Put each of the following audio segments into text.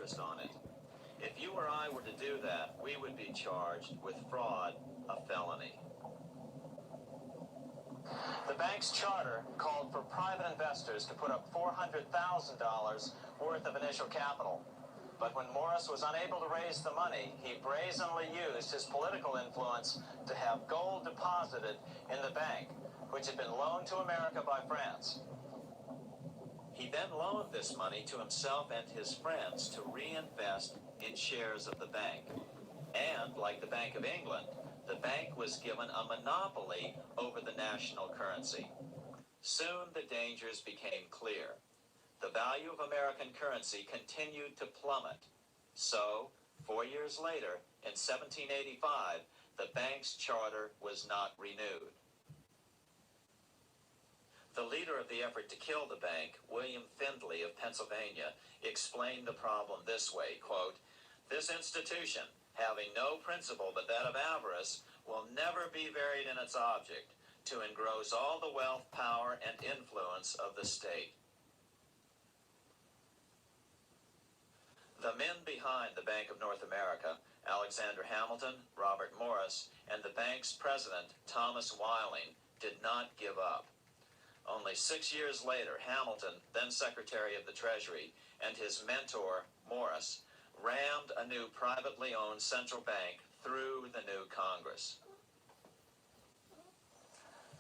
interest on it. If you or I were to do that, we would be charged with fraud, a felony. The bank's charter called for private investors to put up $400,000 worth of initial capital. But when Morris was unable to raise the money, he brazenly used his political influence to have gold deposited in the bank, which had been loaned to America by France. He then loaned this money to himself and his friends to reinvest in shares of the bank. And, like the Bank of England, the bank was given a monopoly over the national currency. Soon the dangers became clear. The value of American currency continued to plummet. So, 4 years later, in 1785, the bank's charter was not renewed. The leader of the effort to kill the bank, William Findley of Pennsylvania, explained the problem this way, quote, "This institution, having no principle but that of avarice, will never be varied in its object, to engross all the wealth, power, and influence of the state." The men behind the Bank of North America, Alexander Hamilton, Robert Morris, and the bank's president, Thomas Whiling, did not give up. Only 6 years later, Hamilton, then Secretary of the Treasury, and his mentor, Morris, rammed a new privately owned central bank through the new Congress.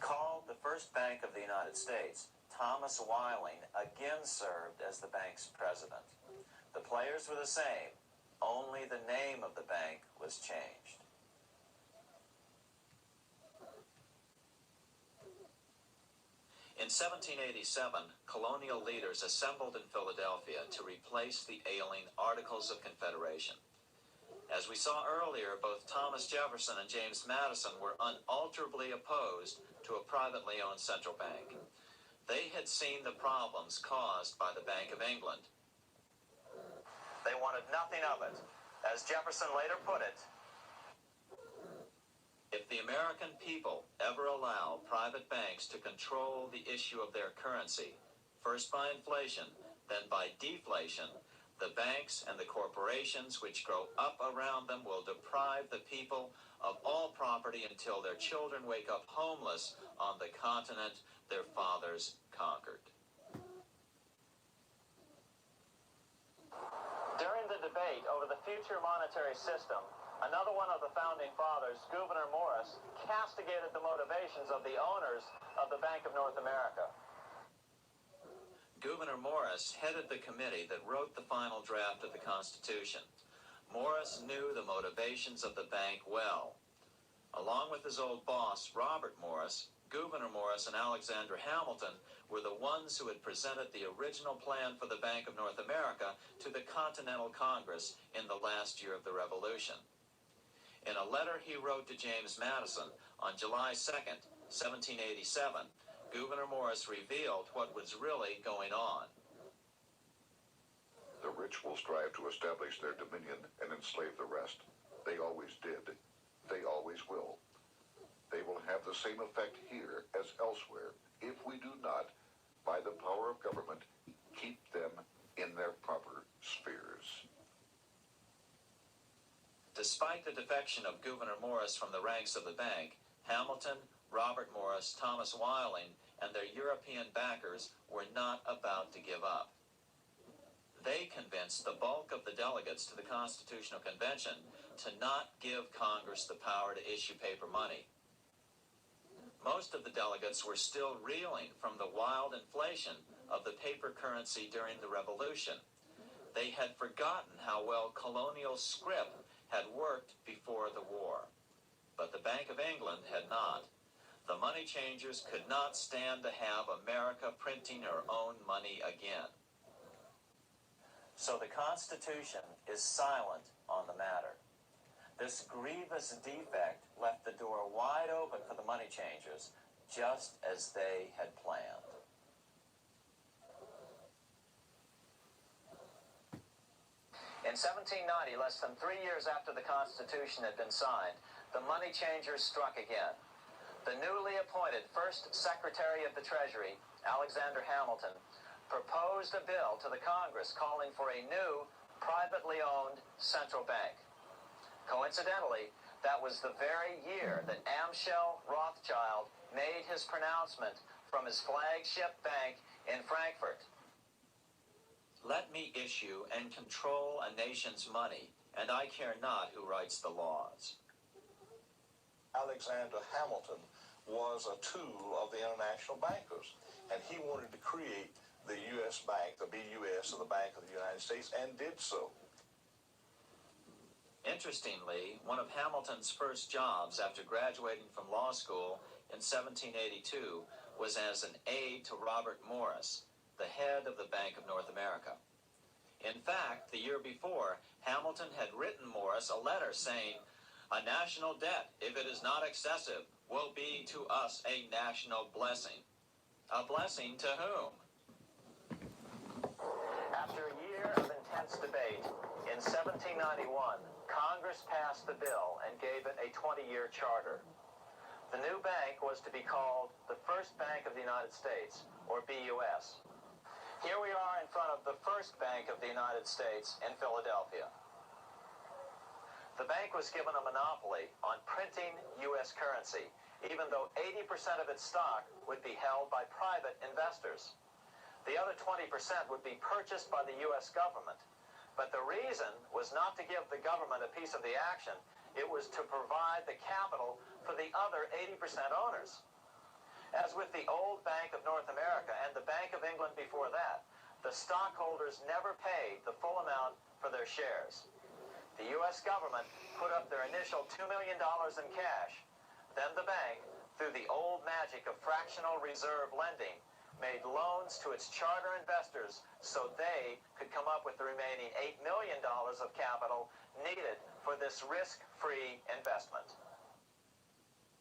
Called the first bank of the United States, Thomas Whiling again served as the bank's president. The players were the same, only the name of the bank was changed. In 1787, colonial leaders assembled in Philadelphia to replace the ailing Articles of Confederation. As we saw earlier, both Thomas Jefferson and James Madison were unalterably opposed to a privately owned central bank. They had seen the problems caused by the Bank of England. They wanted nothing of it. As Jefferson later put it, "If the American people ever allow private banks to control the issue of their currency, first by inflation, then by deflation, the banks and the corporations which grow up around them will deprive the people of all property until their children wake up homeless on the continent their fathers conquered." During the debate over the future monetary system, another one of the founding fathers, Gouverneur Morris, castigated the motivations of the owners of the Bank of North America. Gouverneur Morris headed the committee that wrote the final draft of the Constitution. Morris knew the motivations of the bank well. Along with his old boss, Robert Morris, Gouverneur Morris and Alexander Hamilton were the ones who had presented the original plan for the Bank of North America to the Continental Congress in the last year of the Revolution. In a letter he wrote to James Madison on July 2nd, 1787, Gouverneur Morris revealed what was really going on. "The rich will strive to establish their dominion and enslave the rest. They always did. They always will. They will have the same effect here as elsewhere if we do not, by the power of government, keep them in their proper spheres." Despite the defection of Gouverneur Morris from the ranks of the bank, Hamilton, Robert Morris, Thomas Whiling, and their European backers were not about to give up. They convinced the bulk of the delegates to the Constitutional Convention to not give Congress the power to issue paper money. Most of the delegates were still reeling from the wild inflation of the paper currency during the Revolution. They had forgotten how well colonial scrip had worked before the war. But the Bank of England had not. The money changers could not stand to have America printing her own money again. So the Constitution is silent on the matter. This grievous defect left the door wide open for the money changers, just as they had planned. In 1790, less than 3 years after the Constitution had been signed, the money changers struck again. The newly appointed first Secretary of the Treasury, Alexander Hamilton, proposed a bill to the Congress calling for a new privately owned central bank. Coincidentally, that was the very year that Amschel Rothschild made his pronouncement from his flagship bank in Frankfurt. Let me issue and control a nation's money, and I care not who writes the laws. Alexander Hamilton was a tool of the international bankers, and he wanted to create the U.S. Bank, the BUS, or the Bank of the United States, and did so. Interestingly, one of Hamilton's first jobs after graduating from law school in 1782 was as an aide to Robert Morris, the head of the Bank of North America. In fact, the year before, Hamilton had written Morris a letter saying, "A national debt, if it is not excessive, will be to us a national blessing." A blessing to whom? After a year of intense debate, in 1791, Congress passed the bill and gave it a 20-year charter. The new bank was to be called the First Bank of the United States, or BUS. Here we are in front of the First Bank of the United States in Philadelphia. The bank was given a monopoly on printing U.S. currency, even though 80% of its stock would be held by private investors. The other 20% would be purchased by the U.S. government. But the reason was not to give the government a piece of the action. It was to provide the capital for the other 80% owners. As with the old Bank of North America and the Bank of England before that, the stockholders never paid the full amount for their shares. The U.S. government put up their initial $2 million in cash. Then the bank, through the old magic of fractional reserve lending, made loans to its charter investors so they could come up with the remaining $8 million of capital needed for this risk-free investment.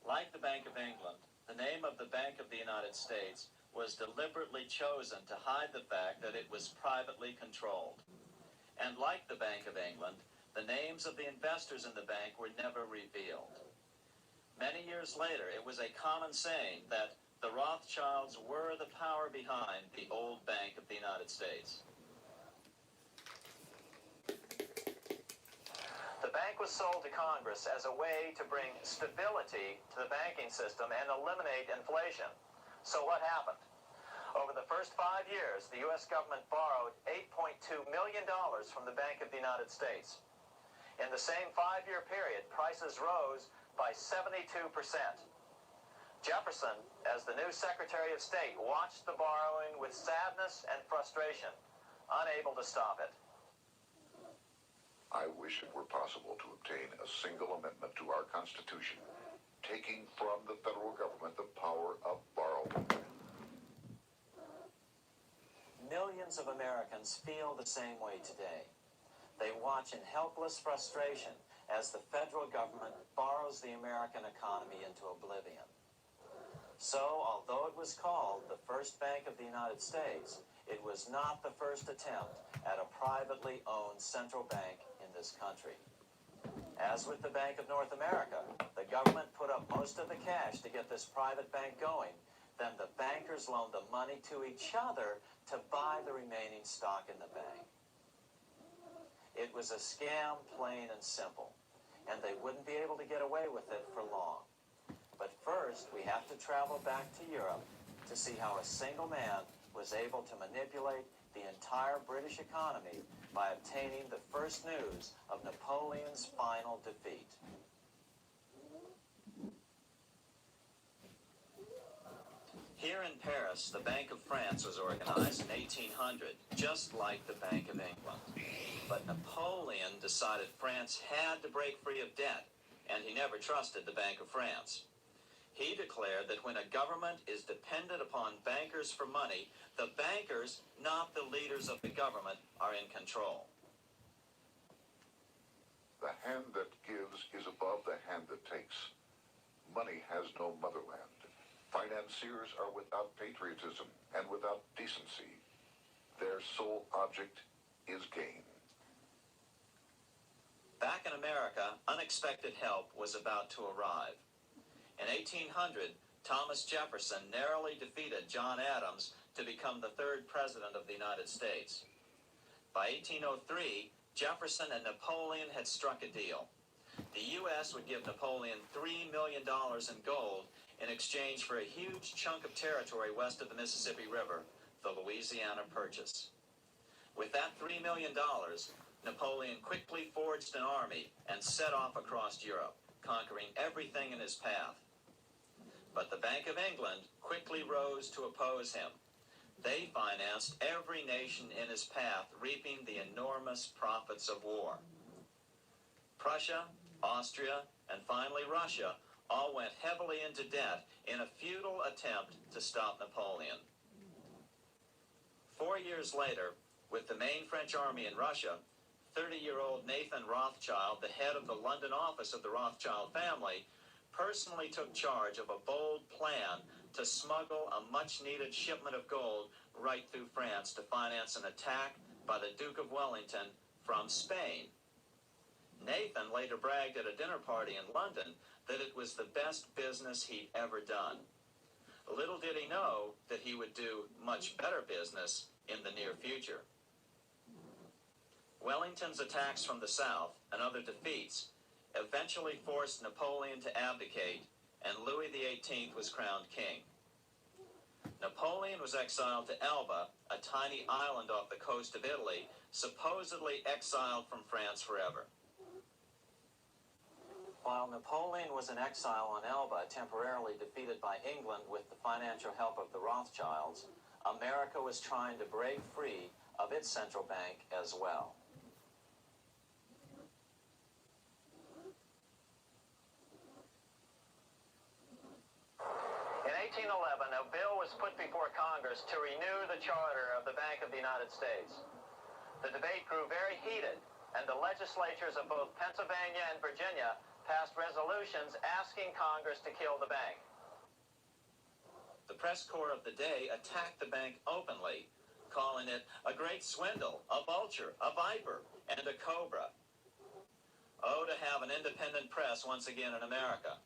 Like the Bank of England, the name of the Bank of the United States was deliberately chosen to hide the fact that it was privately controlled. And like the Bank of England, the names of the investors in the bank were never revealed. Many years later, it was a common saying that the Rothschilds were the power behind the old Bank of the United States. The bank was sold to Congress as a way to bring stability to the banking system and eliminate inflation. So what happened? Over the first 5 years, the U.S. government borrowed $8.2 million from the Bank of the United States. In the same 5-year period, prices rose by 72%. Jefferson, as the new Secretary of State, watched the borrowing with sadness and frustration, unable to stop it. I wish it were possible to obtain a single amendment to our Constitution, taking from the federal government the power of borrowing. Millions of Americans feel the same way today. They watch in helpless frustration as the federal government borrows the American economy into oblivion. So, although it was called the First Bank of the United States, it was not the first attempt at a privately owned central bank in this country. As with the Bank of North America, the government put up most of the cash to get this private bank going. Then the bankers loaned the money to each other to buy the remaining stock in the bank. It was a scam, plain and simple, and they wouldn't be able to get away with it for long. But first, we have to travel back to Europe to see how a single man was able to manipulate the entire British economy by obtaining the first news of Napoleon's final defeat. Here in Paris, the Bank of France was organized in 1800, just like the Bank of England. But Napoleon decided France had to break free of debt, and he never trusted the Bank of France. He declared that when a government is dependent upon bankers for money, the bankers, not the leaders of the government, are in control. The hand that gives is above the hand that takes. Money has no motherland. Financiers are without patriotism and without decency. Their sole object is gain. Back in America, unexpected help was about to arrive. In 1800, Thomas Jefferson narrowly defeated John Adams to become the third president of the United States. By 1803, Jefferson and Napoleon had struck a deal. The U.S. would give Napoleon $3 million in gold in exchange for a huge chunk of territory west of the Mississippi River, the Louisiana Purchase. With that $3 million, Napoleon quickly forged an army and set off across Europe, conquering everything in his path. But the Bank of England quickly rose to oppose him. They financed every nation in his path, reaping the enormous profits of war. Prussia, Austria, and finally Russia all went heavily into debt in a futile attempt to stop Napoleon. 4 years later, with the main French army in Russia, 30-year-old Nathan Rothschild, the head of the London office of the Rothschild family, personally took charge of a bold plan to smuggle a much-needed shipment of gold right through France to finance an attack by the Duke of Wellington from Spain. Nathan later bragged at a dinner party in London that it was the best business he'd ever done. Little did he know that he would do much better business in the near future. Wellington's attacks from the south and other defeats eventually forced Napoleon to abdicate, and Louis XVIII was crowned king. Napoleon was exiled to Elba, a tiny island off the coast of Italy, supposedly exiled from France forever. While Napoleon was in exile on Elba, temporarily defeated by England with the financial help of the Rothschilds, America was trying to break free of its central bank as well. In 1811, a bill was put before Congress to renew the charter of the Bank of the United States. The debate grew very heated, and the legislatures of both Pennsylvania and Virginia passed resolutions asking Congress to kill the bank. The press corps of the day attacked the bank openly, calling it a great swindle, a vulture, a viper, and a cobra. Oh, to have an independent press once again in America.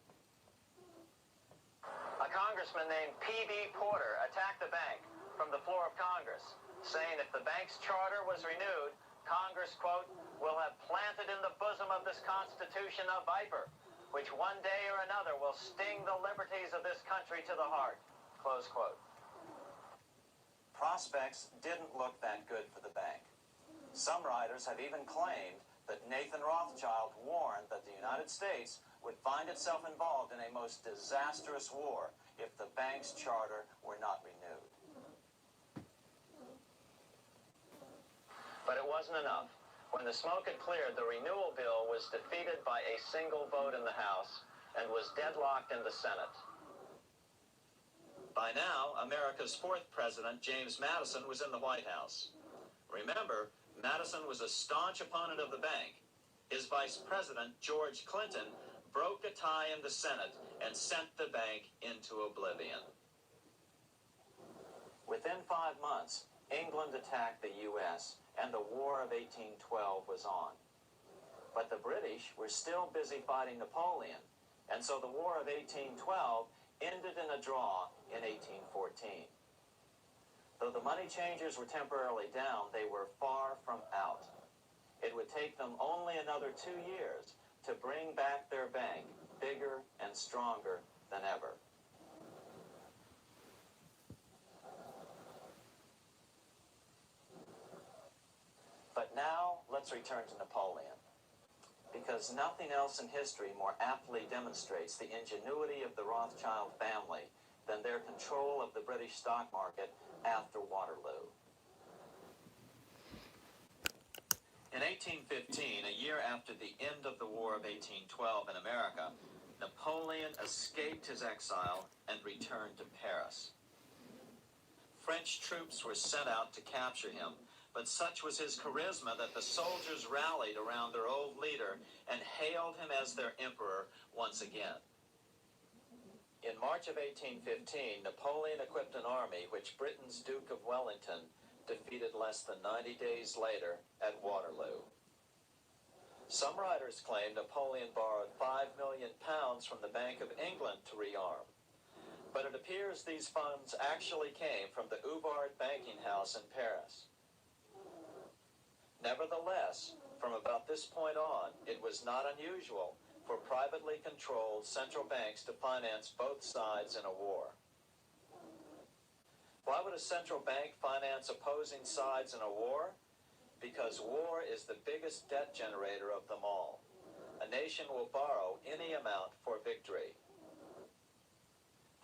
A congressman named P.B. Porter attacked the bank from the floor of Congress, saying if the bank's charter was renewed, Congress, quote, will have planted in the bosom of this Constitution a viper, which one day or another will sting the liberties of this country to the heart, close quote. Prospects didn't look that good for the bank. Some writers have even claimed that Nathan Rothschild warned that the United States would find itself involved in a most disastrous war if the bank's charter were not renewed. But it wasn't enough. When the smoke had cleared, the renewal bill was defeated by a single vote in the House and was deadlocked in the Senate. By now, America's fourth president, James Madison, was in the White House. Remember, Madison was a staunch opponent of the bank. His vice president, George Clinton, broke a tie in the Senate and sent the bank into oblivion. Within 5 months, England attacked the U.S., and the War of 1812 was on. But the British were still busy fighting Napoleon, and so the War of 1812 ended in a draw in 1814. Though the money changers were temporarily down, they were far from out. It would take them only another 2 years to bring back their bank bigger and stronger than ever. But now, let's return to Napoleon, because nothing else in history more aptly demonstrates the ingenuity of the Rothschild family than their control of the British stock market after Waterloo. In 1815, a year after the end of the War of 1812 in America, Napoleon escaped his exile and returned to Paris. French troops were sent out to capture him, but such was his charisma that the soldiers rallied around their old leader and hailed him as their emperor once again. In March of 1815, Napoleon equipped an army which Britain's Duke of Wellington defeated less than 90 days later at Waterloo. Some writers claim Napoleon borrowed £5 million from the Bank of England to rearm, but it appears these funds actually came from the Hubbard banking house in Paris. Nevertheless, From about this point on, it was not unusual for privately controlled central banks to finance both sides in a war. Why would a central bank finance opposing sides in a war? Because war is the biggest debt generator of them all. A nation will borrow any amount for victory.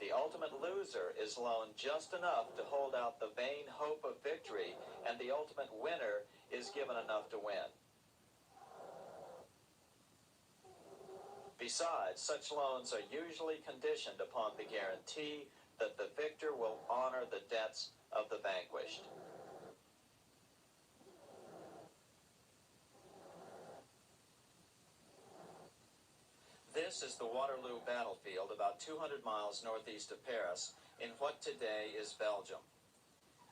The ultimate loser is loaned just enough to hold out the vain hope of victory, and the ultimate winner is given enough to win. Besides, such loans are usually conditioned upon the guarantee that the victor will honor the debts of the vanquished. This is the Waterloo battlefield about 200 miles northeast of Paris in what today is Belgium.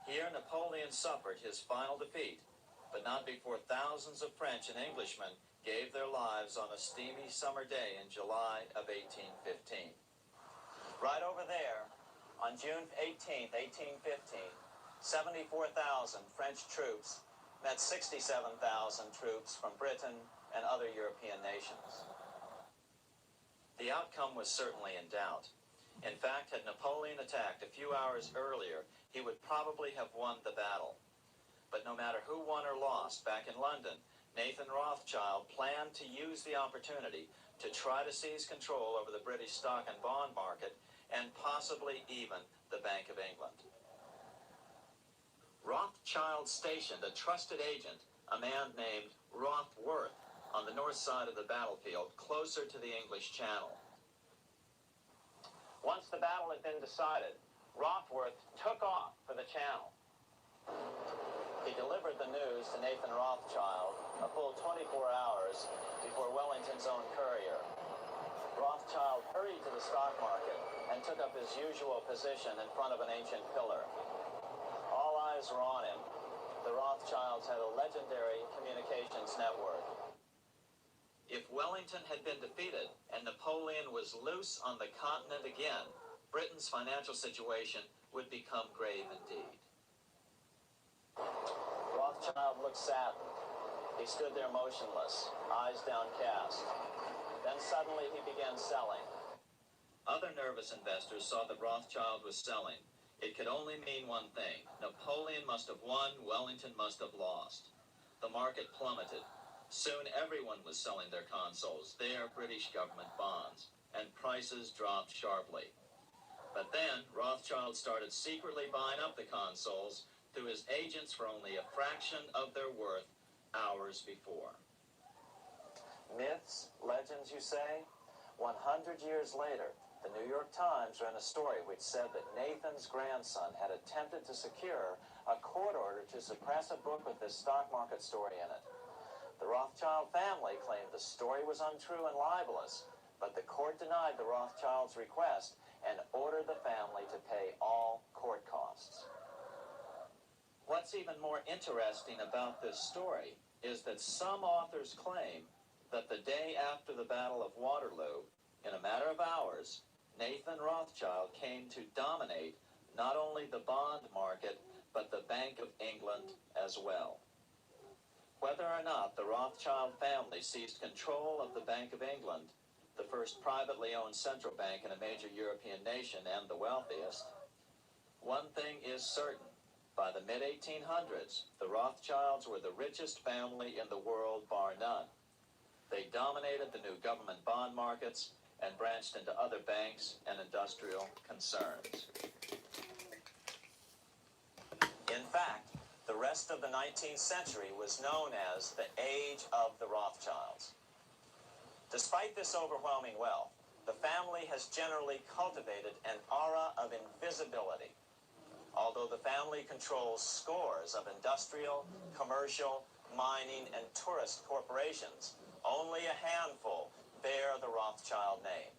Here Napoleon suffered his final defeat, but not before thousands of French and Englishmen gave their lives on a steamy summer day in July of 1815. Right over there, on June 18, 1815, 74,000 French troops met 67,000 troops from Britain and other European nations. The outcome was certainly in doubt. In fact, had Napoleon attacked a few hours earlier, he would probably have won the battle. But no matter who won or lost, back in London, Nathan Rothschild planned to use the opportunity to try to seize control over the British stock and bond market and possibly even the Bank of England. Rothschild stationed a trusted agent, a man named Rothworth, on the north side of the battlefield, closer to the English Channel. Once the battle had been decided, Rothworth took off for the Channel. He delivered the news to Nathan Rothschild a full 24 hours before Wellington's own courier. Rothschild hurried to the stock market and took up his usual position in front of an ancient pillar. All eyes were on him. The Rothschilds had a legendary communications network. If Wellington had been defeated and Napoleon was loose on the continent again, Britain's financial situation would become grave indeed. Rothschild looked saddened. He stood there motionless, eyes downcast. Then suddenly he began selling. Other nervous investors saw that Rothschild was selling. It could only mean one thing. Napoleon must have won, Wellington must have lost. The market plummeted. Soon everyone was selling their consols, their British government bonds, and prices dropped sharply. But then Rothschild started secretly buying up the consols through his agents for only a fraction of their worth hours before. Myths, legends, you say? 100 years later, the New York Times ran a story which said that Nathan's grandson had attempted to secure a court order to suppress a book with this stock market story in it. The Rothschild family claimed the story was untrue and libelous, but the court denied the Rothschilds' request and ordered the family to pay all court costs. What's even more interesting about this story is that some authors claim that the day after the Battle of Waterloo, in a matter of hours, Nathan Rothschild came to dominate not only the bond market, but the Bank of England as well. Whether or not the Rothschild family seized control of the Bank of England, the first privately owned central bank in a major European nation and the wealthiest, one thing is certain. By the mid-1800s, the Rothschilds were the richest family in the world, bar none. They dominated the new government bond markets and branched into other banks and industrial concerns. In fact, the rest of the 19th century was known as the Age of the Rothschilds. Despite this overwhelming wealth, the family has generally cultivated an aura of invisibility. Although the family controls scores of industrial, commercial, mining, and tourist corporations, only a handful bear the Rothschild name.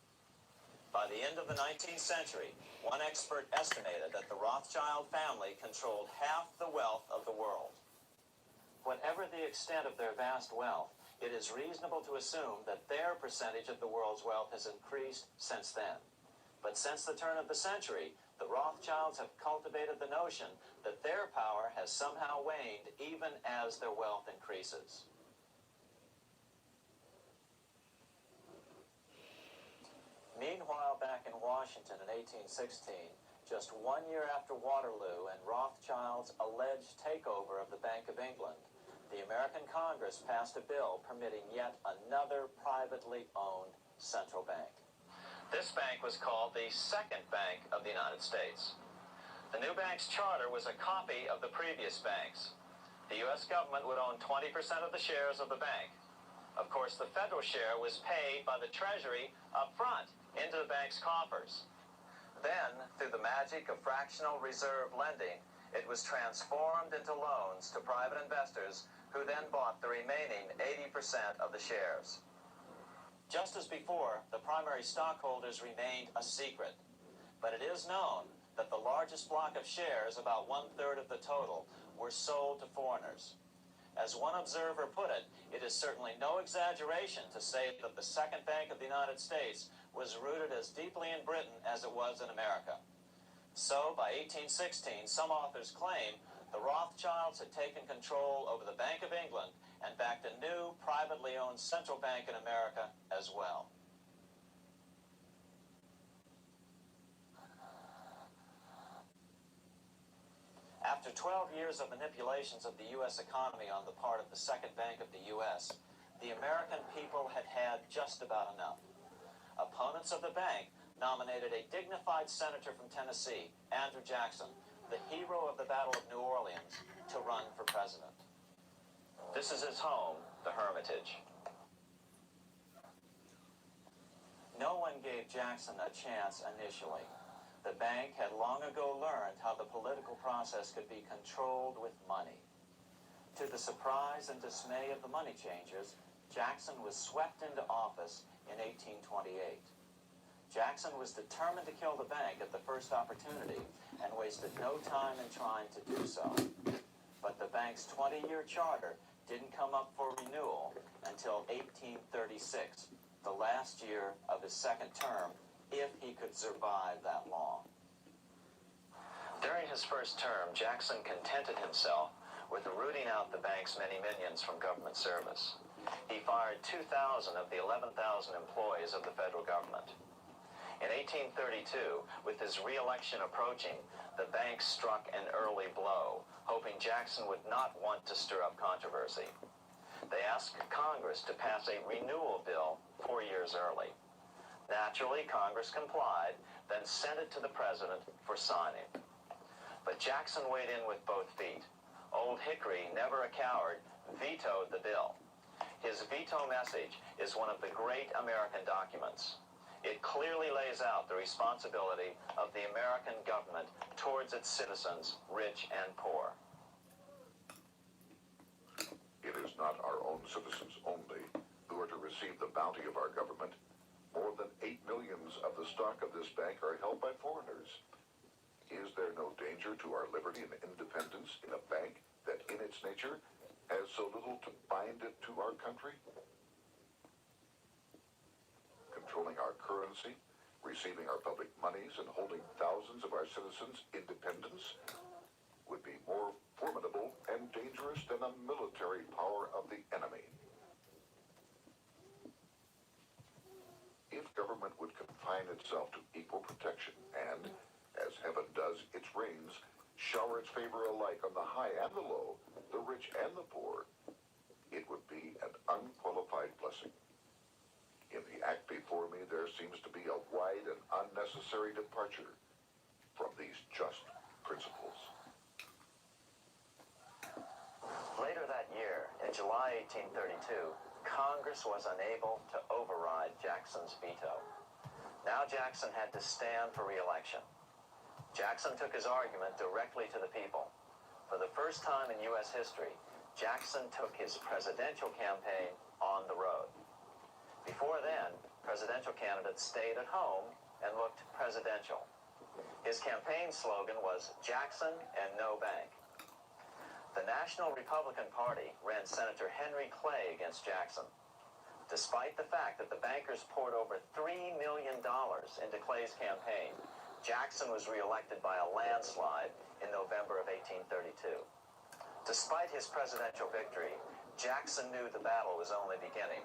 By the end of the 19th century, one expert estimated that the Rothschild family controlled half the wealth of the world. Whatever the extent of their vast wealth, it is reasonable to assume that their percentage of the world's wealth has increased since then. But since the turn of the century, the Rothschilds have cultivated the notion that their power has somehow waned even as their wealth increases. back in Washington in 1816, just 1 year after Waterloo and Rothschild's alleged takeover of the Bank of England, the American Congress passed a bill permitting yet another privately owned central bank. This bank was called the Second Bank of the United States. The new bank's charter was a copy of the previous bank's. The U.S. government would own 20% of the shares of the bank. Of course, the federal share was paid by the Treasury up front into the bank's coffers. Then, through the magic of fractional reserve lending, it was transformed into loans to private investors who then bought the remaining 80% of the shares. Just as before, the primary stockholders remained a secret. But it is known that the largest block of shares, about 1/3 of the total, were sold to foreigners. As one observer put it, it is certainly no exaggeration to say that the Second Bank of the United States was rooted as deeply in Britain as it was in America. So, by 1816, some authors claim the Rothschilds had taken control over the Bank of England and backed a new, privately owned central bank in America as well. After 12 years of manipulations of the U.S. economy on the part of the Second Bank of the U.S., the American people had had just about enough. Opponents of the bank nominated a dignified senator from Tennessee, Andrew Jackson, the hero of the Battle of New Orleans, to run for president. This is his home, the Hermitage. No one gave Jackson a chance initially. The bank had long ago learned how the political process could be controlled with money. To the surprise and dismay of the money changers, Jackson was swept into office in 1828. Jackson was determined to kill the bank at the first opportunity and wasted no time in trying to do so. But the bank's 20-year charter didn't come up for renewal until 1836, the last year of his second term, if he could survive that long. During his first term, Jackson contented himself with rooting out the bank's many minions from government service. He fired 2,000 of the 11,000 employees of the federal government. In 1832, with his re-election approaching, the bank struck an early blow, hoping Jackson would not want to stir up controversy. They asked Congress to pass a renewal bill 4 years early. Naturally, Congress complied, then sent it to the president for signing. But Jackson weighed in with both feet. Old Hickory, never a coward, vetoed the bill. His veto message is one of the great American documents. It clearly lays out the responsibility of the American government towards its citizens, rich and poor. It is not our own citizens only who are to receive the bounty of our government. More than 8 millions of the stock of this bank are held by foreigners. Is there no danger to our liberty and independence in a bank that in its nature has so little to bind it to our country? Controlling our currency, receiving our public monies, and holding thousands of our citizens' independence would be more formidable and dangerous than a military power of the enemy. If government would confine itself to equal protection and, as heaven does its rains, shower its favor alike on the high and the low, the rich and the poor, it would be an unqualified blessing. In the act before me, there seems to be a wide and unnecessary departure from these just principles. Later that year, in July 1832, Congress was unable to override Jackson's veto. Now Jackson had to stand for re-election. Jackson took his argument directly to the people. For the first time in U.S. history, Jackson took his presidential campaign on the road. Before then, presidential candidates stayed at home and looked presidential. His campaign slogan was Jackson and no bank. The National Republican Party ran Senator Henry Clay against Jackson. Despite the fact that the bankers poured over $3 million into Clay's campaign, Jackson was reelected by a landslide in November of 1832. Despite his presidential victory, Jackson knew the battle was only beginning.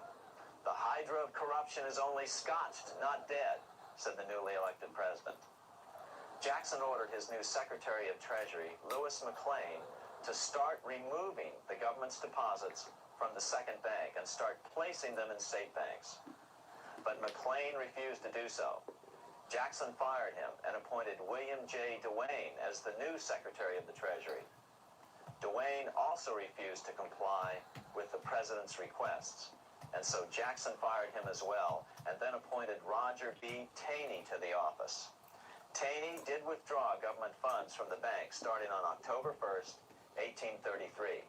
The hydra of corruption is only scotched, not dead. said the newly elected president. Jackson ordered his new Secretary of Treasury, Louis McLean, to start removing the government's deposits from the second bank and start placing them in state banks. But McLean refused to do so. Jackson fired him and appointed William J. Duane as the new Secretary of the Treasury. Duane also refused to comply with the president's requests, and so Jackson fired him as well and then appointed Roger B. Taney to the office. Taney did withdraw government funds from the bank starting on October 1st, 1833.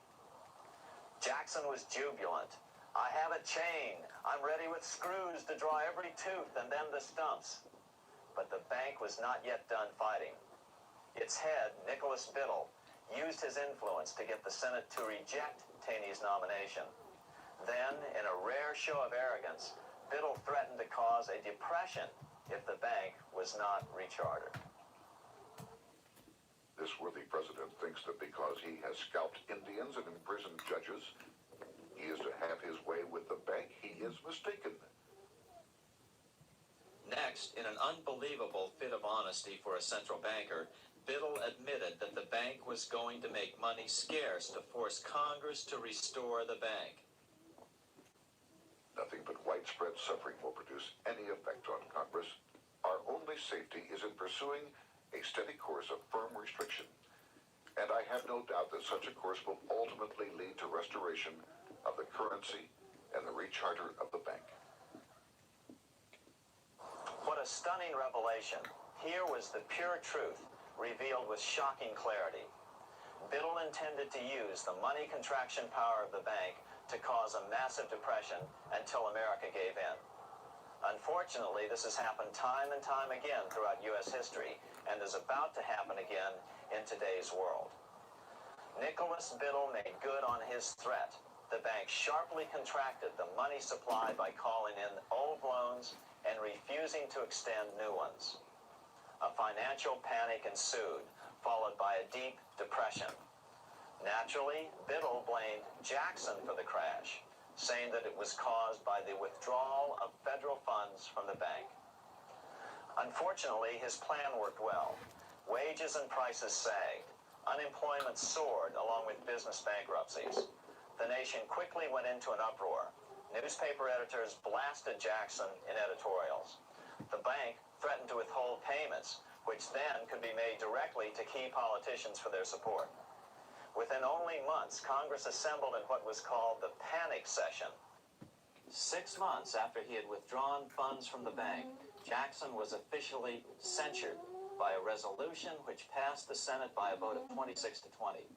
Jackson was jubilant. "I have a chain. I'm ready with screws to draw every tooth and then the stumps." But the bank was not yet done fighting. Its head, Nicholas Biddle, used his influence to get the Senate to reject Taney's nomination. Then, in a rare show of arrogance, Biddle threatened to cause a depression if the bank was not rechartered. This worthy president thinks that because he has scalped Indians and imprisoned judges, he is to have his way with the bank. He is mistaken. Next, in an unbelievable fit of honesty for a central banker, Biddle admitted that the bank was going to make money scarce to force Congress to restore the bank. Nothing but widespread suffering will produce any effect on Congress. Our only safety is in pursuing a steady course of firm restriction, and I have no doubt that such a course will ultimately lead to restoration of the currency and the recharter of the bank. What a stunning revelation. Here was the pure truth, revealed with shocking clarity. Biddle intended to use the money contraction power of the bank to cause a massive depression until America gave in. Unfortunately, this has happened time and time again throughout U.S. history and is about to happen again in today's world. Nicholas Biddle made good on his threat. The bank sharply contracted the money supply by calling in old loans and refusing to extend new ones. A financial panic ensued, followed by a deep depression. Naturally, Biddle blamed Jackson for the crash, saying that it was caused by the withdrawal of federal funds from the bank. Unfortunately, his plan worked well. Wages and prices sagged. Unemployment soared along with business bankruptcies. The nation quickly went into an uproar. Newspaper editors blasted Jackson in editorials. The bank threatened to withhold payments, which then could be made directly to key politicians for their support. Within only months, Congress assembled in what was called the panic session. 6 months after he had withdrawn funds from the bank, Jackson was officially censured by a resolution which passed the Senate by a vote of 26 to 20.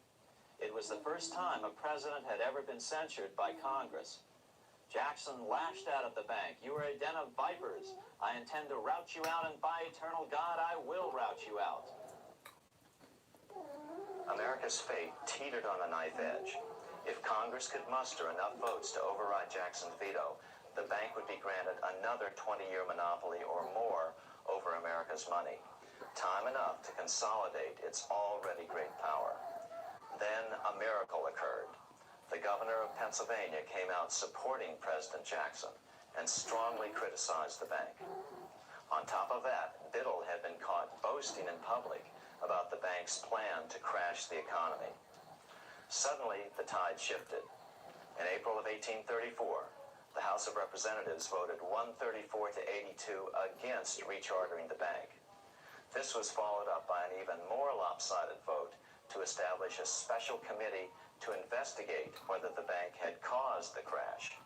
It was the first time a president had ever been censured by Congress. Jackson lashed out at the bank. "You are a den of vipers. I intend to rout you out, and by eternal God, I will rout you out." America's fate teetered on a knife edge. If Congress could muster enough votes to override Jackson's veto, the bank would be granted another 20-year monopoly or more over America's money. Time enough to consolidate its already great power. Then a miracle occurred. The governor of Pennsylvania came out supporting President Jackson and strongly criticized the bank. On top of that, Biddle had been caught boasting in public about the bank's plan to crash the economy. Suddenly, the tide shifted. In April of 1834, the House of Representatives voted 134 to 82 against rechartering the bank. This was followed up by an even more lopsided vote to establish a special committee to investigate whether the bank had caused the crash.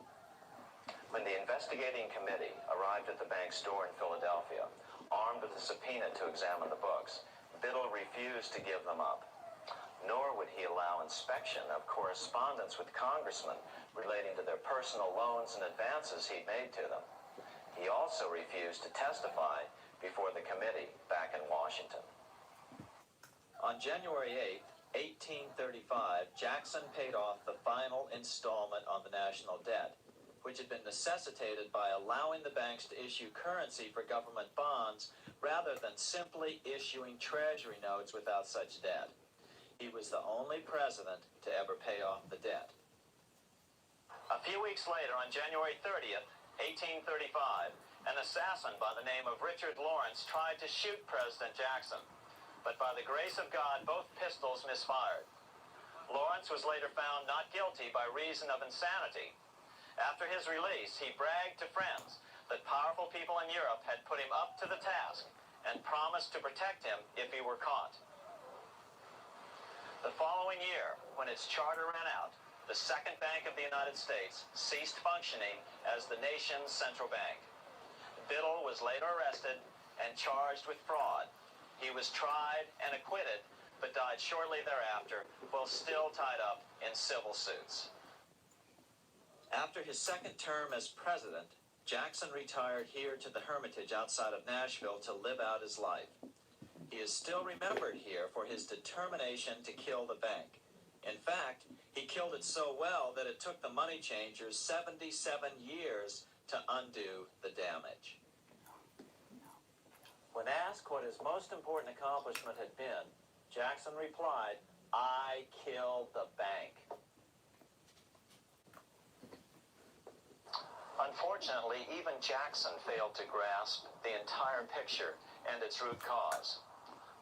When the investigating committee arrived at the bank's door in Philadelphia, armed with a subpoena to examine the books, Biddle refused to give them up. Nor would he allow inspection of correspondence with congressmen relating to their personal loans and advances he'd made to them. He also refused to testify before the committee back in Washington. On January 8, 1835, Jackson paid off the final installment on the national debt, which had been necessitated by allowing the banks to issue currency for government bonds rather than simply issuing treasury notes without such debt. He was the only president to ever pay off the debt. A few weeks later, on January 30th, 1835, an assassin by the name of Richard Lawrence tried to shoot President Jackson, but by the grace of God, both pistols misfired. Lawrence was later found not guilty by reason of insanity. After his release, he bragged to friends that powerful people in Europe had put him up to the task and promised to protect him if he were caught. The following year, when its charter ran out, the Second Bank of the United States ceased functioning as the nation's central bank. Biddle was later arrested and charged with fraud. He was tried and acquitted, but died shortly thereafter while still tied up in civil suits. After his second term as president, Jackson retired here to the Hermitage outside of Nashville to live out his life. He is still remembered here for his determination to kill the bank. In fact, he killed it so well that it took the money changers 77 years to undo the damage. When asked what his most important accomplishment had been, Jackson replied, "I killed the bank." Unfortunately, even Jackson failed to grasp the entire picture and its root cause.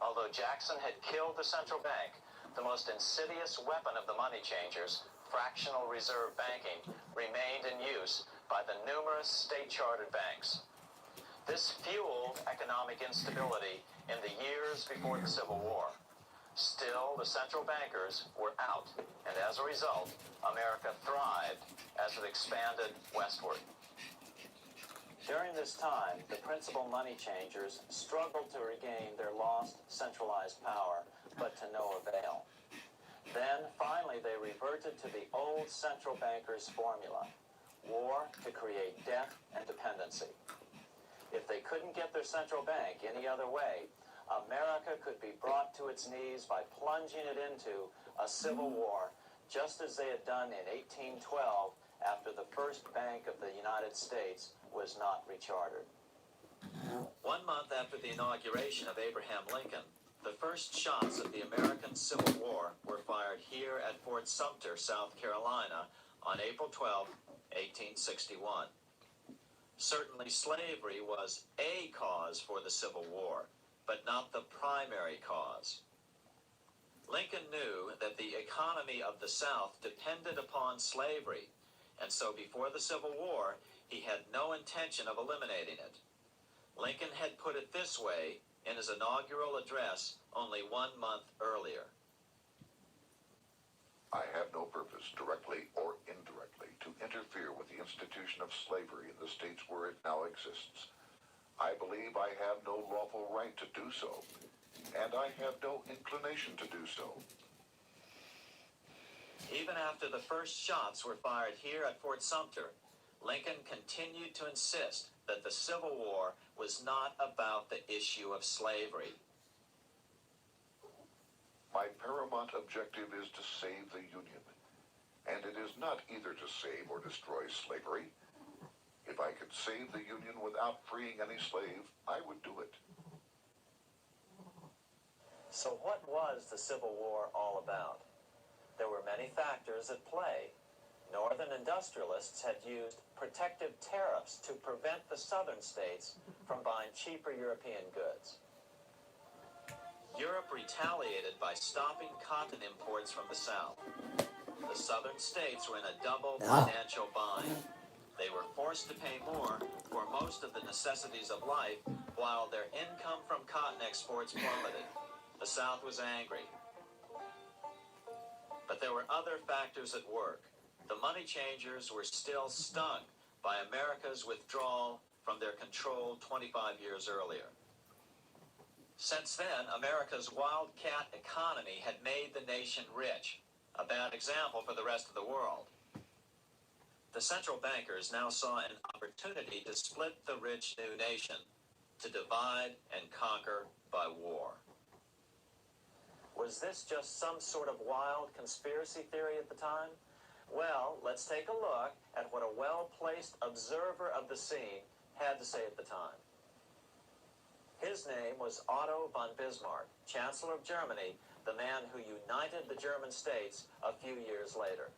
Although Jackson had killed the central bank, the most insidious weapon of the money changers, fractional reserve banking, remained in use by the numerous state-chartered banks. This fueled economic instability in the years before the Civil War. Still, the central bankers were out, and as a result, America thrived as it expanded westward. During this time, the principal money changers struggled to regain their lost centralized power, but to no avail. Then, finally, they reverted to the old central bankers' formula: war to create debt and dependency. If they couldn't get their central bank any other way, America could be brought to its knees by plunging it into a civil war, just as they had done in 1812 after the first Bank of the United States was not rechartered. 1 month after the inauguration of Abraham Lincoln, the first shots of the American Civil War were fired here at Fort Sumter, South Carolina, on April 12, 1861. Certainly slavery was a cause for the Civil War, but not the primary cause. Lincoln knew that the economy of the South depended upon slavery, and so before the Civil War, he had no intention of eliminating it. Lincoln had put it this way in his inaugural address only 1 month earlier. I have no purpose, directly or indirectly, to interfere with the institution of slavery in the states where it now exists. I believe I have no lawful right to do so, and I have no inclination to do so. Even after the first shots were fired here at Fort Sumter, Lincoln continued to insist that the Civil War was not about the issue of slavery. My paramount objective is to save the Union, and it is not either to save or destroy slavery. If I could save the Union without freeing any slave, I would do it. So what was the Civil War all about? There were many factors at play. Northern industrialists had used protective tariffs to prevent the southern states from buying cheaper European goods. Europe retaliated by stopping cotton imports from the South. The southern states were in a double financial bind. They were forced to pay more for most of the necessities of life, while their income from cotton exports plummeted. The South was angry. But there were other factors at work. The money changers were still stung by America's withdrawal from their control 25 years earlier. Since then, America's wildcat economy had made the nation rich, a bad example for the rest of the world. The central bankers now saw an opportunity to split the rich new nation, to divide and conquer by war. Was this just some sort of wild conspiracy theory at the time? Well, let's take a look at what a well-placed observer of the scene had to say at the time. His name was Otto von Bismarck, Chancellor of Germany, the man who united the German states a few years later.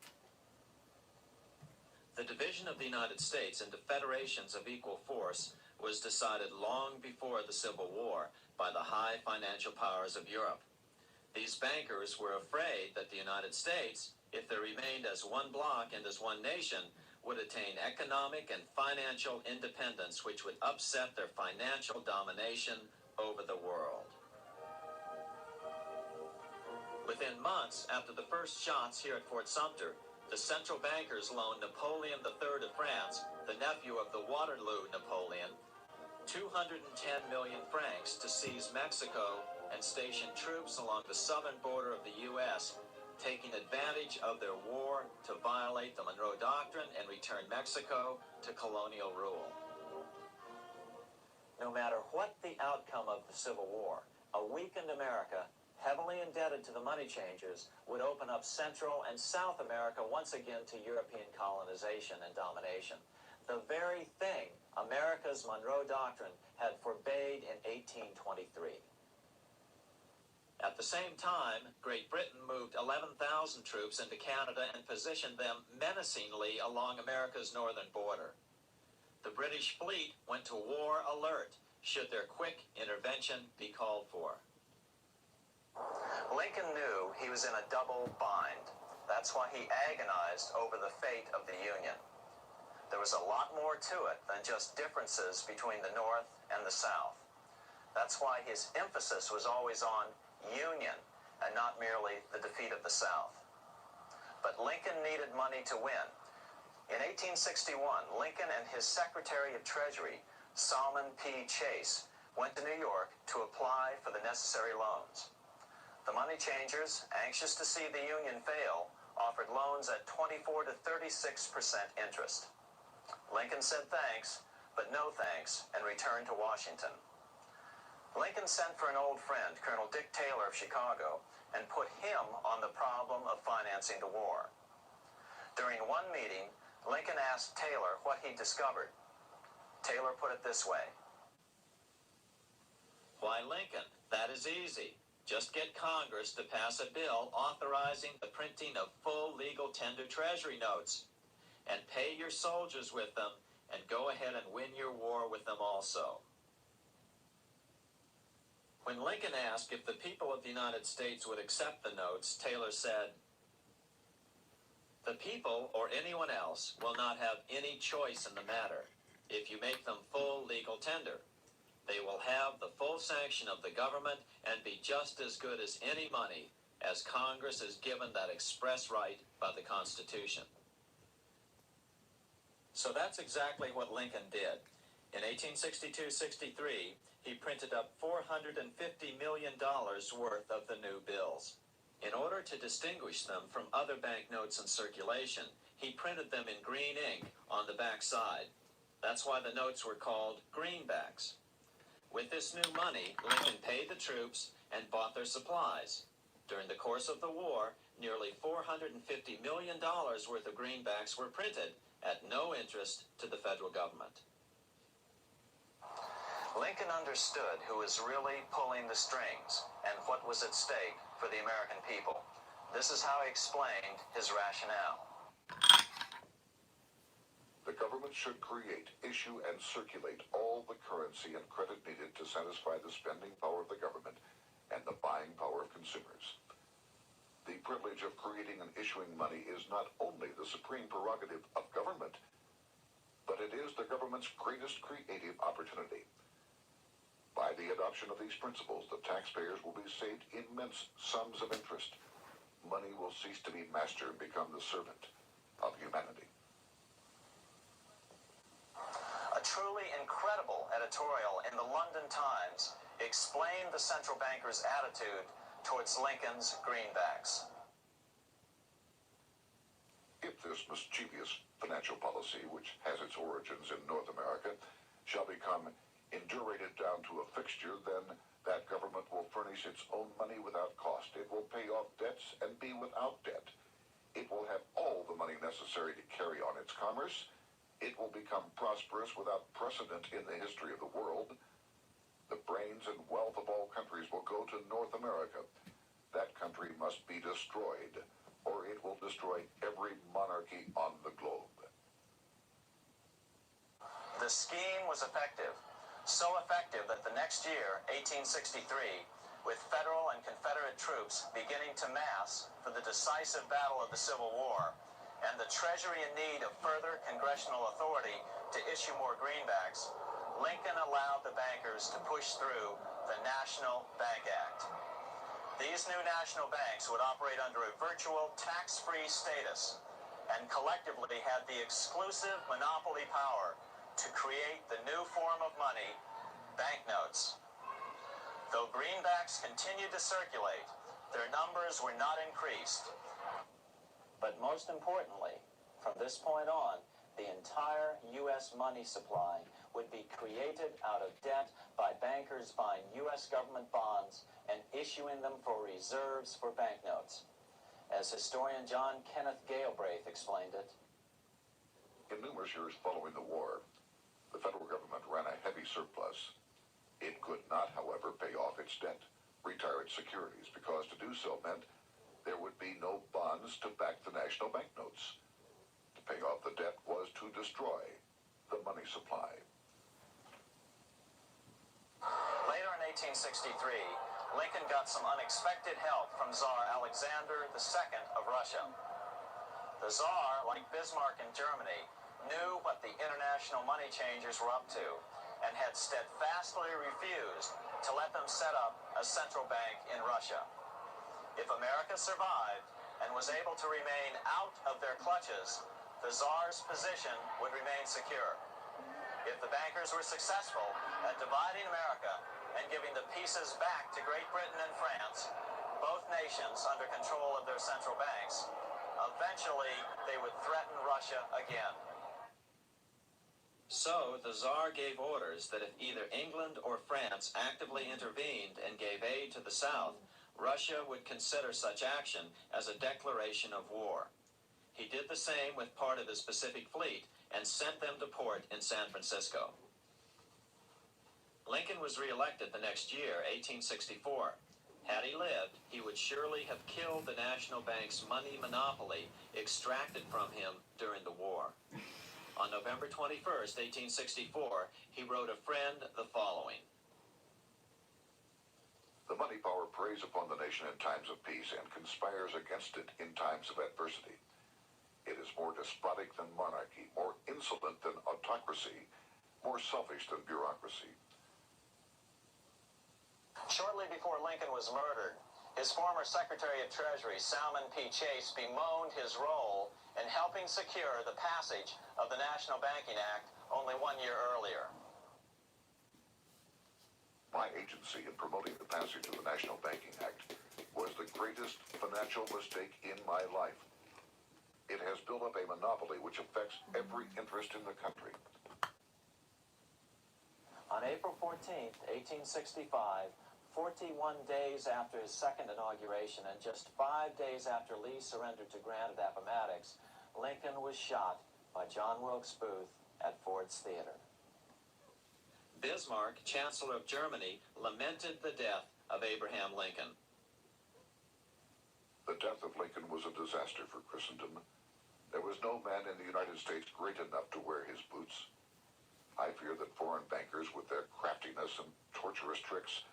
The division of the United States into federations of equal force was decided long before the Civil War by the high financial powers of Europe. These bankers were afraid that the United States, if they remained as one bloc and as one nation, would attain economic and financial independence, which would upset their financial domination over the world. Within months after the first shots here at Fort Sumter, the central bankers loaned Napoleon III of France, the nephew of the Waterloo Napoleon, 210 million francs to seize Mexico and station troops along the southern border of the U.S., taking advantage of their war to violate the Monroe Doctrine and return Mexico to colonial rule. No matter what the outcome of the Civil War, a weakened America, heavily indebted to the money changers, would open up Central and South America once again to European colonization and domination. The very thing America's Monroe Doctrine had forbade in 1823. At the same time, Great Britain moved 11,000 troops into Canada and positioned them menacingly along America's northern border. The British fleet went to war alert should their quick intervention be called for. Lincoln knew he was in a double bind. That's why he agonized over the fate of the Union. There was a lot more to it than just differences between the North and the South. That's why his emphasis was always on union and not merely the defeat of the South. But Lincoln needed money to win. In 1861, Lincoln and his Secretary of Treasury, Salmon P. Chase, went to New York to apply for the necessary loans. The money changers, anxious to see the Union fail, offered loans at 24 to 36% interest. Lincoln said thanks, but no thanks, and returned to Washington. Lincoln sent for an old friend, Colonel Dick Taylor of Chicago, and put him on the problem of financing the war. During one meeting, Lincoln asked Taylor what he discovered. Taylor put it this way: "Why, Lincoln, that is easy. Just get Congress to pass a bill authorizing the printing of full legal tender treasury notes, and pay your soldiers with them, and go ahead and win your war with them also." When Lincoln asked if the people of the United States would accept the notes, Taylor said, "The people, or anyone else, will not have any choice in the matter if you make them full legal tender. They will have the full sanction of the government and be just as good as any money, as Congress is given that express right by the Constitution." So that's exactly what Lincoln did. In 1862-63, he printed up $450 million worth of the new bills. In order to distinguish them from other banknotes in circulation, he printed them in green ink on the back side. That's why the notes were called greenbacks. With this new money, Lincoln paid the troops and bought their supplies. During the course of the war, nearly $450 million worth of greenbacks were printed at no interest to the federal government. Lincoln understood who was really pulling the strings and what was at stake for the American people. This is how he explained his rationale. The government should create, issue, and circulate all the currency and credit needed to satisfy the spending power of the government and the buying power of consumers. The privilege of creating and issuing money is not only the supreme prerogative of government, but it is the government's greatest creative opportunity. By the adoption of these principles, the taxpayers will be saved immense sums of interest. Money will cease to be master and become the servant of humanity. A truly incredible editorial in the London Times explained the central bankers' attitude towards Lincoln's greenbacks. If this mischievous financial policy, which has its origins in North America, shall become indurated down to a fixture, then that government will furnish its own money without cost. It will pay off debts and be without debt. It will have all the money necessary to carry on its commerce. It will become prosperous without precedent in the history of the world. The brains and wealth of all countries will go to North America. That country must be destroyed, or it will destroy every monarchy on the globe. The scheme was effective, so effective that the next year, 1863, with federal and Confederate troops beginning to mass for the decisive battle of the Civil War, and the Treasury in need of further congressional authority to issue more greenbacks, Lincoln allowed the bankers to push through the National Bank Act. These new national banks would operate under a virtual tax-free status and collectively had the exclusive monopoly power to create the new form of money, banknotes. Though greenbacks continued to circulate, their numbers were not increased. But most importantly, from this point on, the entire U.S. money supply would be created out of debt by bankers buying U.S. government bonds and issuing them for reserves for banknotes. As historian John Kenneth Galbraith explained it, in numerous years following the war, the federal government ran a heavy surplus. It could not, however, pay off its debt, retire its securities, because to do so meant there would be no bonds to back the national banknotes. To pay off the debt was to destroy the money supply. Later in 1863, Lincoln got some unexpected help from Tsar Alexander II of Russia. The Tsar, like Bismarck in Germany, knew what the international money changers were up to and had steadfastly refused to let them set up a central bank in Russia. If America survived and was able to remain out of their clutches, the Tsar's position would remain secure. If the bankers were successful at dividing America and giving the pieces back to Great Britain and France, both nations under control of their central banks, eventually they would threaten Russia again. So the Tsar gave orders that if either England or France actively intervened and gave aid to the South, Russia would consider such action as a declaration of war. He did the same with part of his Pacific Fleet and sent them to port in San Francisco. Lincoln was re-elected the next year, 1864. Had he lived, he would surely have killed the national bank's money monopoly extracted from him during the war. On November 21st, 1864, he wrote a friend the following. The money power preys upon the nation in times of peace and conspires against it in times of adversity. It is more despotic than monarchy, more insolent than autocracy, more selfish than bureaucracy. Shortly before Lincoln was murdered, his former Secretary of Treasury, Salmon P. Chase, bemoaned his role in helping secure the passage of the National Banking Act only 1 year earlier. My agency in promoting the passage of the National Banking Act was the greatest financial mistake in my life. It has built up a monopoly which affects every interest in the country. On April 14th, 1865, 41 days after his second inauguration and just 5 days after Lee surrendered to Grant at Appomattox, Lincoln was shot by John Wilkes Booth at Ford's Theater. Bismarck, Chancellor of Germany, lamented the death of Abraham Lincoln. The death of Lincoln was a disaster for Christendom. There was no man in the United States great enough to wear his boots. I fear that foreign bankers, with their craftiness and torturous tricks,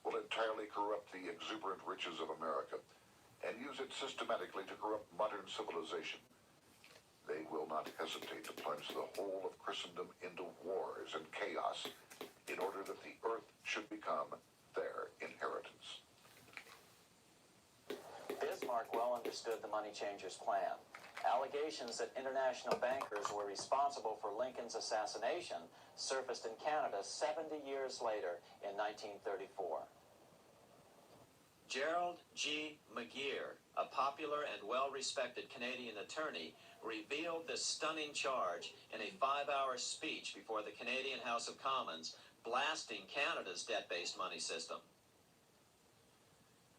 will entirely corrupt the exuberant riches of America and use it systematically to corrupt modern civilization. They will not hesitate to plunge the whole of Christendom into wars and chaos in order that the earth should become their inheritance. Bismarck well understood the money changers' plan. Allegations that international bankers were responsible for Lincoln's assassination surfaced in Canada 70 years later in 1934. Gerald G. McGeer, a popular and well-respected Canadian attorney, revealed this stunning charge in a 5-hour speech before the Canadian House of Commons, blasting Canada's debt-based money system.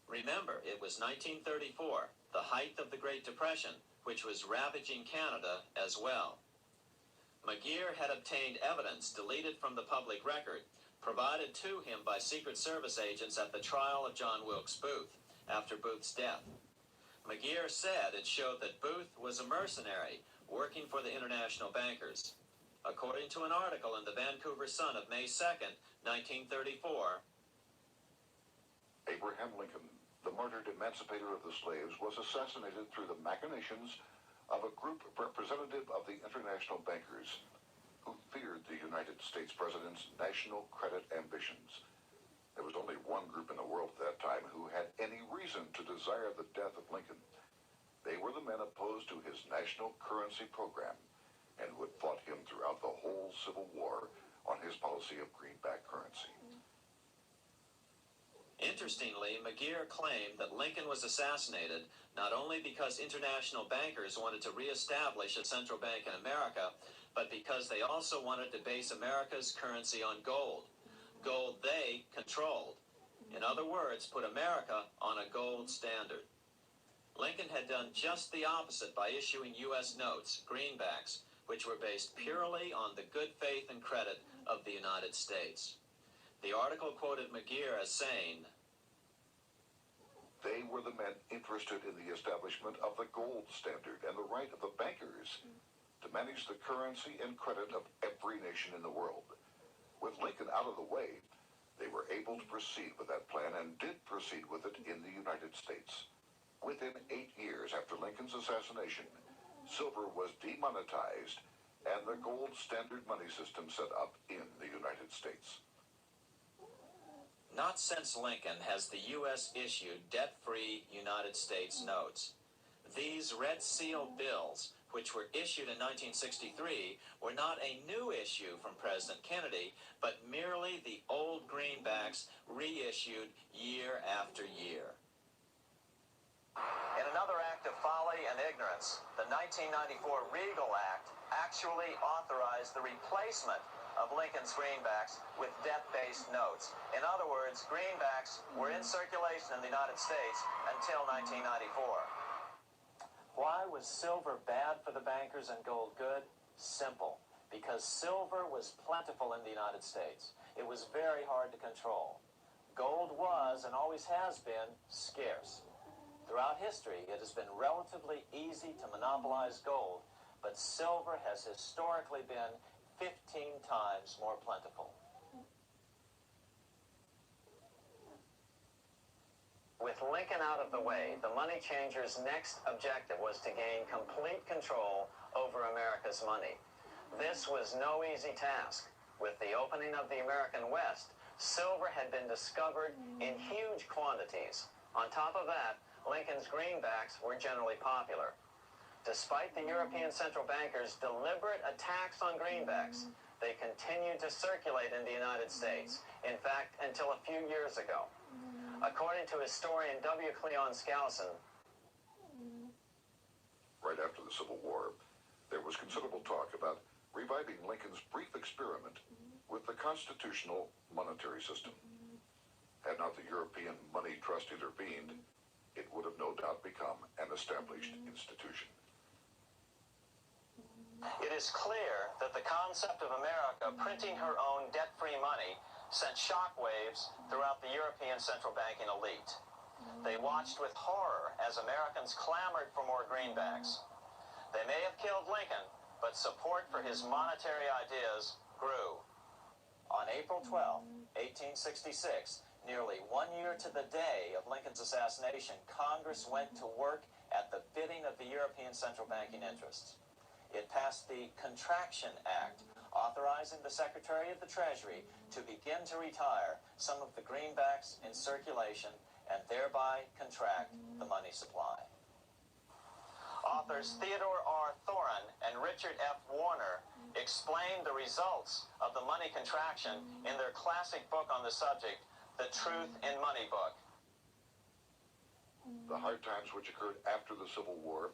Remember, it was 1934, the height of the Great Depression, which was ravaging Canada as well. McGeer had obtained evidence deleted from the public record, provided to him by Secret Service agents at the trial of John Wilkes Booth after Booth's death. McGeer said it showed that Booth was a mercenary working for the international bankers. According to an article in the Vancouver Sun of May 2nd, 1934, Abraham Lincoln, the martyred emancipator of the slaves, was assassinated through the machinations of a group representative of the international bankers who feared the United States president's national credit ambitions. There was only one group in the world at that time who had any reason to desire the death of Lincoln. They were the men opposed to his national currency program and who had fought him throughout the whole Civil War on his policy of greenback currency. Interestingly, McGeer claimed that Lincoln was assassinated not only because international bankers wanted to reestablish a central bank in America, but because they also wanted to base America's currency on gold. Gold they controlled. In other words, put America on a gold standard. Lincoln had done just the opposite by issuing U.S. notes, greenbacks, which were based purely on the good faith and credit of the United States. The article quoted McGeer as saying, "They were the men interested in the establishment of the gold standard and the right of the bankers to manage the currency and credit of every nation in the world. With Lincoln out of the way, they were able to proceed with that plan and did proceed with it in the United States. Within 8 years after Lincoln's assassination, silver was demonetized and the gold standard money system set up in the United States." Not since Lincoln has the U.S. issued debt-free United States notes. These Red Seal bills, which were issued in 1963, were not a new issue from President Kennedy, but merely the old greenbacks reissued year after year. In another act of folly and ignorance, the 1994 Regal Act actually authorized the replacement of Lincoln's greenbacks with debt-based notes. In other words, greenbacks were in circulation in the United States until 1994. Why was silver bad for the bankers and gold good? Simple. Because silver was plentiful in the United States. It was very hard to control. Gold was, and always has been, scarce. Throughout history, it has been relatively easy to monopolize gold, but silver has historically been 15 times more plentiful. With Lincoln out of the way, the money changers' next objective was to gain complete control over America's money. This was no easy task. With the opening of the American West, silver had been discovered in huge quantities. On top of that, Lincoln's greenbacks were generally popular. Despite the European central bankers' deliberate attacks on greenbacks, they continued to circulate in the United States, in fact, until a few years ago. According to historian W. Cleon Skousen, right after the Civil War, there was considerable talk about reviving Lincoln's brief experiment with the constitutional monetary system. Had not the European Money Trust intervened, it would have no doubt become an established institution. It is clear that the concept of America printing her own debt-free money sent shockwaves throughout the European central banking elite. They watched with horror as Americans clamored for more greenbacks. They may have killed Lincoln, but support for his monetary ideas grew. On April 12, 1866, nearly 1 year to the day of Lincoln's assassination, Congress went to work at the bidding of the European central banking interests. It passed the Contraction Act, authorizing the Secretary of the Treasury to begin to retire some of the greenbacks in circulation and thereby contract the money supply. Authors Theodore R. Thorin and Richard F. Warner explained the results of the money contraction in their classic book on the subject, The Truth in Money book. The hard times which occurred after the Civil War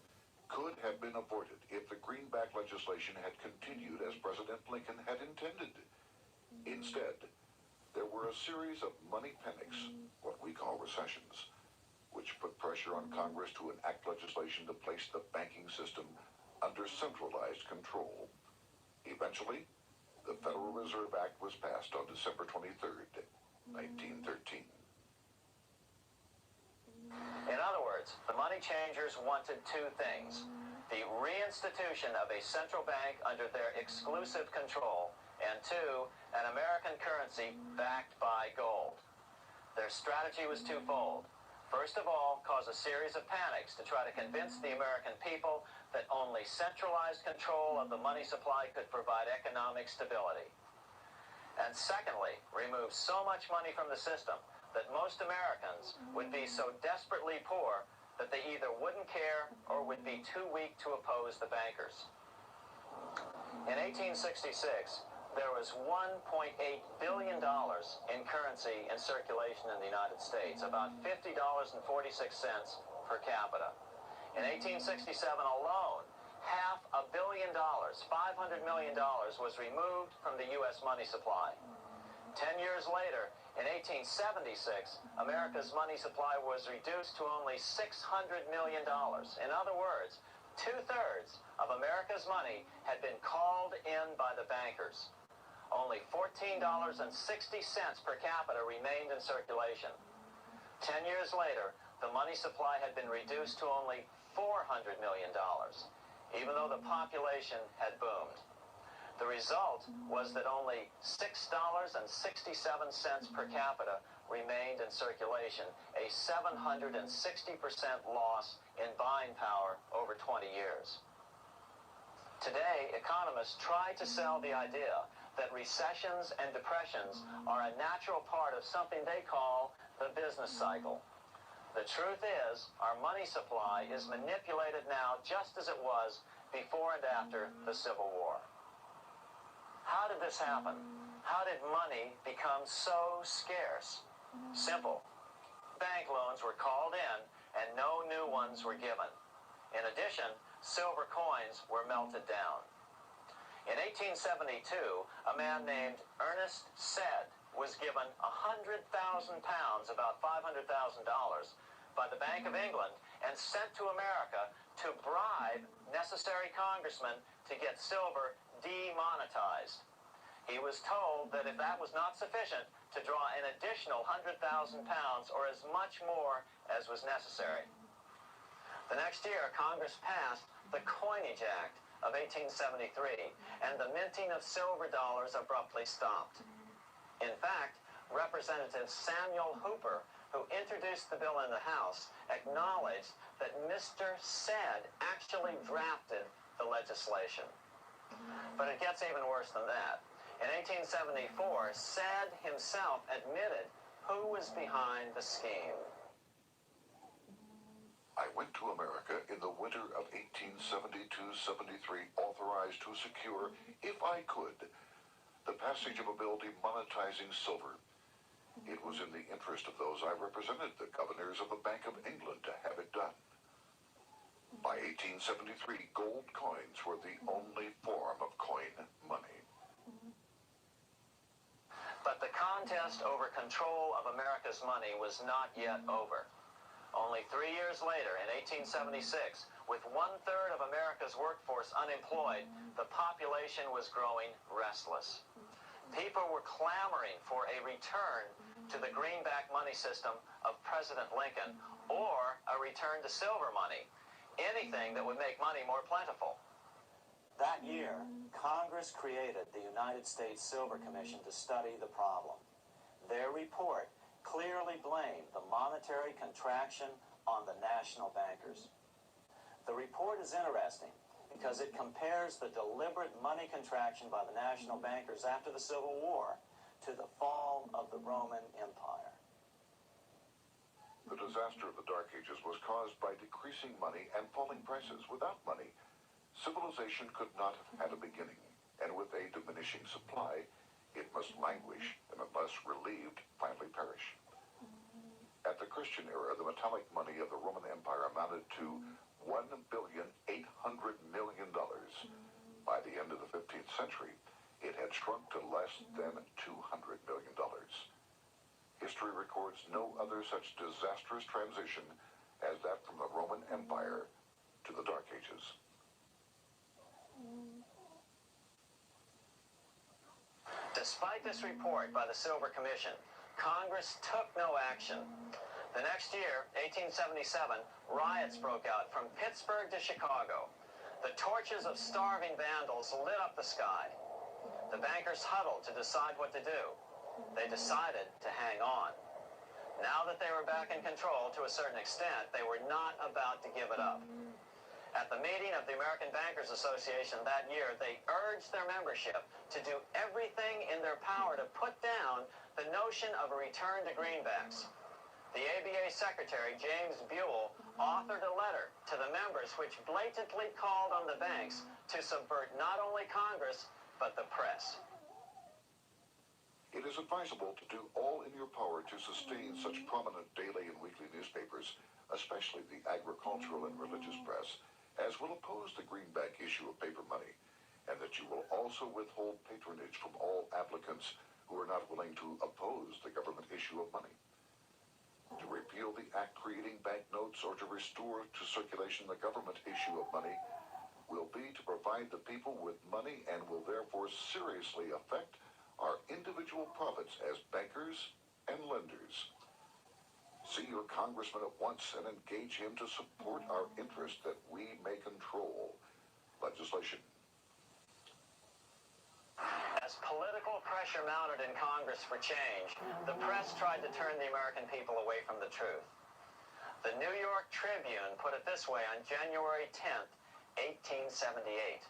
could have been avoided if the greenback legislation had continued as President Lincoln had intended. Instead, there were a series of money panics, what we call recessions, which put pressure on Congress to enact legislation to place the banking system under centralized control. Eventually, the Federal Reserve Act was passed on December 23rd, 1913. In other words, the money changers wanted two things: the reinstitution of a central bank under their exclusive control, and 2, an American currency backed by gold. Their strategy was twofold. First of all, cause a series of panics to try to convince the American people that only centralized control of the money supply could provide economic stability. And secondly, remove so much money from the system that most Americans would be so desperately poor that they either wouldn't care or would be too weak to oppose the bankers. In 1866, there was $1.8 billion in currency in circulation in the United States, about $50.46 per capita. In 1867 alone, $500 million, $500 million was removed from the U.S. money supply. 10 years later, in 1876, America's money supply was reduced to only $600 million. In other words, 2/3 of America's money had been called in by the bankers. Only $14.60 per capita remained in circulation. 10 years later, the money supply had been reduced to only $400 million, even though the population had boomed. The result was that only $6.67 per capita remained in circulation, a 760% loss in buying power over 20 years. Today, economists try to sell the idea that recessions and depressions are a natural part of something they call the business cycle. The truth is, our money supply is manipulated now just as it was before and after the Civil War. How did this happen? How did money become so scarce? Simple. Bank loans were called in and no new ones were given. In addition, silver coins were melted down. In 1872, a man named Ernest Sed was given 100,000 pounds, about $500,000, by the Bank of England and sent to America to bribe necessary congressmen to get silver demonetized. He was told that if that was not sufficient, to draw an additional 100,000 pounds or as much more as was necessary. The next year, Congress passed the Coinage Act of 1873, and the minting of silver dollars abruptly stopped. In fact, Representative Samuel Hooper, who introduced the bill in the House, acknowledged that Mr. Sed actually drafted the legislation. But it gets even worse than that. In 1874, Sed himself admitted who was behind the scheme. I went to America in the winter of 1872-73, authorized to secure, if I could, the passage of a bill demonetizing silver. It was in the interest of those I represented, the governors of the Bank of England, to have it done. By 1873, gold coins were the only form of coin money. But the contest over control of America's money was not yet over. Only 3 years later, in 1876, with 1/3 of America's workforce unemployed, the population was growing restless. People were clamoring for a return to the greenback money system of President Lincoln or a return to silver money, anything that would make money more plentiful. That year, Congress created the United States Silver Commission to study the problem. Their report clearly blamed the monetary contraction on the national bankers. The report is interesting because it compares the deliberate money contraction by the national bankers after the Civil War to the fall of the Roman Empire. The disaster of the Dark Ages was caused by decreasing money and falling prices. Without money, civilization could not have had a beginning, and with a diminishing supply, it must languish, and unless relieved, finally perish. At the Christian era, the metallic money of the Roman Empire amounted to $1,800,000,000. By the end of the 15th century, it had shrunk to less than $200 million. History records no other such disastrous transition as that from the Roman Empire to the Dark Ages. Despite this report by the Silver Commission, Congress took no action. The next year, 1877, riots broke out from Pittsburgh to Chicago. The torches of starving vandals lit up the sky. The bankers huddled to decide what to do. They decided to hang on. Now that they were back in control to a certain extent, they were not about to give it up. At the meeting of the American Bankers Association that year, they urged their membership to do everything in their power to put down the notion of a return to greenbacks. The ABA Secretary, James Buell, authored a letter to the members which blatantly called on the banks to subvert not only Congress, but the press. It is advisable to do all in your power to sustain such prominent daily and weekly newspapers, especially the agricultural and religious press, as will oppose the greenback issue of paper money, and that you will also withhold patronage from all applicants who are not willing to oppose the government issue of money. To repeal the act creating banknotes or to restore to circulation the government issue of money will be to provide the people with money and will therefore seriously affect our individual profits as bankers and lenders. See your congressman at once and engage him to support our interest that we may control legislation. As political pressure mounted in Congress for change, the press tried to turn the American people away from the truth. The New York Tribune put it this way on January 10th, 1878.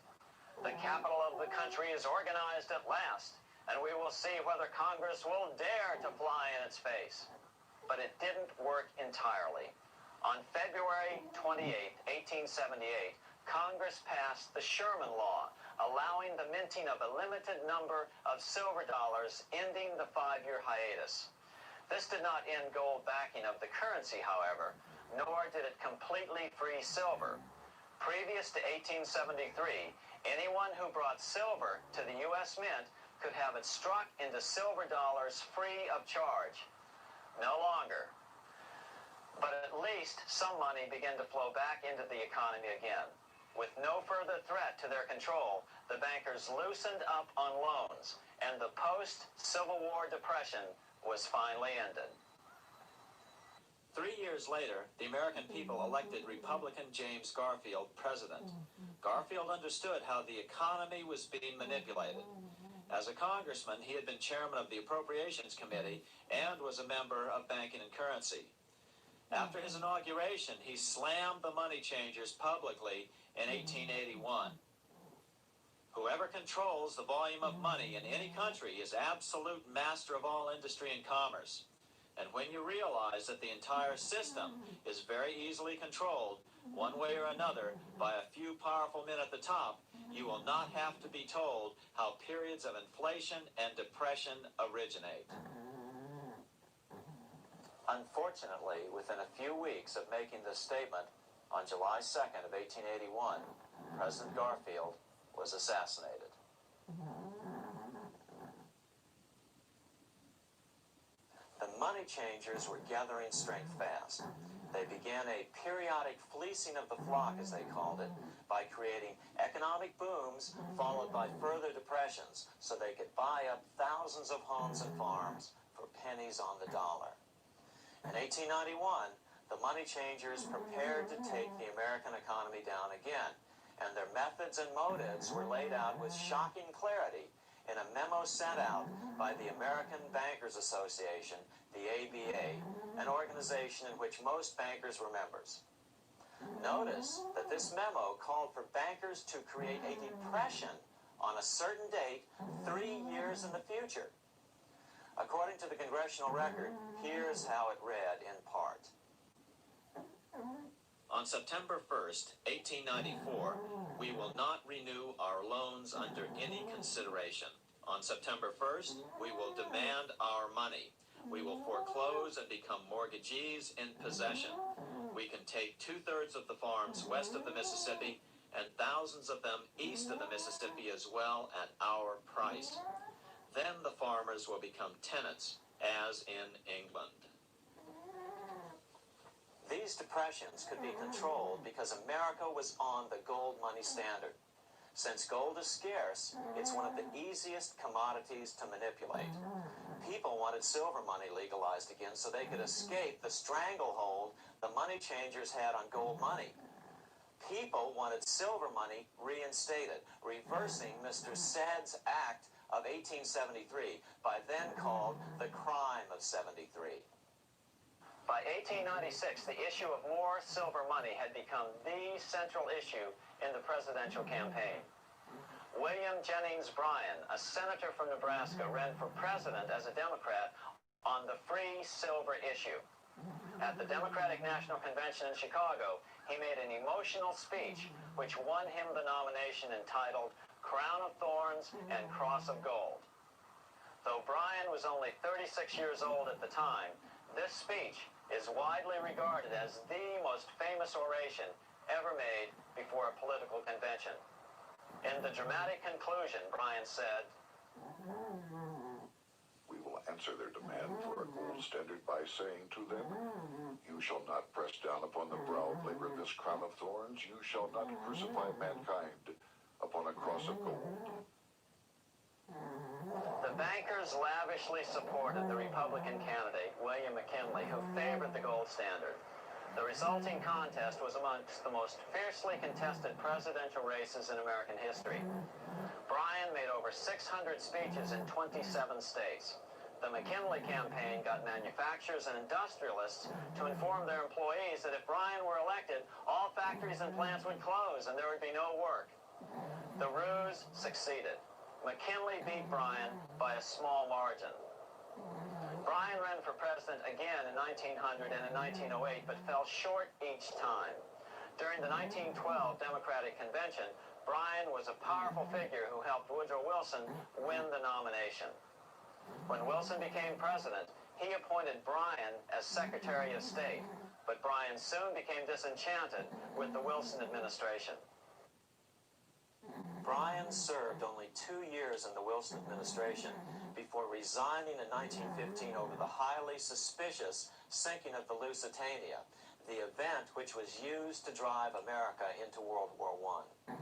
The capital of the country is organized at last, and we will see whether Congress will dare to fly in its face. But it didn't work entirely. On February 28, 1878, Congress passed the Sherman Law, allowing the minting of a limited number of silver dollars, ending the 5-year hiatus. This did not end gold backing of the currency, however, nor did it completely free silver. Previous to 1873, anyone who brought silver to the U.S. Mint could have it struck into silver dollars free of charge. No longer. But at least some money began to flow back into the economy again. With no further threat to their control, the bankers loosened up on loans, and the post-Civil War depression was finally ended. 3 years later, the American people elected Republican James Garfield president. Garfield understood how the economy was being manipulated. As a congressman, he had been chairman of the Appropriations Committee and was a member of Banking and Currency. After his inauguration, he slammed the money changers publicly in 1881. Whoever controls the volume of money in any country is absolute master of all industry and commerce. And when you realize that the entire system is very easily controlled, one way or another, by a few powerful men at the top, you will not have to be told how periods of inflation and depression originate. Unfortunately, within a few weeks of making this statement, on July 2nd of 1881, President Garfield was assassinated. The money changers were gathering strength fast. They began a periodic fleecing of the flock, as they called it, by creating economic booms followed by further depressions so they could buy up thousands of homes and farms for pennies on the dollar. In 1891, the money changers prepared to take the American economy down again, and their methods and motives were laid out with shocking clarity in a memo sent out by the American Bankers Association, the ABA, an organization in which most bankers were members. Notice that this memo called for bankers to create a depression on a certain date 3 years in the future. According to the congressional record, here's how it read in part. On September 1st, 1894, we will not renew our loans under any consideration. On September 1st, we will demand our money. We will foreclose and become mortgagees in possession. We can take 2/3 of the farms west of the Mississippi and thousands of them east of the Mississippi as well at our price. Then the farmers will become tenants, as in England. These depressions could be controlled because America was on the gold money standard. Since gold is scarce, it's one of the easiest commodities to manipulate. People wanted silver money legalized again so they could escape the stranglehold the money changers had on gold money. People wanted silver money reinstated, reversing Mr. Said's Act of 1873, by then called the Crime of 73. By 1896, the issue of more silver money had become the central issue in the presidential campaign. William Jennings Bryan, a senator from Nebraska, ran for president as a Democrat on the free silver issue. At the Democratic National Convention in Chicago, he made an emotional speech which won him the nomination entitled Crown of Thorns and Cross of Gold. Though Bryan was only 36 years old at the time, this speech is widely regarded as the most famous oration ever made before a political convention. In the dramatic conclusion, Bryan said, We will answer their demand for a gold standard by saying to them, you shall not press down upon the brow of labor this crown of thorns, you shall not crucify mankind upon a cross of gold. The bankers lavishly supported the Republican candidate, William McKinley, who favored the gold standard. The resulting contest was amongst the most fiercely contested presidential races in American history. Bryan made over 600 speeches in 27 states. The McKinley campaign got manufacturers and industrialists to inform their employees that if Bryan were elected, all factories and plants would close and there would be no work. The ruse succeeded. McKinley beat Bryan by a small margin. Bryan ran for president again in 1900 and in 1908, but fell short each time. During the 1912 Democratic Convention, Bryan was a powerful figure who helped Woodrow Wilson win the nomination. When Wilson became president, he appointed Bryan as Secretary of State, but Bryan soon became disenchanted with the Wilson administration. Bryan served only 2 years in the Wilson administration before resigning in 1915 over the highly suspicious sinking of the Lusitania, the event which was used to drive America into World War I.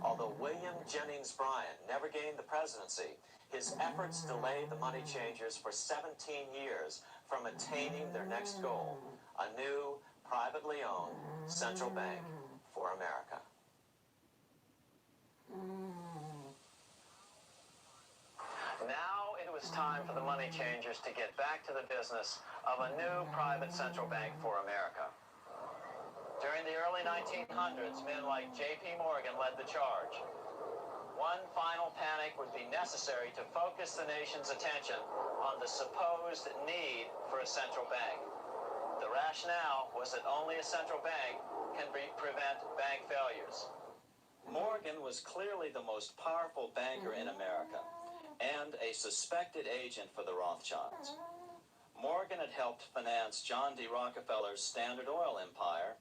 Although William Jennings Bryan never gained the presidency, his efforts delayed the money changers for 17 years from attaining their next goal, a new, privately owned central bank for America. Now it was time for the money changers to get back to the business of a new private central bank for America. During the early 1900s, men like J.P. Morgan led the charge. One final panic would be necessary to focus the nation's attention on the supposed need for a central bank. The rationale was that only a central bank can prevent bank failures. Morgan was clearly the most powerful banker in America and a suspected agent for the Rothschilds. Morgan had helped finance John D. Rockefeller's Standard Oil empire.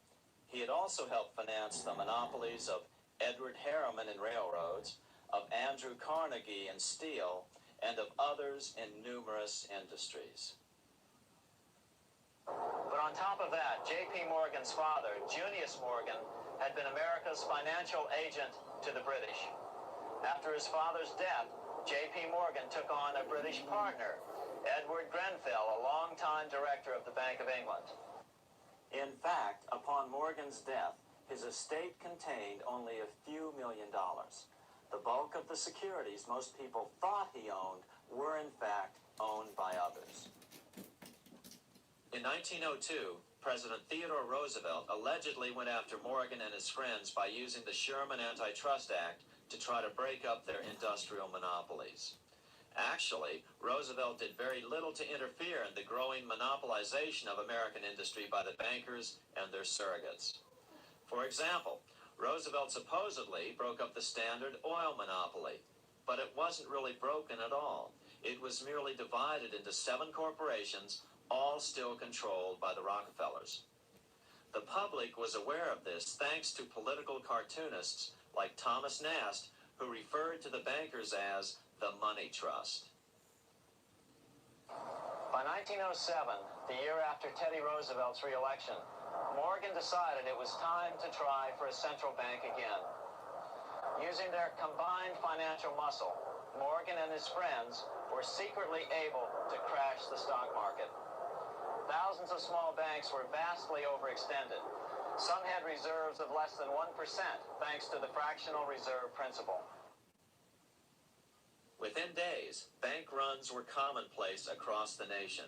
He had also helped finance the monopolies of Edward Harriman in railroads, of Andrew Carnegie in steel, and of others in numerous industries. But on top of that, J.P. Morgan's father, Junius Morgan, had been America's financial agent to the British. After his father's death, J.P. Morgan took on a British partner, Edward Grenfell, a longtime director of the Bank of England. In fact, upon Morgan's death, his estate contained only a few $1 million. The bulk of the securities most people thought he owned were in fact owned by others. In 1902, President Theodore Roosevelt allegedly went after Morgan and his friends by using the Sherman Antitrust Act to try to break up their industrial monopolies. Actually, Roosevelt did very little to interfere in the growing monopolization of American industry by the bankers and their surrogates. For example, Roosevelt supposedly broke up the Standard Oil monopoly, but it wasn't really broken at all. It was merely divided into 7 corporations, all still controlled by the Rockefellers. The public was aware of this thanks to political cartoonists like Thomas Nast, who referred to the bankers as the Money Trust. By 1907, the year after Teddy Roosevelt's re-election, Morgan decided it was time to try for a central bank again. Using their combined financial muscle, Morgan and his friends were secretly able to crash the stock market. Thousands of small banks were vastly overextended. Some had reserves of less than 1%, thanks to the fractional reserve principle. Within days, bank runs were commonplace across the nation.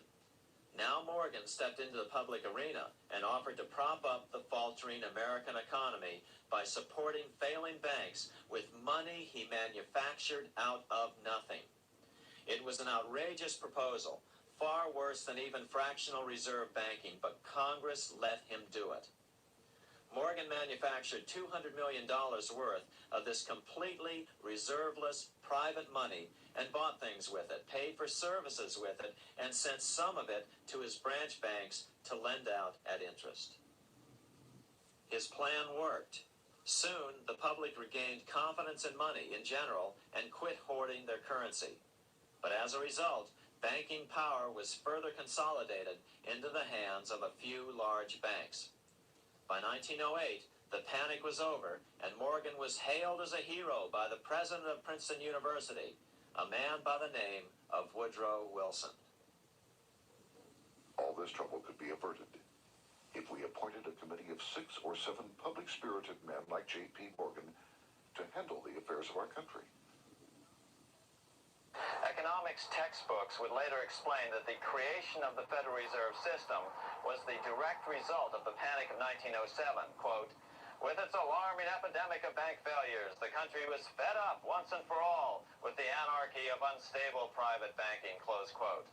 Now Morgan stepped into the public arena and offered to prop up the faltering American economy by supporting failing banks with money he manufactured out of nothing. It was an outrageous proposal, far worse than even fractional reserve banking, but Congress let him do it. Morgan manufactured $200 million worth of this completely reserveless private money and bought things with it, paid for services with it, and sent some of it to his branch banks to lend out at interest. His plan worked. Soon, the public regained confidence in money in general and quit hoarding their currency. But as a result, banking power was further consolidated into the hands of a few large banks. By 1908, the panic was over, and Morgan was hailed as a hero by the president of Princeton University, a man by the name of Woodrow Wilson. All this trouble could be averted if we appointed a committee of 6 or 7 public-spirited men like J.P. Morgan to handle the affairs of our country. Economics textbooks would later explain that the creation of the Federal Reserve System was the direct result of the panic of 1907. Quote, with its alarming epidemic of bank failures, the country was fed up once and for all with the anarchy of unstable private banking, close quote.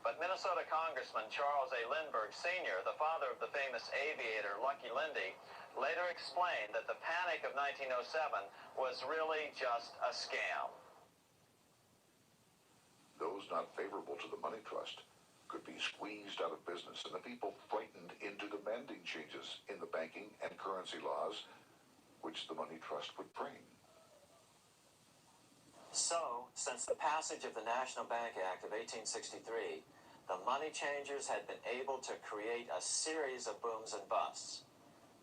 But Minnesota Congressman Charles A. Lindbergh Sr., the father of the famous aviator Lucky Lindy, later explained that the panic of 1907 was really just a scam. Those not favorable to the money trust could be squeezed out of business and the people frightened into demanding changes in the banking and currency laws which the money trust would bring. So, since the passage of the National Bank Act of 1863, the money changers had been able to create a series of booms and busts.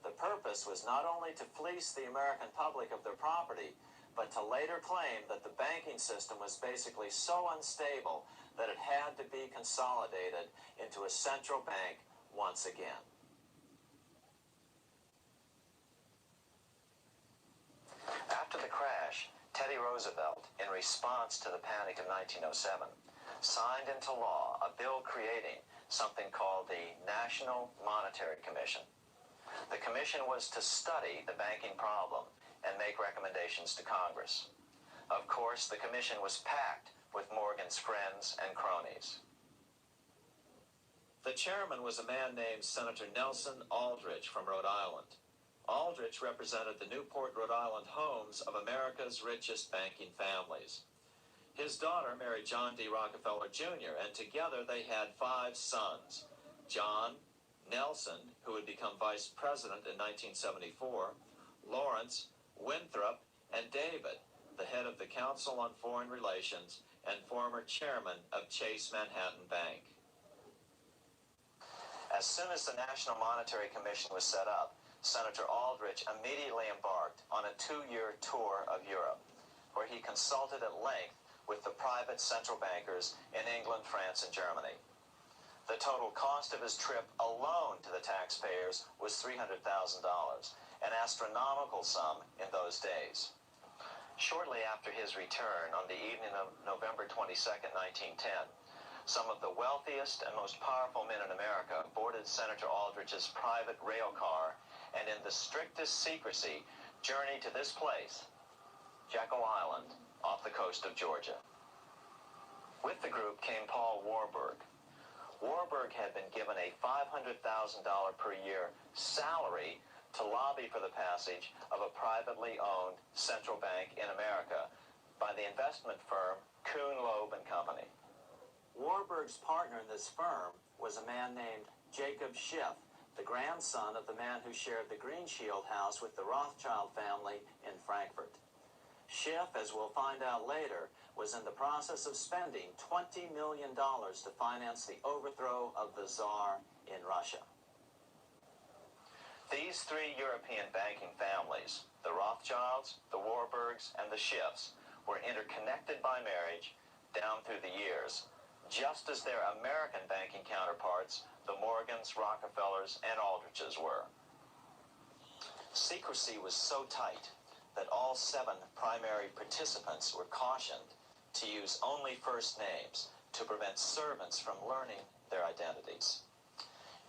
The purpose was not only to fleece the American public of their property, but to later claim that the banking system was basically so unstable that it had to be consolidated into a central bank once again. After the crash, Teddy Roosevelt, in response to the panic of 1907, signed into law a bill creating something called the National Monetary Commission. The commission was to study the banking problem and make recommendations to Congress. Of course, the commission was packed with Morgan's friends and cronies. The chairman was a man named Senator Nelson Aldrich from Rhode Island. Aldrich represented the Newport, Rhode Island homes of America's richest banking families. His daughter married John D. Rockefeller Jr., and together they had 5 sons: John, Nelson, who would become vice president in 1974, Lawrence, Winthrop, and David, the head of the Council on Foreign Relations and former chairman of Chase Manhattan Bank. As soon as the National Monetary Commission was set up, Senator Aldrich immediately embarked on a 2-year tour of Europe, where he consulted at length with the private central bankers in England, France, and Germany. The total cost of his trip alone to the taxpayers was $300,000, an astronomical sum in those days. Shortly after his return, on the evening of November 22, 1910, some of the wealthiest and most powerful men in America boarded Senator Aldrich's private rail car and in the strictest secrecy journeyed to this place, Jekyll Island, off the coast of Georgia. With the group came Paul Warburg. Warburg had been given a $500,000 per year salary to lobby for the passage of a privately owned central bank in America by the investment firm Kuhn, Loeb & Company. Warburg's partner in this firm was a man named Jacob Schiff, the grandson of the man who shared the Green Shield house with the Rothschild family in Frankfurt. Schiff, as we'll find out later, was in the process of spending $20 million to finance the overthrow of the Tsar in Russia. These 3 European banking families, the Rothschilds, the Warburgs, and the Schiffs, were interconnected by marriage down through the years, just as their American banking counterparts, the Morgans, Rockefellers, and Aldriches were. Secrecy was so tight that all 7 primary participants were cautioned to use only first names to prevent servants from learning their identities.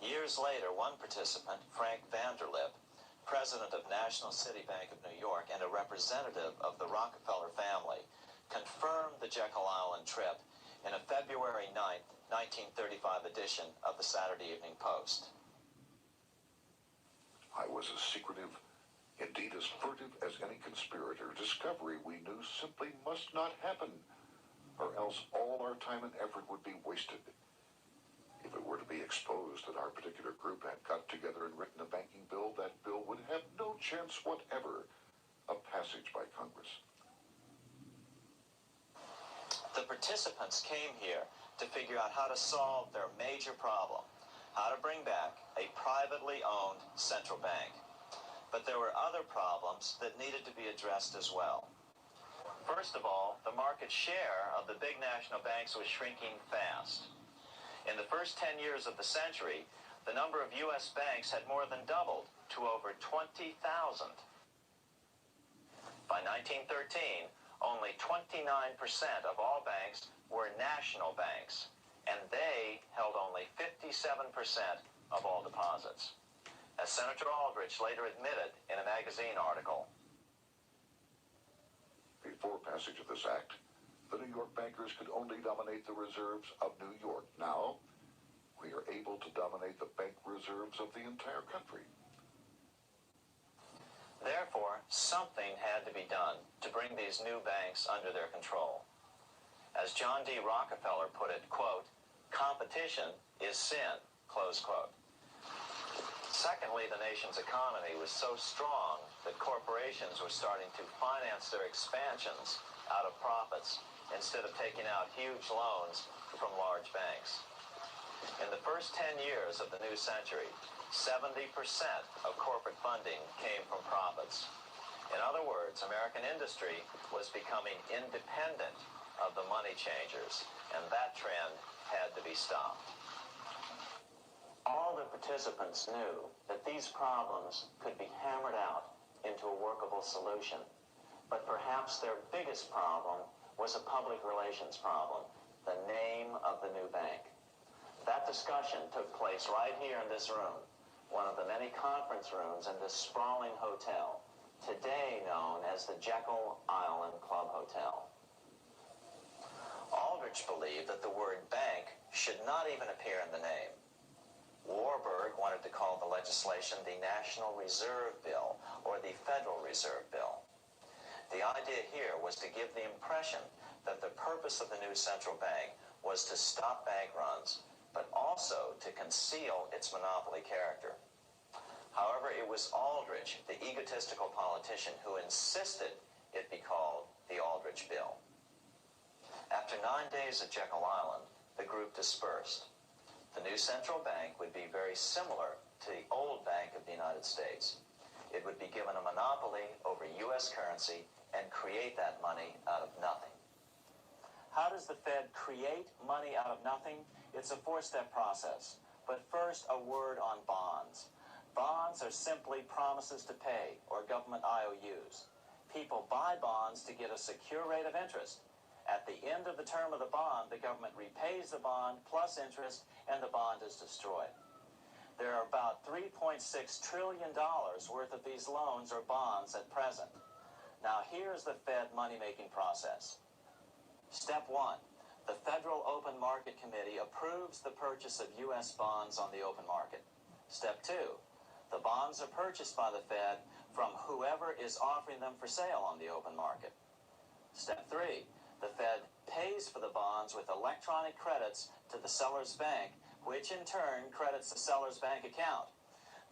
Years later, one participant, Frank Vanderlip, president of National City Bank of New York and a representative of the Rockefeller family, confirmed the Jekyll Island trip in a February 9, 1935 edition of the Saturday Evening Post. I was as secretive, indeed as furtive as any conspirator. Discovery, we knew, simply must not happen, or else all our time and effort would be wasted. If it were to be exposed that our particular group had got together and written a banking bill, that bill would have no chance whatever of passage by Congress. The participants came here to figure out how to solve their major problem, how to bring back a privately owned central bank. But there were other problems that needed to be addressed as well. First of all, the market share of the big national banks was shrinking fast. In the first 10 years of the century, the number of U.S. banks had more than doubled to over 20,000. By 1913, only 29% of all banks were national banks, and they held only 57% of all deposits. As Senator Aldrich later admitted in a magazine article. Before passage of this act, the New York bankers could only dominate the reserves of New York. Now, we are able to dominate the bank reserves of the entire country. Therefore, something had to be done to bring these new banks under their control. As John D. Rockefeller put it, quote, "Competition is sin," close quote. Secondly, the nation's economy was so strong that corporations were starting to finance their expansions out of profits instead of taking out huge loans from large banks. In the first 10 years of the new century, 70% of corporate funding came from profits. In other words, American industry was becoming independent of the money changers, and that trend had to be stopped. All the participants knew that these problems could be hammered out into a workable solution. But perhaps their biggest problem was a public relations problem, the name of the new bank. That discussion took place right here in this room, one of the many conference rooms in this sprawling hotel, today known as the Jekyll Island Club Hotel. Aldrich believed that the word bank should not even appear in the name. Warburg wanted to call the legislation the National Reserve Bill or the Federal Reserve Bill. The idea here was to give the impression that the purpose of the new central bank was to stop bank runs, but also to conceal its monopoly character. However, it was Aldrich, the egotistical politician, who insisted it be called the Aldrich Bill. After 9 days at Jekyll Island, the group dispersed. The new central bank would be very similar to the old Bank of the United States. It would be given a monopoly over U.S. currency and create that money out of nothing. How does the Fed create money out of nothing? It's a 4-step process. But first, a word on bonds. Bonds are simply promises to pay, or government IOUs. People buy bonds to get a secure rate of interest. At the end of the term of the bond, the government repays the bond plus interest, and the bond is destroyed. There are about $3.6 trillion worth of these loans or bonds at present. Now, here's the Fed money-making process. Step 1. The Federal Open Market Committee approves the purchase of U.S. bonds on the open market. Step 2. The bonds are purchased by the Fed from whoever is offering them for sale on the open market. Step 3. The Fed pays for the bonds with electronic credits to the seller's bank, which in turn credits the seller's bank account.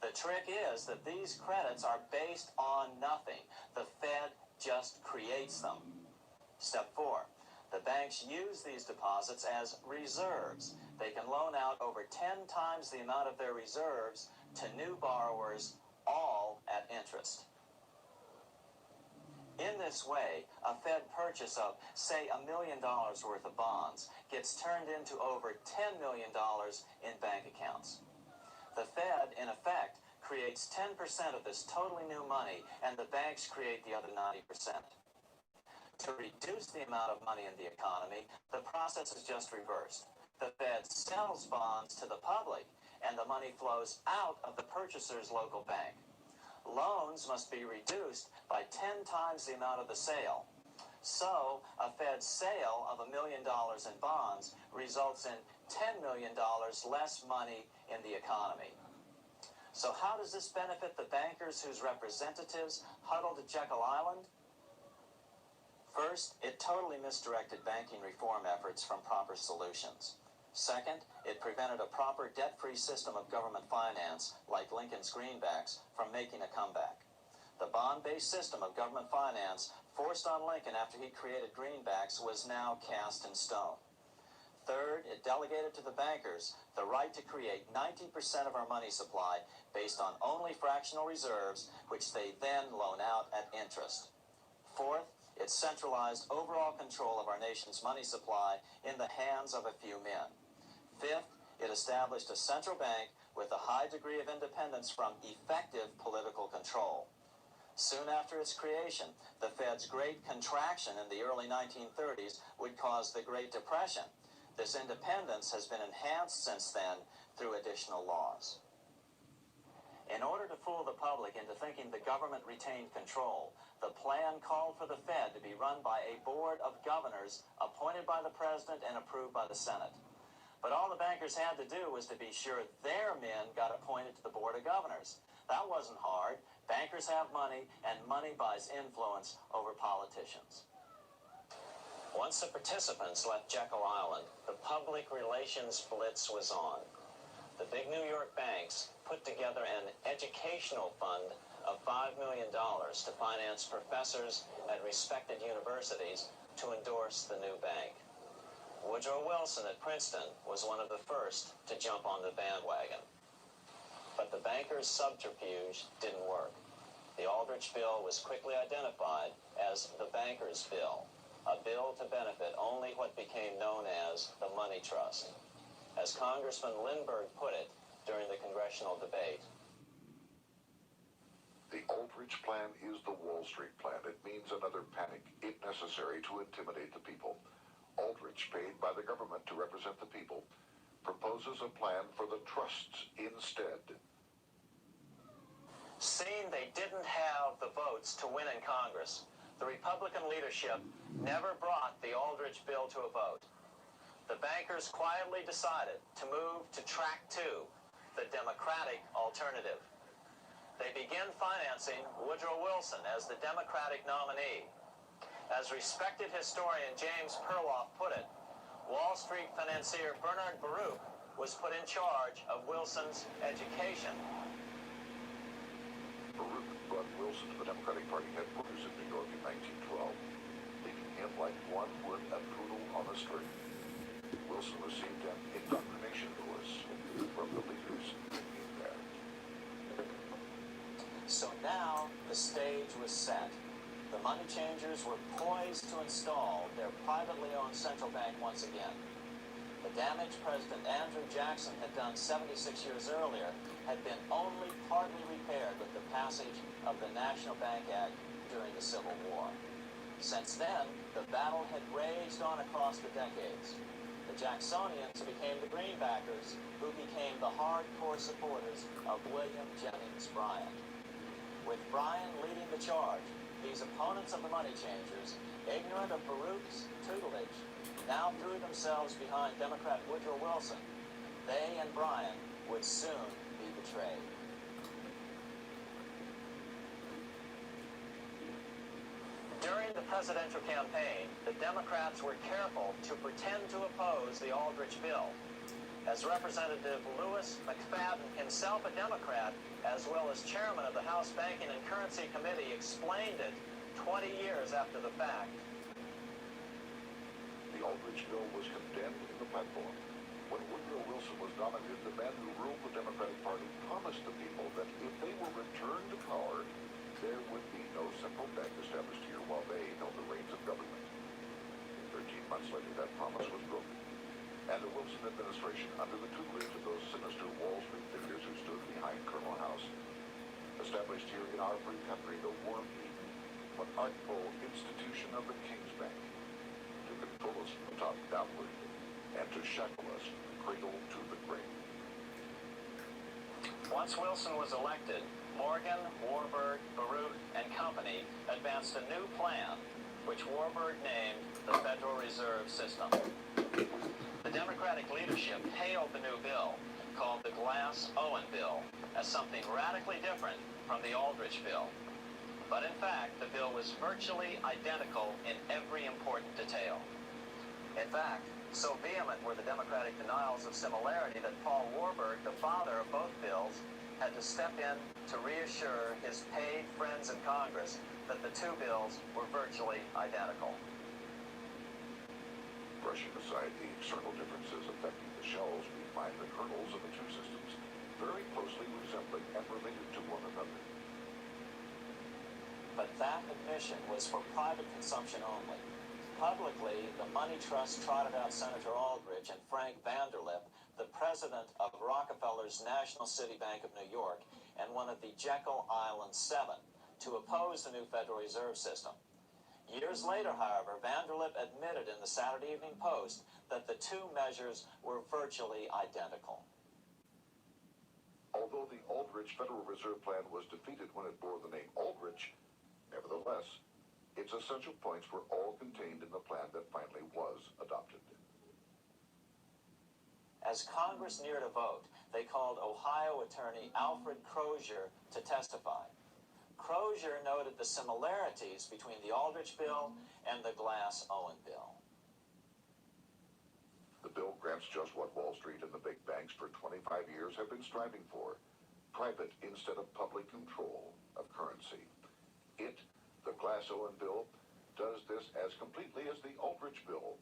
The trick is that these credits are based on nothing. The Fed just creates them. Step 4. The banks use these deposits as reserves. They can loan out over 10 times the amount of their reserves to new borrowers, all at interest. In this way, a Fed purchase of, say, $1 million worth of bonds gets turned into over $10 million in bank accounts. The Fed, in effect, creates 10% of this totally new money, and the banks create the other 90%. To reduce the amount of money in the economy, the process is just reversed. The Fed sells bonds to the public, and the money flows out of the purchaser's local bank. Loans must be reduced by 10 times the amount of the sale. So, a Fed sale of $1 million in bonds results in $10 million less money in the economy. So how does this benefit the bankers whose representatives huddled at Jekyll Island? First, it totally misdirected banking reform efforts from proper solutions. Second, it prevented a proper debt-free system of government finance, like Lincoln's greenbacks, from making a comeback. The bond-based system of government finance forced on Lincoln after he created greenbacks was now cast in stone. Third, it delegated to the bankers the right to create 90% of our money supply based on only fractional reserves, which they then loan out at interest. Fourth, it centralized overall control of our nation's money supply in the hands of a few men. Fifth, it established a central bank with a high degree of independence from effective political control. Soon after its creation, the Fed's great contraction in the early 1930s would cause the Great Depression. This independence has been enhanced since then through additional laws. In order to fool the public into thinking the government retained control, the plan called for the Fed to be run by a board of governors appointed by the president and approved by the Senate. But all the bankers had to do was to be sure their men got appointed to the board of governors. That wasn't hard. Bankers have money, and money buys influence over politicians. Once the participants left Jekyll Island, the public relations blitz was on. The big New York banks put together an educational fund of $5 million to finance professors at respected universities to endorse the new bank. Woodrow Wilson at Princeton was one of the first to jump on the bandwagon. But the bankers' subterfuge didn't work. The Aldrich Bill was quickly identified as the bankers' bill, a bill to benefit only what became known as the money trust. As Congressman Lindbergh put it during the congressional debate, the Aldrich Plan is the Wall Street Plan. It means another panic, if necessary, to intimidate the people. Aldrich, paid by the government to represent the people, proposes a plan for the trusts instead. Seeing they didn't have the votes to win in Congress, the Republican leadership never brought the Aldrich bill to a vote. The bankers quietly decided to move to track 2, the Democratic alternative. They began financing Woodrow Wilson as the Democratic nominee. As respected historian James Perloff put it, Wall Street financier Bernard Baruch was put in charge of Wilson's education. Baruch brought Wilson to the Democratic Party headquarters in New York in 1912, leaving him like one would a poodle on a string. Wilson received an indoctrination course from the leaders there. So now the stage was set. The money changers were poised to install their privately owned central bank once again. The damage President Andrew Jackson had done 76 years earlier had been only partly repaired with the passage of the National Bank Act during the Civil War. Since then, the battle had raged on across the decades. The Jacksonians became the greenbackers, who became the hardcore supporters of William Jennings Bryan. With Bryan leading the charge, these opponents of the money changers, ignorant of Baruch's tutelage, now threw themselves behind Democrat Woodrow Wilson. They and Bryan would soon be betrayed. During the presidential campaign, the Democrats were careful to pretend to oppose the Aldrich bill. As Representative Lewis McFadden, himself a Democrat, as well as chairman of the House Banking and Currency Committee, explained it 20 years after the fact. The Aldrich bill was condemned in the platform. When Woodrow Wilson was nominated, the man who ruled the Democratic Party promised the people that if they were returned to power, there would be no central bank established here while they held the reins of government. 13 months later, that promise was broken. And the Wilson administration, under the tutelage of those sinister Wall Street figures who stood behind Colonel House, country the worm-eaten but artful institution of the King's Bank, to control us from the top downward, and to shackle us from the cradle to the grave. Once Wilson was elected, Morgan, Warburg, Baruch, and company advanced a new plan, which Warburg named the Federal Reserve System. The Democratic leadership hailed the new bill, called the Glass-Owen Bill, as something radically different from the Aldrich Bill. But in fact, the bill was virtually identical in every important detail. In fact, so vehement were the Democratic denials of similarity that Paul Warburg, the father of both bills, had to step in to reassure his paid friends in Congress that the two bills were virtually identical. Brushing aside the external differences affecting the shells, we find the kernels of the two systems very closely resembling and related to one another. But that admission was for private consumption only. Publicly, the money trust trotted out Senator Aldrich and Frank Vanderlip, the president of Rockefeller's National City Bank of New York and one of the Jekyll Island Seven, to oppose the new Federal Reserve System. Years later, however, Vanderlip admitted in the Saturday Evening Post that the two measures were virtually identical. Although the Aldrich Federal Reserve Plan was defeated when it bore the name Aldrich, nevertheless, its essential points were all contained in the plan that finally was adopted. As Congress neared a vote, they called Ohio attorney Alfred Crozier to testify. Crozier noted the similarities between the Aldrich Bill and the Glass-Owen Bill. The bill grants just what Wall Street and the big banks for 25 years have been striving for: private instead of public control of currency. It, the Glass-Owen Bill, does this as completely as the Aldrich Bill.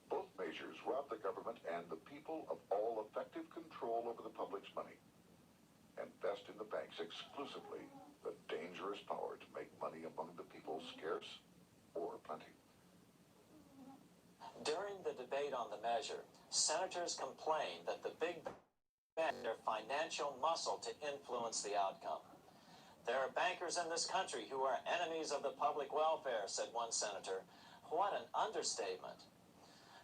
Both measures rob the government and the people of all effective control over the public's money, and vest in the banks exclusively the dangerous power to make money among the people scarce or plenty. During the debate on the measure, senators complained that the big banks had their financial muscle to influence the outcome. There are bankers in this country who are enemies of the public welfare, said one senator. What an understatement.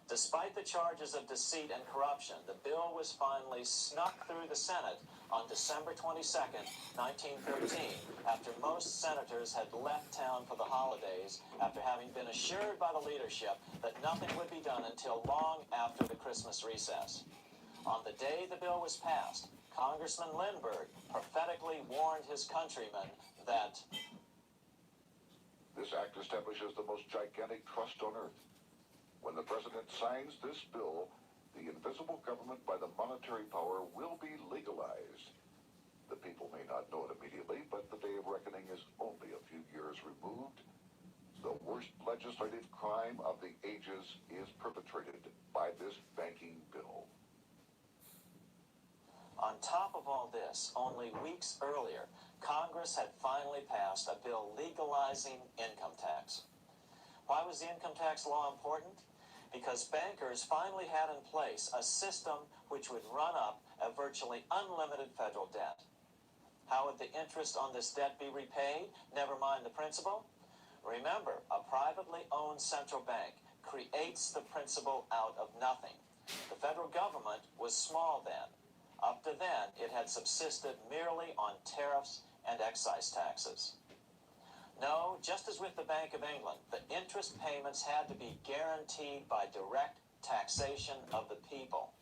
Despite the charges of deceit and corruption, the bill was finally snuck through the Senate on December 22nd, 1913, after most senators had left town for the holidays, after having been assured by the leadership that nothing would be done until long after the Christmas recess. On the day the bill was passed, Congressman Lindbergh prophetically warned his countrymen that this act establishes the most gigantic trust on earth. When the president signs this bill, the invisible government by the monetary power will be legalized. The people may not know it immediately, but the day of reckoning is only a few years removed. The worst legislative crime of the ages is perpetrated by this banking bill. On top of all this, only weeks earlier, Congress had finally passed a bill legalizing income tax. Why was the income tax law important? Because bankers finally had in place a system which would run up a virtually unlimited federal debt. How would the interest on this debt be repaid? Never mind the principal. Remember, a privately owned central bank creates the principal out of nothing. The federal government was small then. Up to then, it had subsisted merely on tariffs and excise taxes. No, just as with the Bank of England, the interest payments had to be guaranteed by direct taxation of the people.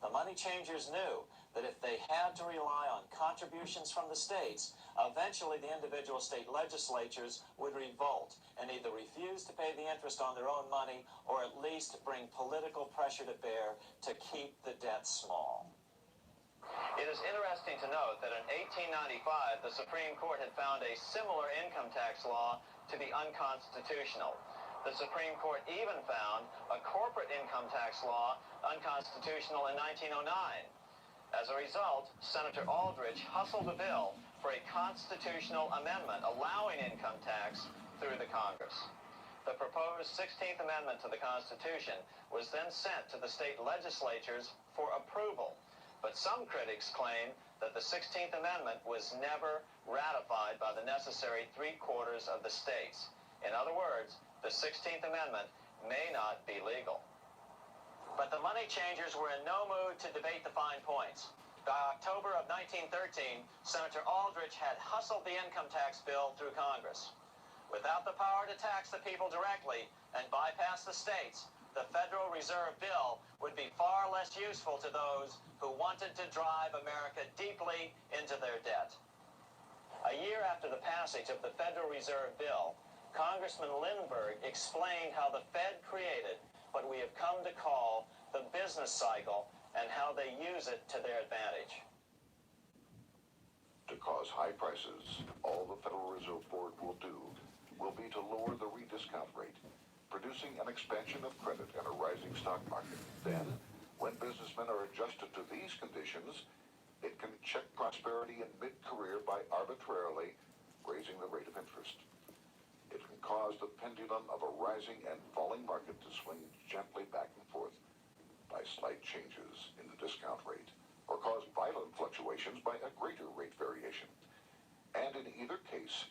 The money changers knew that if they had to rely on contributions from the states, eventually the individual state legislatures would revolt and either refuse to pay the interest on their own money or at least bring political pressure to bear to keep the debt small. It is interesting to note that in 1895, the Supreme Court had found a similar income tax law to be unconstitutional. The Supreme Court even found a corporate income tax law unconstitutional in 1909. As a result, Senator Aldrich hustled a bill for a constitutional amendment allowing income tax through the Congress. The proposed 16th Amendment to the Constitution was then sent to the state legislatures for approval. But some critics claim that the 16th Amendment was never ratified by the necessary 3/4 of the states. In other words, the 16th Amendment may not be legal. But the money changers were in no mood to debate the fine points. By October of 1913, Senator Aldrich had hustled the income tax bill through Congress. Without the power to tax the people directly and bypass the states, the Federal Reserve Bill would be far less useful to those who wanted to drive America deeply into their debt. A year after the passage of the Federal Reserve Bill, Congressman Lindbergh explained how the Fed created what we have come to call the business cycle and how they use it to their advantage. To cause high prices, all the Federal Reserve Board will do will be to lower the rediscount rate, producing an expansion of credit and a rising stock market. Then, when businessmen are adjusted to these conditions, it can check prosperity in mid-career by arbitrarily raising the rate of interest. It can cause the pendulum of a rising and falling market to swing gently back and forth by slight changes in the discount rate, or cause violent fluctuations by a greater rate variation. And in either case,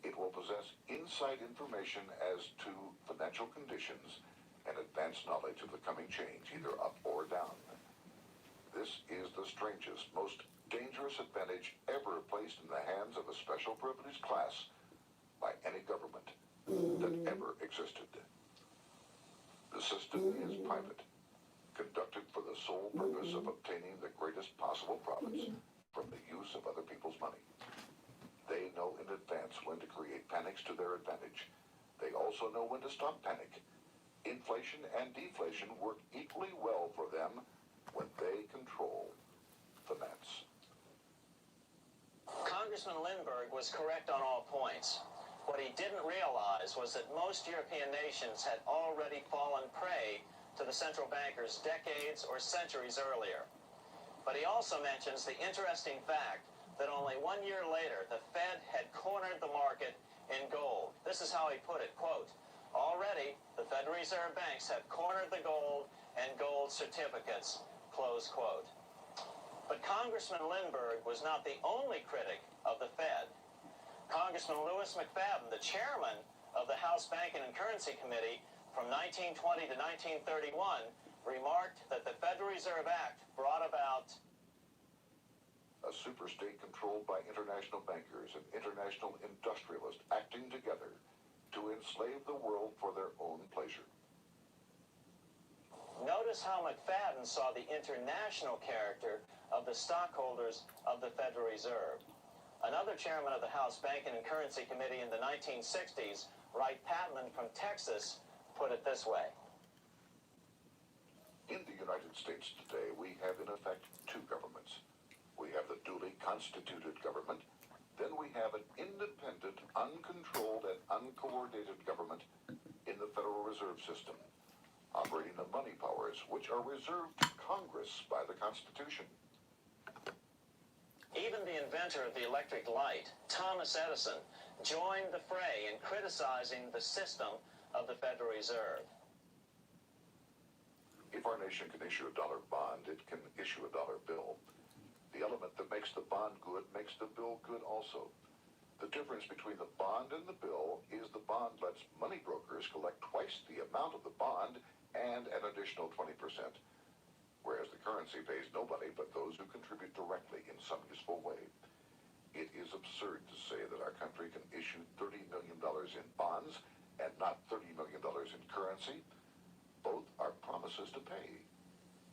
it will possess inside information as to financial conditions and advanced knowledge of the coming change, either up or down. This is the strangest, most dangerous advantage ever placed in the hands of a special privileged class by any government that ever existed. The system is private, conducted for the sole purpose of obtaining the greatest possible profits from the use of other people's money. They know in advance when to create panics to their advantage. They also know when to stop panic. Inflation and deflation work equally well for them when they control finance. Congressman Lindbergh was correct on all points. What he didn't realize was that most European nations had already fallen prey to the central bankers decades or centuries earlier. But he also mentions the interesting fact that only 1 year later, the Fed had cornered the market in gold. This is how he put it, quote, "Already, the Federal Reserve banks have cornered the gold and gold certificates," close quote. But Congressman Lindbergh was not the only critic of the Fed. Congressman Lewis McFadden, the chairman of the House Banking and Currency Committee from 1920 to 1931, remarked that the Federal Reserve Act brought about a superstate controlled by international bankers and international industrialists acting together to enslave the world for their own pleasure. Notice how McFadden saw the international character of the stockholders of the Federal Reserve. Another chairman of the House Banking and Currency Committee in the 1960s, Wright Patman from Texas, put it this way. In the United States today, we have in effect two governments. We have the duly constituted government. Then we have an independent, uncontrolled, and uncoordinated government in the Federal Reserve System, operating the money powers which are reserved to Congress by the Constitution. Even the inventor of the electric light, Thomas Edison, joined the fray in criticizing the system of the Federal Reserve. If our nation can issue a dollar bond, it can issue a dollar bill. The element that makes the bond good makes the bill good also. The difference between the bond and the bill is the bond lets money brokers collect twice the amount of the bond and an additional 20%, whereas the currency pays nobody but those who contribute directly in some useful way. It is absurd to say that our country can issue $30 million in bonds and not $30 million in currency. Both are promises to pay,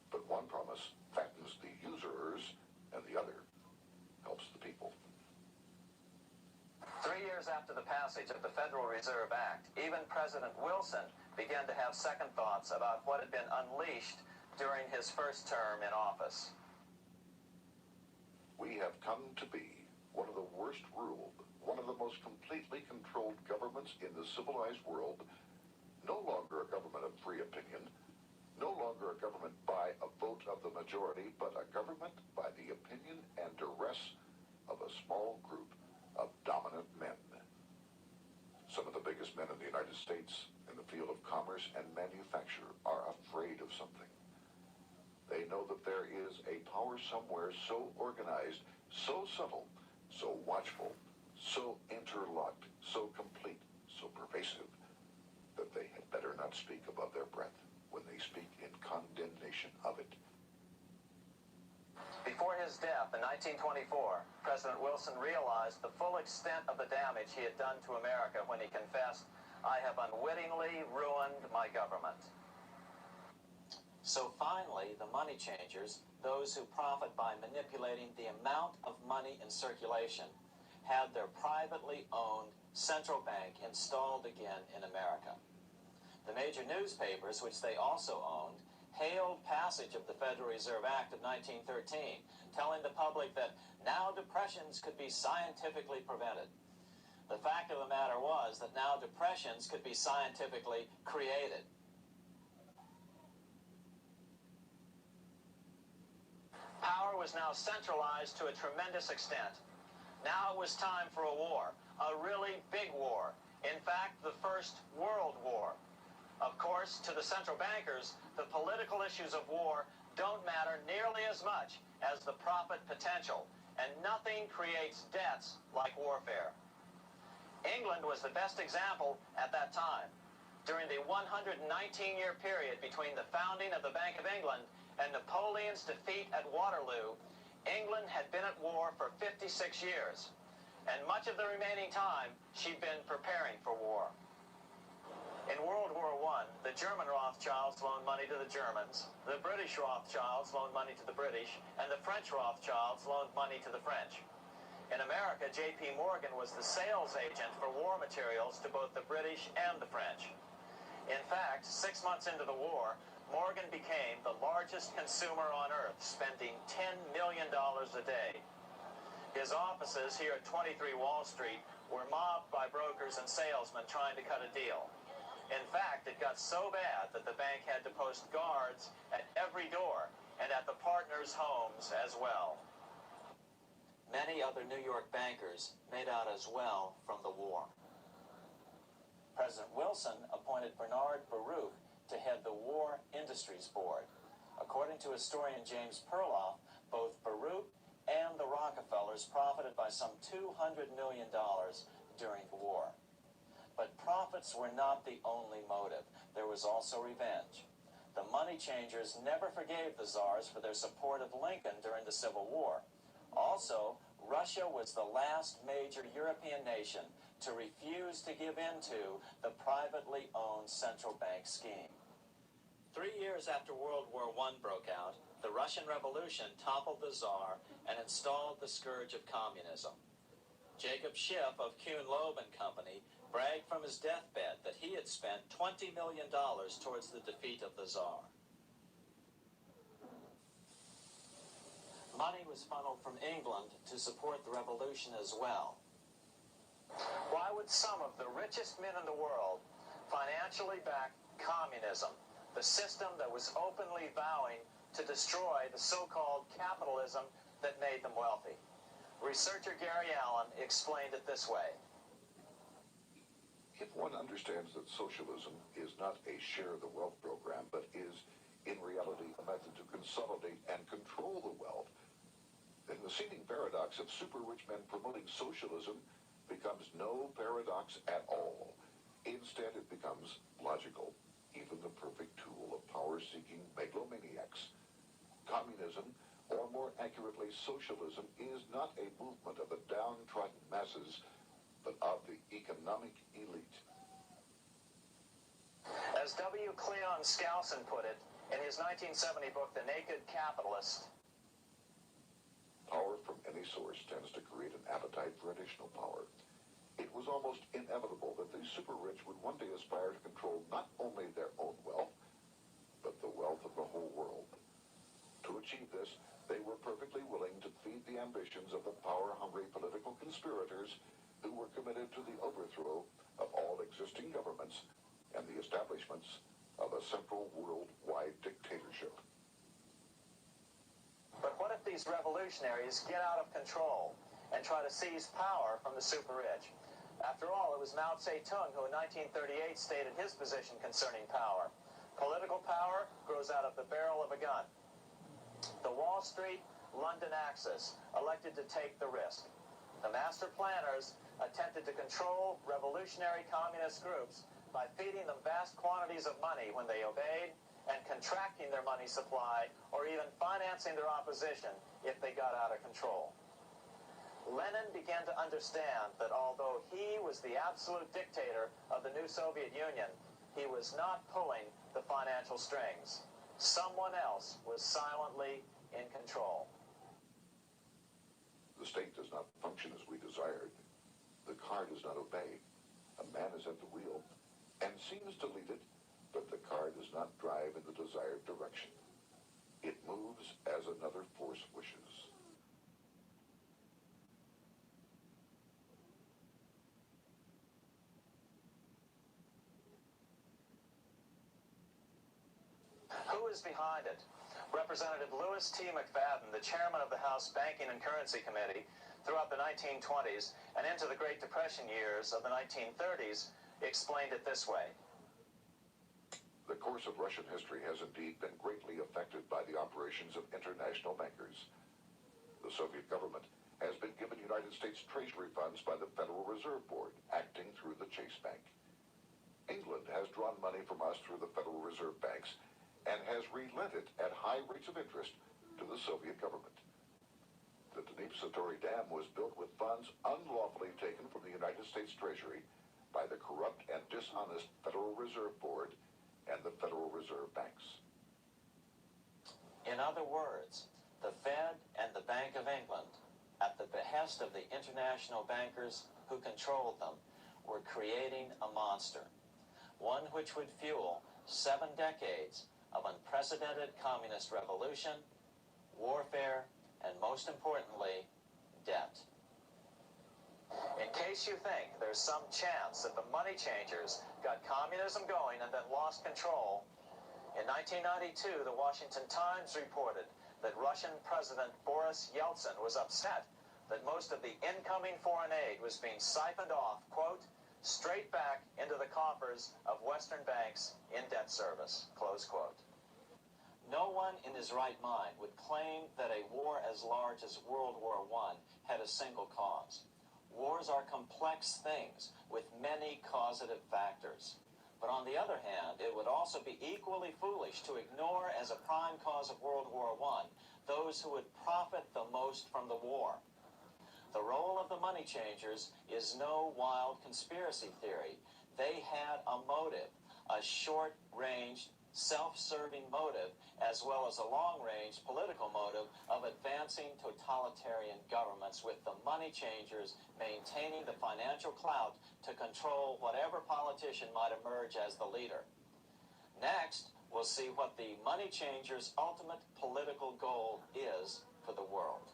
but one promise fattens the usurers and the other helps the people. 3 years after the passage of the Federal Reserve Act, even President Wilson began to have second thoughts about what had been unleashed during his first term in office. We have come to be one of the worst ruled, one of the most completely controlled governments in the civilized world. No longer a government of free opinion, no longer a government by a vote of the majority, but a government by the opinion and duress of a small group of dominant men. Some of the biggest men in the United States in the field of commerce and manufacture are afraid of something. They know that there is a power power somewhere so organized, so subtle, so watchful, so interlocked, so complete, so pervasive, that they had better not speak above their breath when they speak in condemnation of it. Before his death in 1924, President Wilson realized the full extent of the damage he had done to America when he confessed, "I have unwittingly ruined my government." So finally, the money changers, those who profit by manipulating the amount of money in circulation, had their privately owned central bank installed again in America. The major newspapers, which they also owned, hailed passage of the Federal Reserve Act of 1913, telling the public that now depressions could be scientifically prevented. The fact of the matter was that now depressions could be scientifically created. Power was now centralized to a tremendous extent. Now it was time for a war, a really big war. In fact, the First World War. Of course, to the central bankers, the political issues of war don't matter nearly as much as the profit potential, and nothing creates debts like warfare. England was the best example at that time. During the 119-year period between the founding of the Bank of England and Napoleon's defeat at Waterloo, England had been at war for 56 years, and much of the remaining time she'd been preparing for war. In World War I, the German Rothschilds loaned money to the Germans, the British Rothschilds loaned money to the British, and the French Rothschilds loaned money to the French. In America, J.P. Morgan was the sales agent for war materials to both the British and the French. In fact, 6 months into the war, Morgan became the largest consumer on earth, spending $10 million a day. His offices here at 23 Wall Street were mobbed by brokers and salesmen trying to cut a deal. In fact, it got so bad that the bank had to post guards at every door and at the partners' homes as well. Many other New York bankers made out as well from the war. President Wilson appointed Bernard Baruch to head the War Industries Board. According to historian James Perloff, both Baruch and the Rockefellers profited by some $200 million during the war. But profits were not the only motive. There was also revenge. The money changers never forgave the czars for their support of Lincoln during the Civil War. Also, Russia was the last major European nation to refuse to give in to the privately owned central bank scheme. 3 years after World War I broke out, the Russian Revolution toppled the Tsar and installed the scourge of communism. Jacob Schiff of Kuhn Loeb and Company bragged from his deathbed that he had spent $20 million towards the defeat of the Tsar. Money was funneled from England to support the revolution as well. Why would some of the richest men in the world financially back communism, the system that was openly vowing to destroy the so-called capitalism that made them wealthy? Researcher Gary Allen explained it this way. If one understands that socialism is not a share the wealth program, but is, in reality, a method to consolidate and control the wealth, then the seeming paradox of super-rich men promoting socialism becomes no paradox at all. Instead, it becomes logical, even the perfect tool of power-seeking megalomaniacs. Communism, or more accurately, socialism, is not a movement of the downtrodden masses, but of the economic elite. As W. Cleon Skousen put it in his 1970 book, The Naked Capitalist, power from any source tends to create an appetite for additional power. It was almost inevitable that the super-rich would one day aspire to control not only their own wealth, but the wealth of the whole world. To achieve this, they were perfectly willing to feed the ambitions of the power-hungry political conspirators who were committed to the overthrow of all existing governments and the establishments of a central worldwide dictatorship. but what if these revolutionaries get out of control and try to seize power from the super-rich? After all, it was Mao Zedong who in 1938 stated his position concerning power. Political power grows out of the barrel of a gun. The Wall Street, London Axis, elected to take the risk. The master planners attempted to control revolutionary communist groups by feeding them vast quantities of money when they obeyed and contracting their money supply or even financing their opposition if they got out of control. Lenin began to understand that although he was the absolute dictator of the new Soviet Union, he was not pulling the financial strings. Someone else was silently in control. The state does not function as we desired. The car does not obey. A man is at the wheel and seems to lead it, but the car does not drive in the desired direction. It moves as another force wishes. Who is behind it? Representative Louis T. McFadden, the chairman of the House Banking and Currency Committee throughout the 1920s and into the Great Depression years of the 1930s, explained it this way. The course of Russian history has indeed been greatly affected by the operations of international bankers. The Soviet government has been given United States Treasury funds by the Federal Reserve Board, acting through the Chase Bank. England has drawn money from us through the Federal Reserve banks and has relent it at high rates of interest to the Soviet government. The Dnipro Dam was built with funds unlawfully taken from the United States Treasury by the corrupt and dishonest Federal Reserve Board and the Federal Reserve banks. In other words, the Fed and the Bank of England, at the behest of the international bankers who controlled them, were creating a monster, one which would fuel 7 decades of unprecedented communist revolution, warfare, and most importantly, debt. In case you think there's some chance that the money changers got communism going and then lost control, in 1992, the Washington Times reported that Russian President Boris Yeltsin was upset that most of the incoming foreign aid was being siphoned off, quote, straight back into the coffers of Western banks in debt service, close quote. No one in his right mind would claim that a war as large as World War I had a single cause. Wars are complex things with many causative factors. But on the other hand, it would also be equally foolish to ignore as a prime cause of World War I those who would profit the most from the war. The role of the money changers is no wild conspiracy theory. They had a motive, a short-range, self-serving motive, as well as a long-range political motive of advancing totalitarian governments, with the money changers maintaining the financial clout to control whatever politician might emerge as the leader. Next, we'll see what the money changers' ultimate political goal is for the world.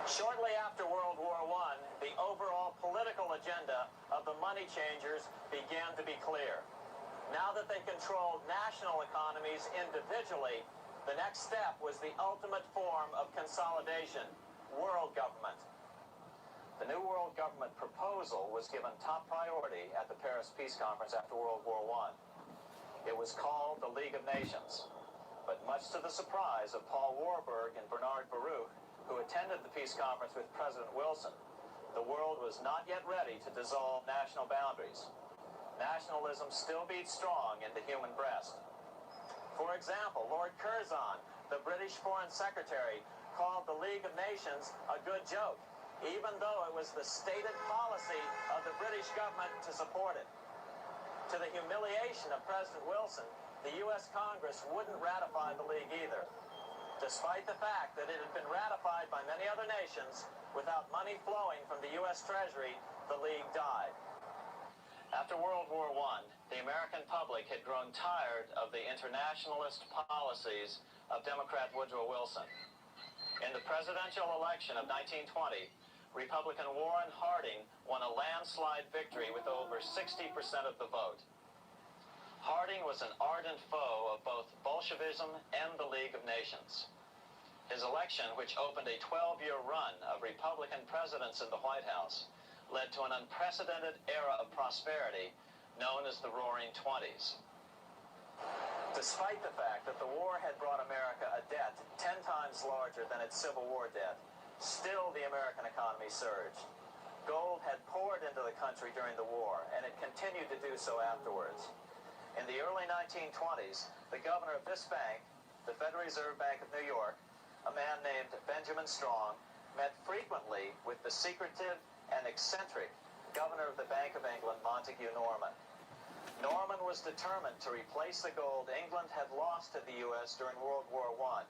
Shortly after World War I, the overall political agenda of the money changers began to be clear. Now that they controlled national economies individually, the next step was the ultimate form of consolidation, world government. The new world government proposal was given top priority at the Paris Peace Conference after World War I. It was called the League of Nations, but much to the surprise of Paul Warburg and Bernard Baruch, who attended the peace conference with President Wilson, the world was not yet ready to dissolve national boundaries. Nationalism still beats strong in the human breast. For example, Lord Curzon, the British Foreign Secretary, called the League of Nations a good joke, even though it was the stated policy of the British government to support it. To the humiliation of President Wilson, the U.S. Congress wouldn't ratify the League either. Despite the fact that it had been ratified by many other nations, without money flowing from the U.S. Treasury, the League died. After World War I, the American public had grown tired of the internationalist policies of Democrat Woodrow Wilson. In the presidential election of 1920, Republican Warren Harding won a landslide victory with over 60% of the vote. Harding was an ardent foe of both Bolshevism and the League of Nations. His election, which opened a 12-year run of Republican presidents in the White House, led to an unprecedented era of prosperity known as the Roaring Twenties. Despite the fact that the war had brought America a debt 10 times larger than its Civil War debt, still the American economy surged. Gold had poured into the country during the war, and it continued to do so afterwards. In the early 1920s, the governor of this bank, the Federal Reserve Bank of New York, a man named Benjamin Strong, met frequently with the secretive and eccentric governor of the Bank of England, Montague Norman. Norman was determined to replace the gold England had lost to the U.S. during World War I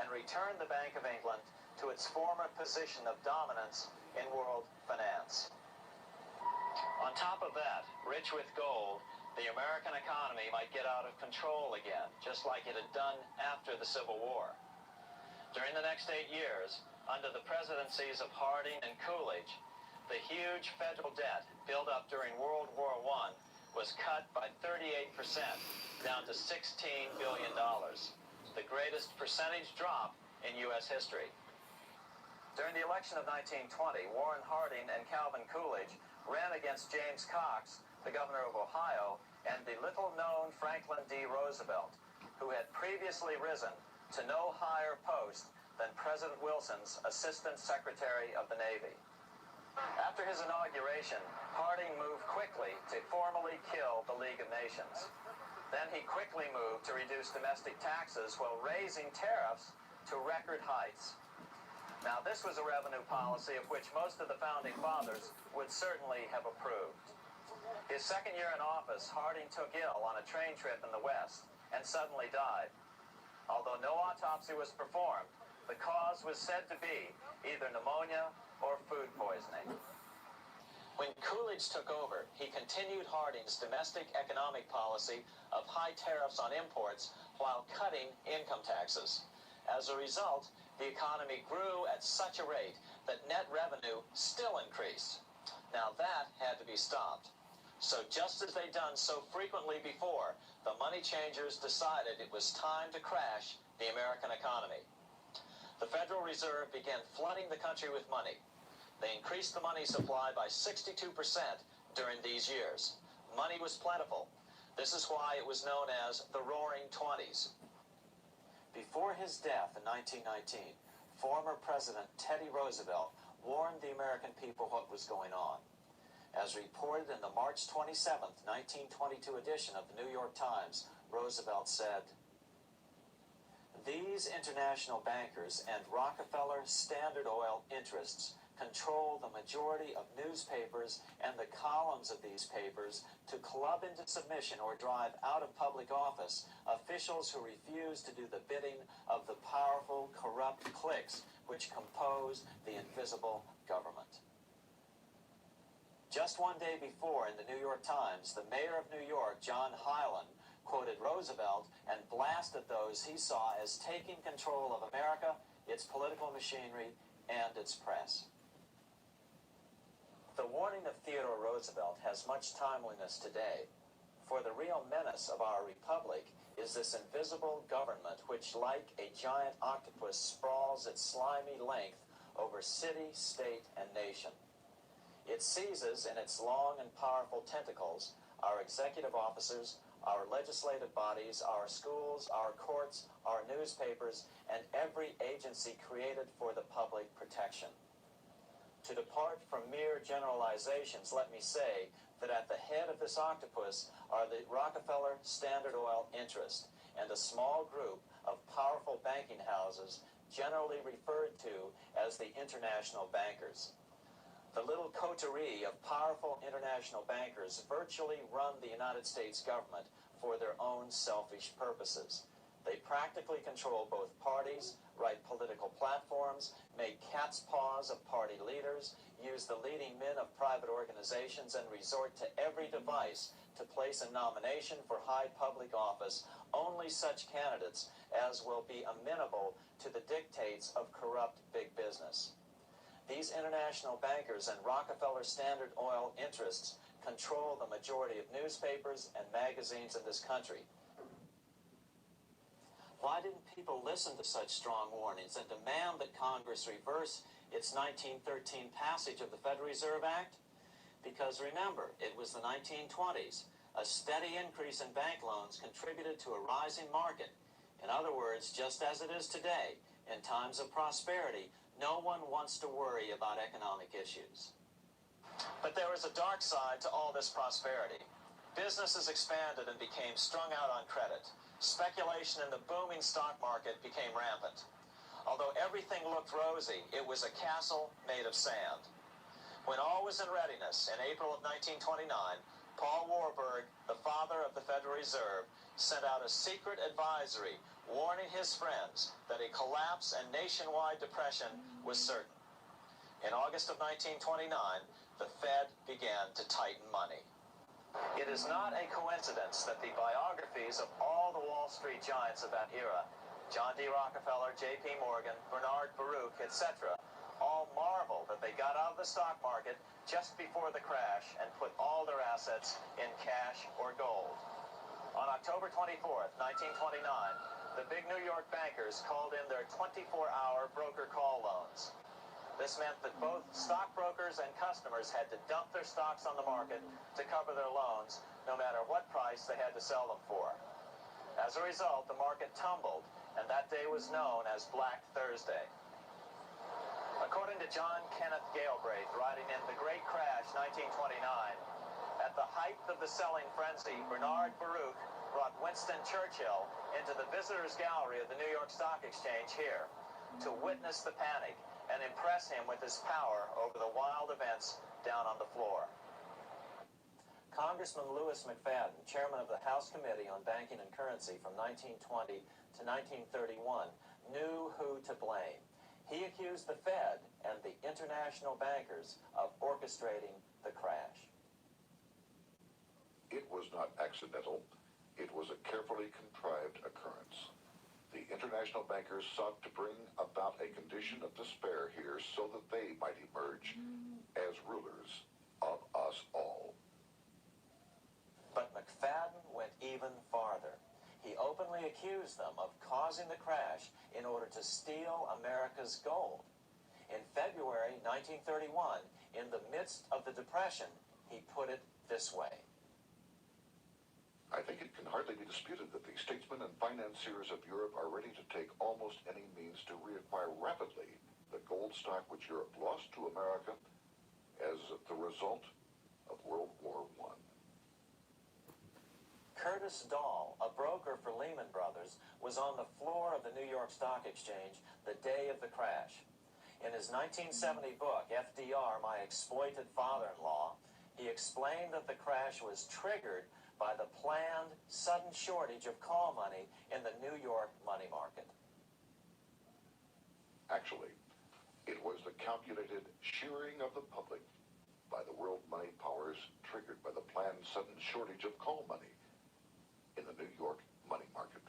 and return the Bank of England to its former position of dominance in world finance. On top of that, rich with gold, the American economy might get out of control again, just like it had done after the Civil War. During the next 8 years, under the presidencies of Harding and Coolidge, the huge federal debt built up during World War I was cut by 38%, down to $16 billion, the greatest percentage drop in U.S. history. During the election of 1920, Warren Harding and Calvin Coolidge ran against James Cox, the governor of Ohio, and the little-known Franklin D. Roosevelt, who had previously risen to no higher post than President Wilson's Assistant Secretary of the Navy. After his inauguration, Harding moved quickly to formally kill the League of Nations. Then he quickly moved to reduce domestic taxes while raising tariffs to record heights. Now, this was a revenue policy of which most of the founding fathers would certainly have approved. His second year in office, Harding took ill on a train trip in the West and suddenly died. Although no autopsy was performed, the cause was said to be either pneumonia or food poisoning. When Coolidge took over, he continued Harding's domestic economic policy of high tariffs on imports while cutting income taxes. As a result, the economy grew at such a rate that net revenue still increased. Now that had to be stopped. So just as they'd done so frequently before, the money changers decided it was time to crash the American economy. The Federal Reserve began flooding the country with money. They increased the money supply by 62% during these years. Money was plentiful. This is why it was known as the Roaring Twenties. Before his death in 1919, former President Teddy Roosevelt warned the American people what was going on. As reported in the March 27, 1922 edition of the New York Times, Roosevelt said, "These international bankers and Rockefeller Standard Oil interests control the majority of newspapers and the columns of these papers to club into submission or drive out of public office officials who refuse to do the bidding of the powerful, corrupt cliques which compose the invisible government." Just one day before, in the New York Times, the mayor of New York, John Hyland, quoted Roosevelt and blasted those he saw as taking control of America, its political machinery, and its press. The warning of Theodore Roosevelt has much timeliness today, for the real menace of our republic is this invisible government which, like a giant octopus, sprawls its slimy length over city, state, and nation. It seizes in its long and powerful tentacles our executive officers, our legislative bodies, our schools, our courts, our newspapers, and every agency created for the public protection. To depart from mere generalizations, let me say that at the head of this octopus are the Rockefeller Standard Oil interest and a small group of powerful banking houses generally referred to as the international bankers. The little coterie of powerful international bankers virtually run the United States government for their own selfish purposes. They practically control both parties, write political platforms, make cat's paws of party leaders, use the leading men of private organizations, and resort to every device to place a nomination for high public office only such candidates as will be amenable to the dictates of corrupt big business. These international bankers and Rockefeller Standard Oil interests control the majority of newspapers and magazines in this country. Why didn't people listen to such strong warnings and demand that Congress reverse its 1913 passage of the Federal Reserve Act? Because remember, it was the 1920s. a steady increase in bank loans contributed to a rising market. In other words, just as it is today, in times of prosperity, no one wants to worry about economic issues. But there was a dark side to all this prosperity. Businesses expanded and became strung out on credit. Speculation in the booming stock market became rampant. Although everything looked rosy, it was a castle made of sand. When all was in readiness, in April of 1929, Paul Warburg, the father of the Federal Reserve, sent out a secret advisory warning his friends that a collapse and nationwide depression was certain. In August of 1929, the Fed began to tighten money. It is not a coincidence that the biographies of all the Wall Street giants of that era, John D. Rockefeller, J.P. Morgan, Bernard Baruch, etc., all marvel that they got out of the stock market just before the crash and put all their assets in cash or gold. On October 24th, 1929, the big New York bankers called in their 24-hour broker call loans. This meant that both stockbrokers and customers had to dump their stocks on the market to cover their loans, no matter what price they had to sell them for. As a result, the market tumbled, and that day was known as Black Thursday. According to John Kenneth Galbraith, writing in The Great Crash, 1929, at the height of the selling frenzy, Bernard Baruch brought Winston Churchill into the visitors' gallery of the New York Stock Exchange here to witness the panic and impress him with his power over the wild events down on the floor. Congressman Lewis McFadden, chairman of the House Committee on Banking and Currency from 1920 to 1931, knew who to blame. He accused the Fed and the international bankers of orchestrating the crash. It was not accidental. It was a carefully contrived occurrence. The international bankers sought to bring about a condition of despair here so that they might emerge as rulers of us all. But McFadden went even farther. He openly accused them of causing the crash in order to steal America's gold. In February 1931, in the midst of the Depression, he put it this way. I think it can hardly be disputed that the statesmen and financiers of Europe are ready to take almost any means to reacquire rapidly the gold stock which Europe lost to America as the result of World War I. Curtis Dahl, a broker for Lehman Brothers, was on the floor of the New York Stock Exchange the day of the crash. In his 1970 book, FDR, My Exploited Father-in-Law, he explained that the crash was triggered by the planned sudden shortage of call money in the New York money market. Actually, it was the calculated shearing of the public by the world money powers triggered by the planned sudden shortage of call money in the New York money market.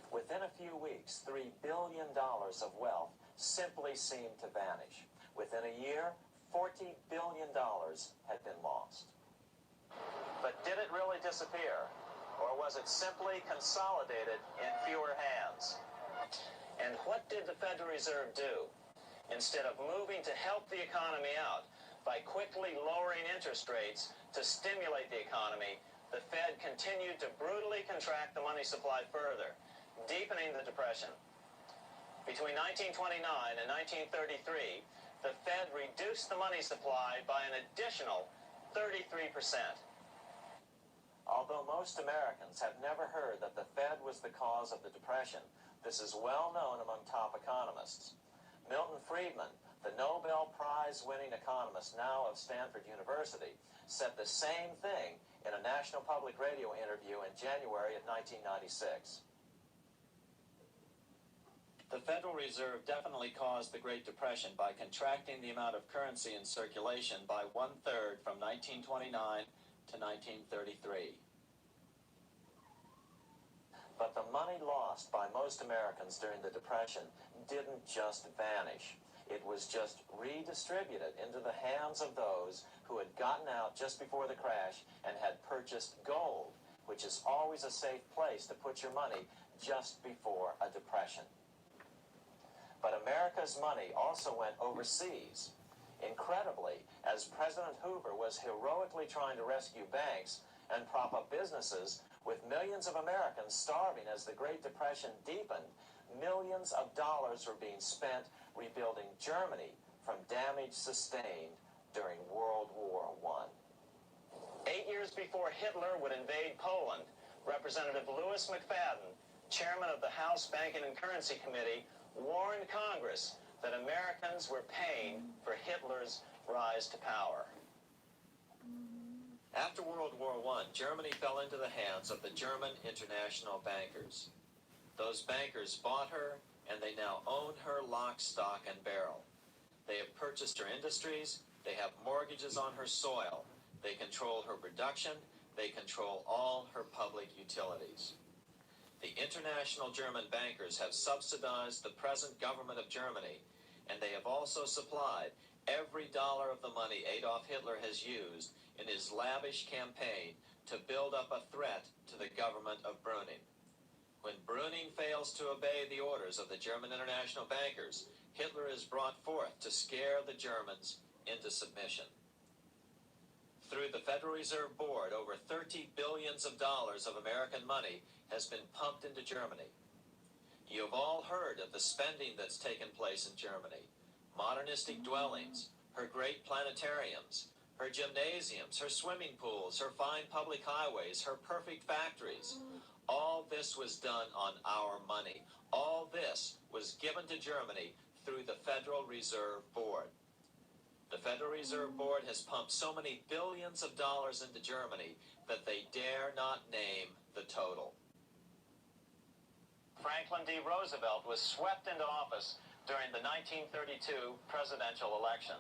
Within a few weeks, $3 billion of wealth simply seemed to vanish. Within a year, $40 billion had been lost. But did it really disappear? Or was it simply consolidated in fewer hands? And what did the Federal Reserve do? Instead of moving to help the economy out by quickly lowering interest rates to stimulate the economy, the Fed continued to brutally contract the money supply further, deepening the Depression. Between 1929 and 1933, the Fed reduced the money supply by an additional 33%. Although most Americans have never heard that the Fed was the cause of the Depression, this is well known among top economists. Milton Friedman, the Nobel Prize-winning economist now of Stanford University, said the same thing in a National Public Radio interview in January of 1996. The Federal Reserve definitely caused the Great Depression by contracting the amount of currency in circulation by 1/3 from 1929 to 1933. But the money lost by most Americans during the Depression didn't just vanish. It was just redistributed into the hands of those who had gotten out just before the crash and had purchased gold, which is always a safe place to put your money just before a depression. But America's money also went overseas. Incredibly, as President Hoover was heroically trying to rescue banks and prop up businesses, with millions of Americans starving as the Great Depression deepened, millions of dollars were being spent rebuilding Germany from damage sustained during World War I. 8 years before Hitler would invade Poland, Representative Louis McFadden, chairman of the House Banking and Currency Committee, warned Congress that Americans were paying for Hitler's rise to power. After World War I, Germany fell into the hands of the German international bankers. Those bankers bought her, and they now own her lock, stock, and barrel. They have purchased her industries, they have mortgages on her soil, they control her production, they control all her public utilities. The international German bankers have subsidized the present government of Germany, and they have also supplied every dollar of the money Adolf Hitler has used in his lavish campaign to build up a threat to the government of Brüning. When Brüning fails to obey the orders of the German international bankers, Hitler is brought forth to scare the Germans into submission. Through the Federal Reserve Board, over $30 billion of American money has been pumped into Germany. You have all heard of the spending that's taken place in Germany. Modernistic dwellings, her great planetariums, her gymnasiums, her swimming pools, her fine public highways, her perfect factories. All this was done on our money. All this was given to Germany through the Federal Reserve Board. The Federal Reserve Board has pumped so many billions of dollars into Germany that they dare not name the total. Franklin D. Roosevelt was swept into office during the 1932 presidential election.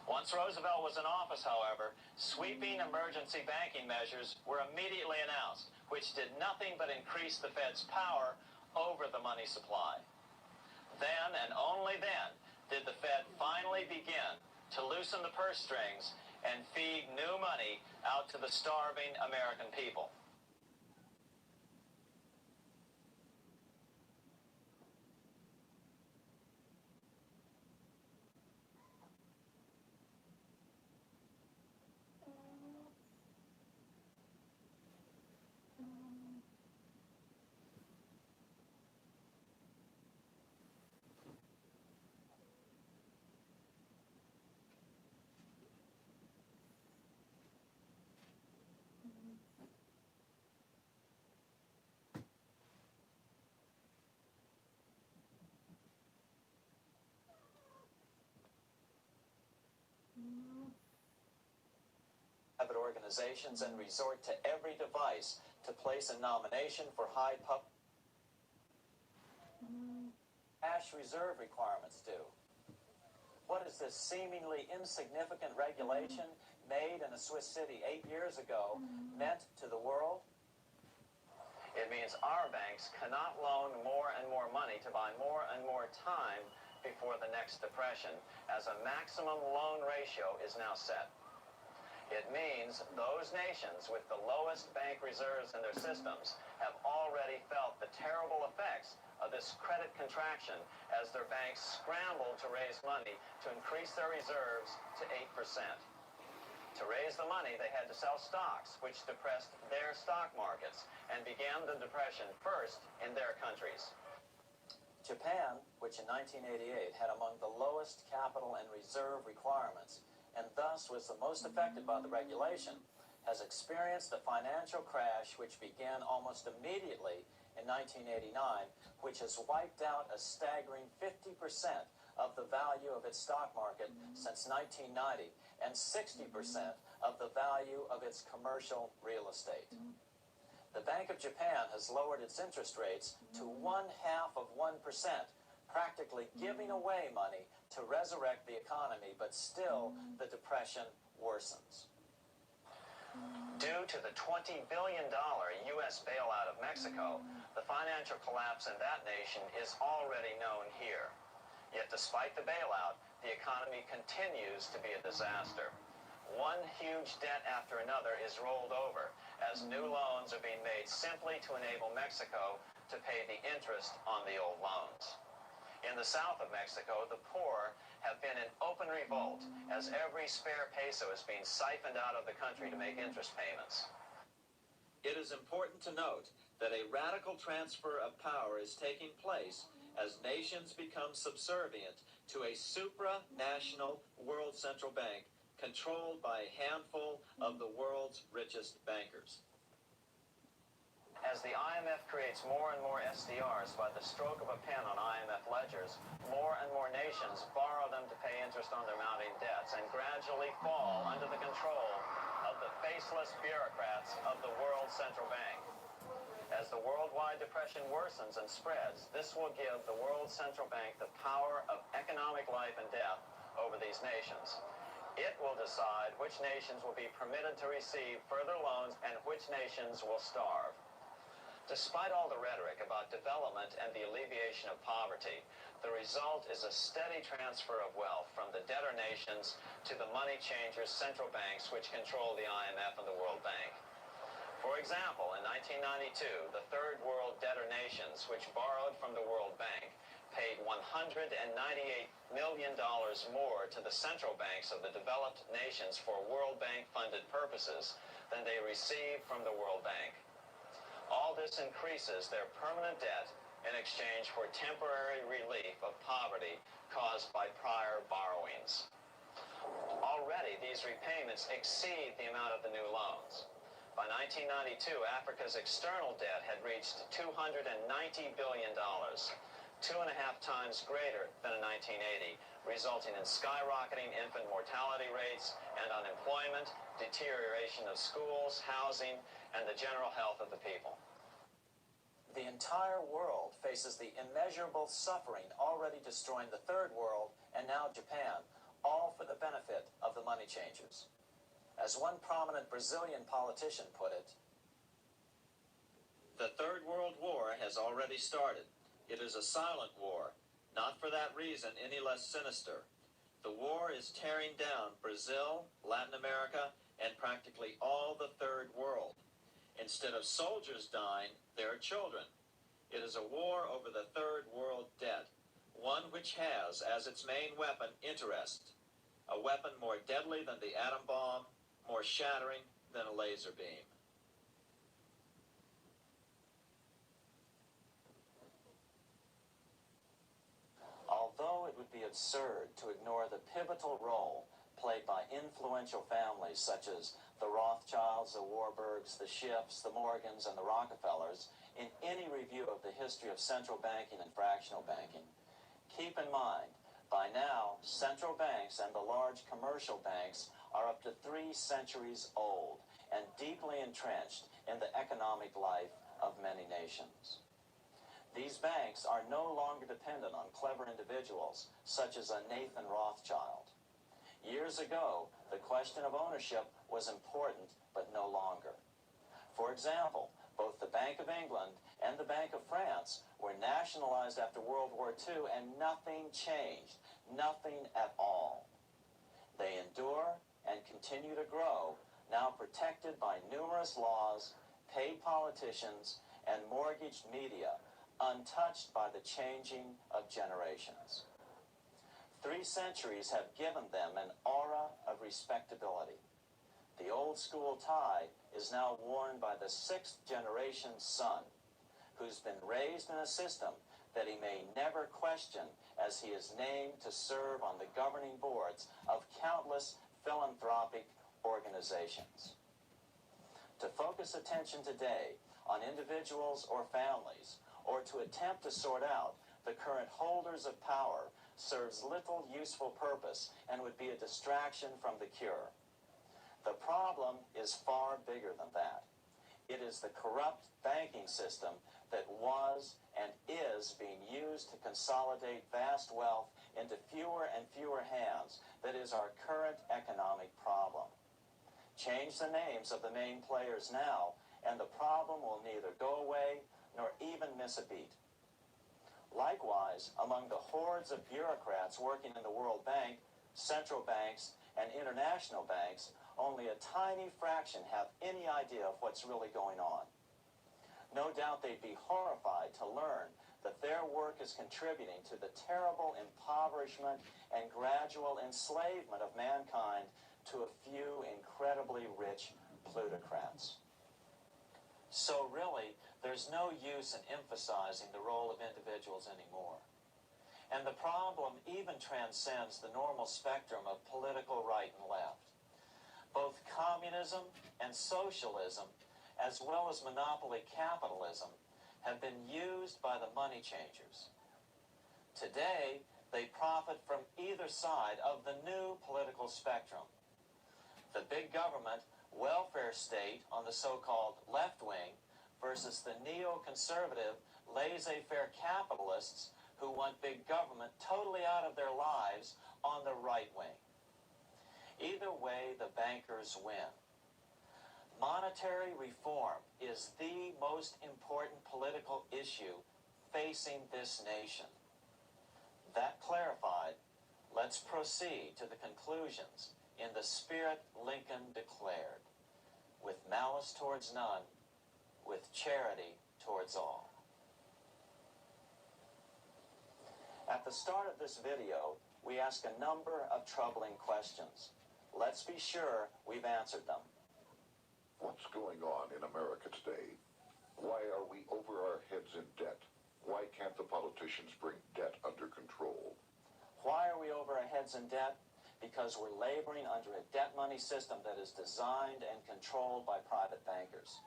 Once Roosevelt was in office, however, sweeping emergency banking measures were immediately announced, which did nothing but increase the Fed's power over the money supply. Then, and only then, did the Fed finally begin to loosen the purse strings and feed new money out to the starving American people. Private organizations and resort to every device to place a nomination for high cash reserve requirements do. What is this seemingly insignificant regulation made in a Swiss city 8 years ago meant to the world? It means our banks cannot loan more and more money to buy more and more time before the next depression, as a maximum loan ratio is now set. It means those nations with the lowest bank reserves in their systems have already felt the terrible effects of this credit contraction as their banks scrambled to raise money to increase their reserves to 8%. To raise the money, they had to sell stocks, which depressed their stock markets and began the depression first in their countries. Japan, which in 1988 had among the lowest capital and reserve requirements, and thus was the most affected by the regulation, has experienced a financial crash which began almost immediately in 1989, which has wiped out a staggering 50% of the value of its stock market since 1990 and 60% of the value of its commercial real estate. The Bank of Japan has lowered its interest rates to 0.5%, practically giving away money to resurrect the economy, but still the depression worsens. Due to the $20 billion U.S. bailout of Mexico, the financial collapse in that nation is already known here. Yet despite the bailout, the economy continues to be a disaster. One huge debt after another is rolled over as new loans are being made simply to enable Mexico to pay the interest on the old loans. In the south of Mexico, the poor have been in open revolt as every spare peso is being siphoned out of the country to make interest payments. It is important to note that a radical transfer of power is taking place as nations become subservient to a supranational world central bank controlled by a handful of the world's richest bankers. As the IMF creates more and more SDRs by the stroke of a pen on IMF ledgers, more and more nations borrow them to pay interest on their mounting debts and gradually fall under the control of the faceless bureaucrats of the World Central Bank. As the worldwide depression worsens and spreads, this will give the World Central Bank the power of economic life and death over these nations. It will decide which nations will be permitted to receive further loans and which nations will starve. Despite all the rhetoric about development and the alleviation of poverty, the result is a steady transfer of wealth from the debtor nations to the money changers' central banks which control the IMF and the World Bank. For example, in 1992, the Third World debtor nations, which borrowed from the World Bank, paid $198 million more to the central banks of the developed nations for World Bank-funded purposes than they received from the World Bank. All this increases their permanent debt in exchange for temporary relief of poverty caused by prior borrowings. Already, these repayments exceed the amount of the new loans. By 1992, Africa's external debt had reached $290 billion, 2.5 times greater than in 1980, resulting in skyrocketing infant mortality rates and unemployment, deterioration of schools, housing, and the general health of the people. The entire world faces the immeasurable suffering already destroying the Third World and now Japan, all for the benefit of the money changers. As one prominent Brazilian politician put it, "The Third World War has already started. It is a silent war, not for that reason any less sinister. The war is tearing down Brazil, Latin America, and practically all the Third World. Instead of soldiers dying, there are children. It is a war over the Third World debt, one which has as its main weapon interest, a weapon more deadly than the atom bomb, more shattering than a laser beam." Although it would be absurd to ignore the pivotal role played by influential families such as the Rothschilds, the Warburgs, the Schiffs, the Morgans, and the Rockefellers in any review of the history of central banking and fractional banking, keep in mind, by now, central banks and the large commercial banks are up to 3 centuries old and deeply entrenched in the economic life of many nations. These banks are no longer dependent on clever individuals such as a Nathan Rothschild. Years ago, the question of ownership was important, but no longer. For example, both the Bank of England and the Bank of France were nationalized after World War II, and nothing changed, nothing at all. They endure and continue to grow, now protected by numerous laws, paid politicians, and mortgaged media, untouched by the changing of generations. 3 centuries have given them an aura of respectability. The old school tie is now worn by the 6th generation son, who's been raised in a system that he may never question as he is named to serve on the governing boards of countless philanthropic organizations. To focus attention today on individuals or families, or to attempt to sort out the current holders of power, serves little useful purpose and would be a distraction from the cure. The problem is far bigger than that. It is the corrupt banking system that was and is being used to consolidate vast wealth into fewer and fewer hands that is our current economic problem. Change the names of the main players now, and the problem will neither go away nor even miss a beat. Likewise, among the hordes of bureaucrats working in the World Bank, central banks, and international banks, only a tiny fraction have any idea of what's really going on. No doubt they'd be horrified to learn that their work is contributing to the terrible impoverishment and gradual enslavement of mankind to a few incredibly rich plutocrats. So really, there's no use in emphasizing the role of individuals anymore. And the problem even transcends the normal spectrum of political right and left. Both communism and socialism, as well as monopoly capitalism, have been used by the money changers. Today, they profit from either side of the new political spectrum. The big government, welfare state on the so-called left wing versus the neoconservative, laissez-faire capitalists who want big government totally out of their lives on the right wing. Either way, the bankers win. Monetary reform is the most important political issue facing this nation. That clarified, let's proceed to the conclusions in the spirit Lincoln declared, with malice towards none, with charity towards all. At the start of this video, we ask a number of troubling questions. Let's be sure we've answered them. What's going on in America today? Why are we over our heads in debt? Why can't the politicians bring debt under control? Why are we over our heads in debt? Because we're laboring under a debt money system that is designed and controlled by private bankers.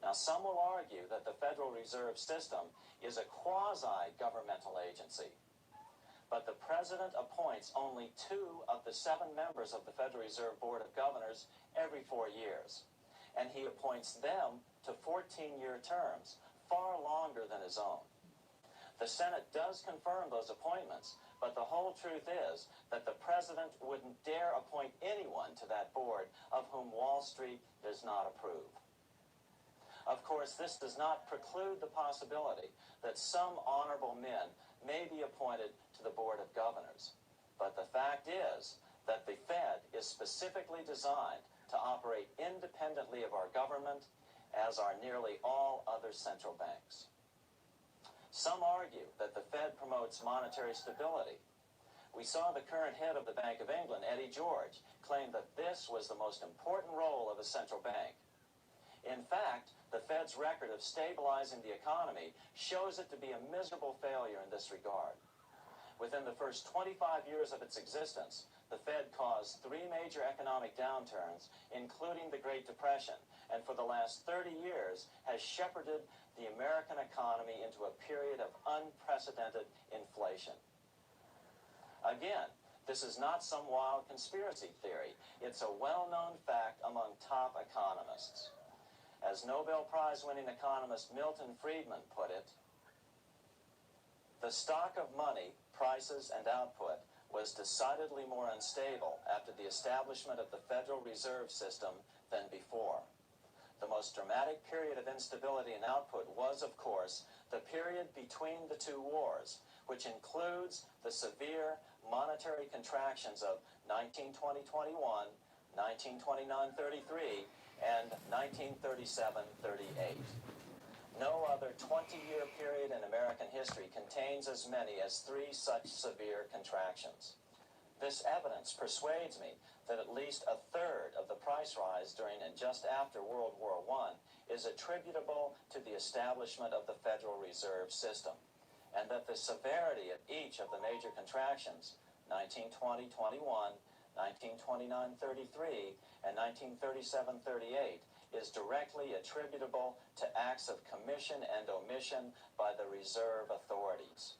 Now, some will argue that the Federal Reserve System is a quasi-governmental agency. But the president appoints only 2 of the 7 members of the Federal Reserve Board of Governors every 4 years. And he appoints them to 14-year terms, far longer than his own. The Senate does confirm those appointments, but the whole truth is that the president wouldn't dare appoint anyone to that board of whom Wall Street does not approve. Of course, this does not preclude the possibility that some honorable men may be appointed to the Board of Governors. But the fact is that the Fed is specifically designed to operate independently of our government, as are nearly all other central banks. Some argue that the Fed promotes monetary stability. We saw the current head of the Bank of England, Eddie George, claim that this was the most important role of a central bank. In fact, the Fed's record of stabilizing the economy shows it to be a miserable failure in this regard. Within the first 25 years of its existence, the Fed caused 3 major economic downturns, including the Great Depression, and for the last 30 years has shepherded the American economy into a period of unprecedented inflation. Again, this is not some wild conspiracy theory. It's a well-known fact among top economists. As Nobel Prize-winning economist Milton Friedman put it, the stock of money, prices, and output was decidedly more unstable after the establishment of the Federal Reserve System than before. The most dramatic period of instability in output was, of course, the period between the 2 wars, which includes the severe monetary contractions of 1920-21, 1929-33, and 1937-38. No other 20-year period in American history contains as many as 3 such severe contractions. This evidence persuades me that at least a third of the price rise during and just after World War I is attributable to the establishment of the Federal Reserve System, and that the severity of each of the major contractions, 1920-21, 1929-33, and 1937-38, is directly attributable to acts of commission and omission by the reserve authorities.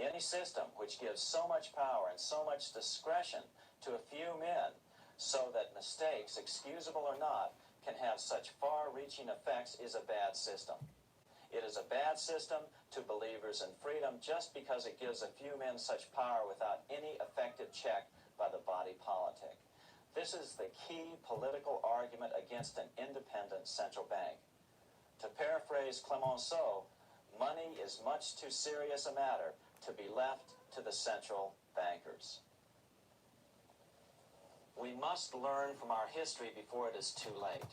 Any system which gives so much power and so much discretion to a few men so that mistakes, excusable or not, can have such far-reaching effects is a bad system. It is a bad system to believers in freedom just because it gives a few men such power without any effective check by the body politic. This is the key political argument against an independent central bank. To paraphrase Clemenceau, money is much too serious a matter to be left to the central bankers. We must learn from our history before it is too late.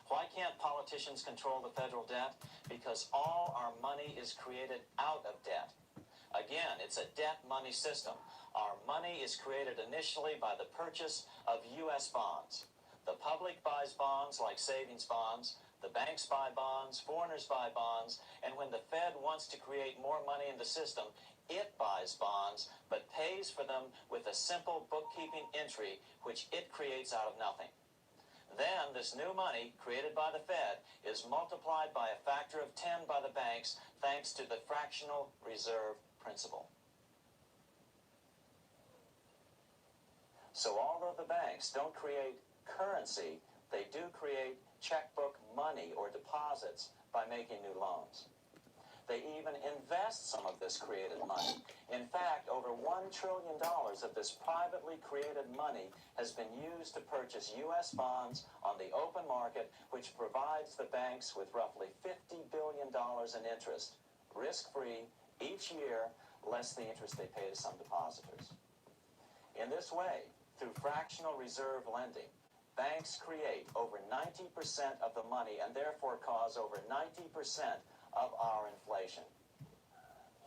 Why can't politicians control the federal debt? Because all our money is created out of debt. Again, it's a debt money system. Our money is created initially by the purchase of U.S. bonds. The public buys bonds like savings bonds, the banks buy bonds, foreigners buy bonds, and when the Fed wants to create more money in the system, it buys bonds, but pays for them with a simple bookkeeping entry, which it creates out of nothing. Then this new money, created by the Fed, is multiplied by a factor of 10 by the banks, thanks to the fractional reserve principle. So although the banks don't create currency, they do create checkbook money or deposits by making new loans. They even invest some of this created money. In fact, over $1 trillion of this privately created money has been used to purchase U.S. bonds on the open market, which provides the banks with roughly $50 billion in interest, risk-free, each year, less the interest they pay to some depositors. In this way, through fractional reserve lending, banks create over 90% of the money and therefore cause over 90% of our inflation.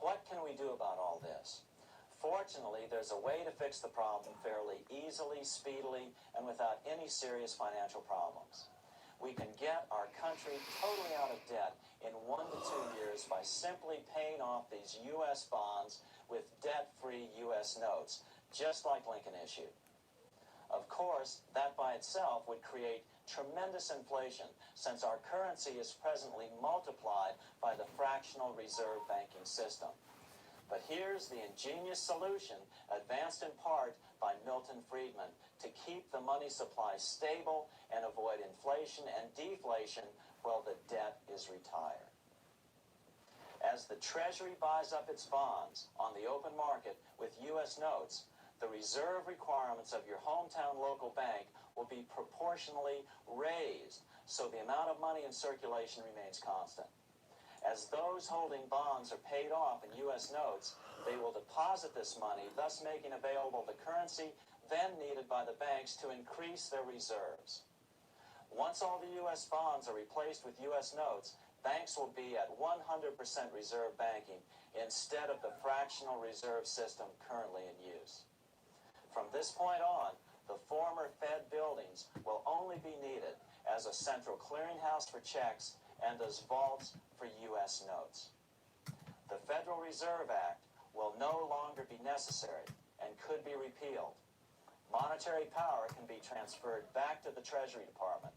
What can we do about all this? Fortunately, there's a way to fix the problem fairly easily, speedily, and without any serious financial problems. We can get our country totally out of debt in 1 to 2 years by simply paying off these U.S. bonds with debt-free U.S. notes, just like Lincoln issued. Of course, that by itself would create tremendous inflation, since our currency is presently multiplied by the fractional reserve banking system. But here's the ingenious solution, advanced in part by Milton Friedman, to keep the money supply stable and avoid inflation and deflation while the debt is retired. As the Treasury buys up its bonds on the open market with U.S. notes, the reserve requirements of your hometown local bank will be proportionally raised, so the amount of money in circulation remains constant. As those holding bonds are paid off in U.S. notes, they will deposit this money, thus making available the currency then needed by the banks to increase their reserves. Once all the U.S. bonds are replaced with U.S. notes, banks will be at 100% reserve banking instead of the fractional reserve system currently in use. From this point on, the former Fed buildings will only be needed as a central clearinghouse for checks and as vaults for U.S. notes. The Federal Reserve Act will no longer be necessary and could be repealed. Monetary power can be transferred back to the Treasury Department.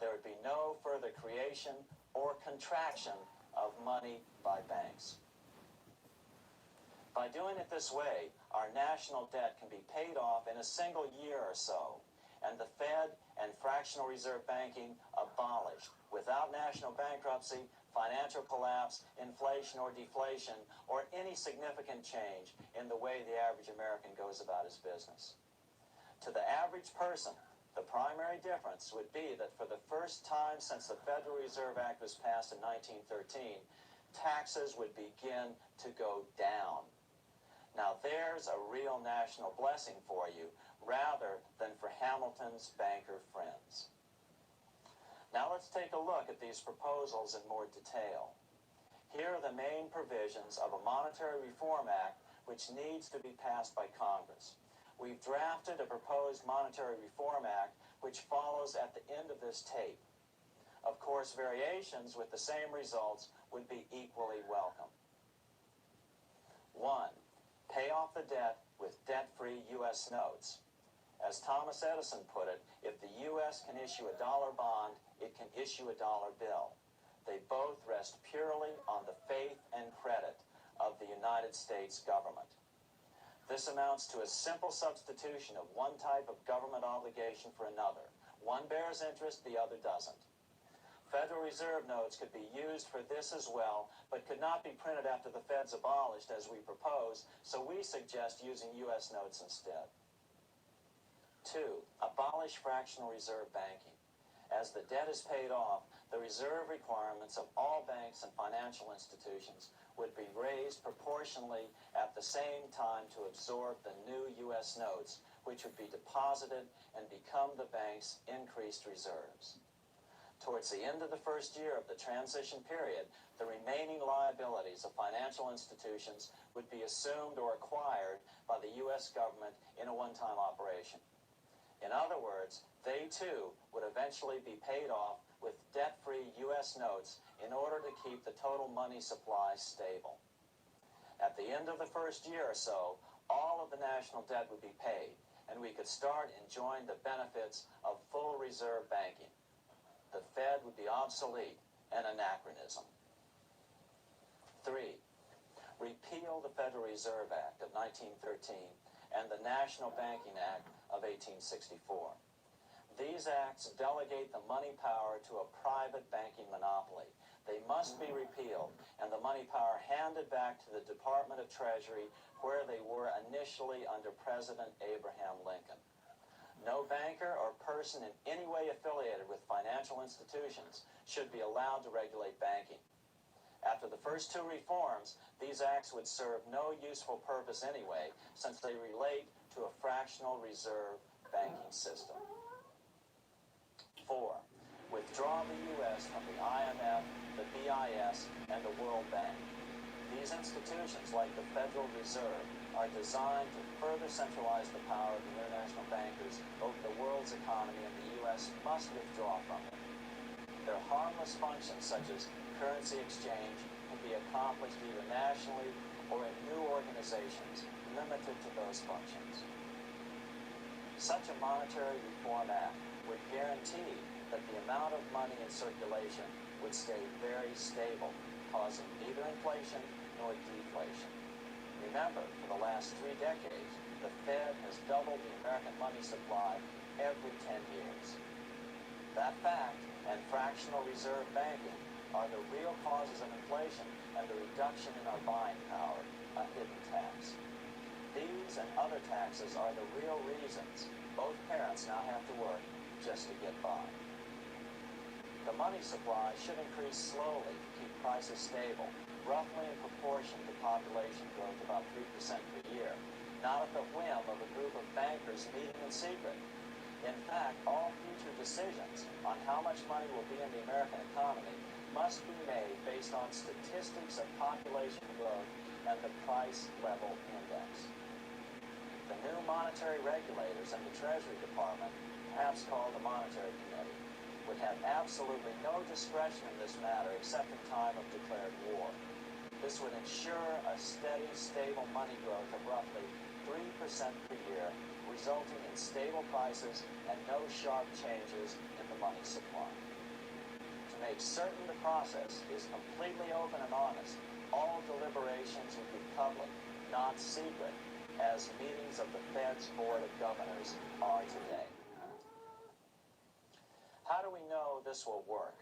There would be no further creation or contraction of money by banks. By doing it this way, our national debt can be paid off in a single year or so, and the Fed and fractional reserve banking abolished without national bankruptcy, financial collapse, inflation or deflation, or any significant change in the way the average American goes about his business. To the average person, the primary difference would be that for the first time since the Federal Reserve Act was passed in 1913, taxes would begin to go down. Now there's a real national blessing for you, rather than for Hamilton's banker friends. Now let's take a look at these proposals in more detail. Here are the main provisions of a Monetary Reform Act which needs to be passed by Congress. We've drafted a proposed Monetary Reform Act which follows at the end of this tape. Of course, variations with the same results would be equally welcome. 1. Pay off the debt with debt-free U.S. notes. As Thomas Edison put it, if the U.S. can issue a dollar bond, it can issue a dollar bill. They both rest purely on the faith and credit of the United States government. This amounts to a simple substitution of one type of government obligation for another. One bears interest, the other doesn't. Federal Reserve notes could be used for this as well, but could not be printed after the Fed's abolished as we propose, so we suggest using U.S. notes instead. 2. Abolish fractional reserve banking. As the debt is paid off, the reserve requirements of all banks and financial institutions would be raised proportionally at the same time to absorb the new U.S. notes, which would be deposited and become the bank's increased reserves. Towards the end of the first year of the transition period, the remaining liabilities of financial institutions would be assumed or acquired by the U.S. government in a one-time operation. In other words, they too would eventually be paid off with debt-free U.S. notes in order to keep the total money supply stable. At the end of the first year or so, all of the national debt would be paid, and we could start enjoying the benefits of full reserve banking. The Fed would be obsolete, an anachronism. 3. Repeal the Federal Reserve Act of 1913 and the National Banking Act of 1864. These acts delegate the money power to a private banking monopoly. They must be repealed, and the money power handed back to the Department of Treasury where they were initially under President Abraham Lincoln. No banker or person in any way affiliated with financial institutions should be allowed to regulate banking. After the first two reforms, these acts would serve no useful purpose anyway, since they relate to a fractional reserve banking system. 4. Withdraw the U.S. from the IMF, the BIS, and the World Bank. These institutions, like the Federal Reserve, are designed to further centralize the power of the international bankers over the world's economy, and the U.S. must withdraw from them. Their harmless functions, such as currency exchange, can be accomplished either nationally or in new organizations limited to those functions. Such a monetary reform act would guarantee that the amount of money in circulation would stay very stable, causing neither inflation nor deflation. Remember, for the last 3 decades, the Fed has doubled the American money supply every 10 years. That fact and fractional reserve banking are the real causes of inflation and the reduction in our buying power, a hidden tax. These and other taxes are the real reasons both parents now have to work just to get by. The money supply should increase slowly to keep prices stable, roughly in proportion to population growth, about 3% per year, not at the whim of a group of bankers meeting in secret. In fact, all future decisions on how much money will be in the American economy must be made based on statistics of population growth and the price level index. The new monetary regulators in the Treasury Department, perhaps called the Monetary Committee, would have absolutely no discretion in this matter except in time of declared war. This would ensure a steady, stable money growth of roughly 3% per year, resulting in stable prices and no sharp changes in the money supply. To make certain the process is completely open and honest, all deliberations would be public, not secret, as meetings of the Fed's Board of Governors are today. How do we know this will work?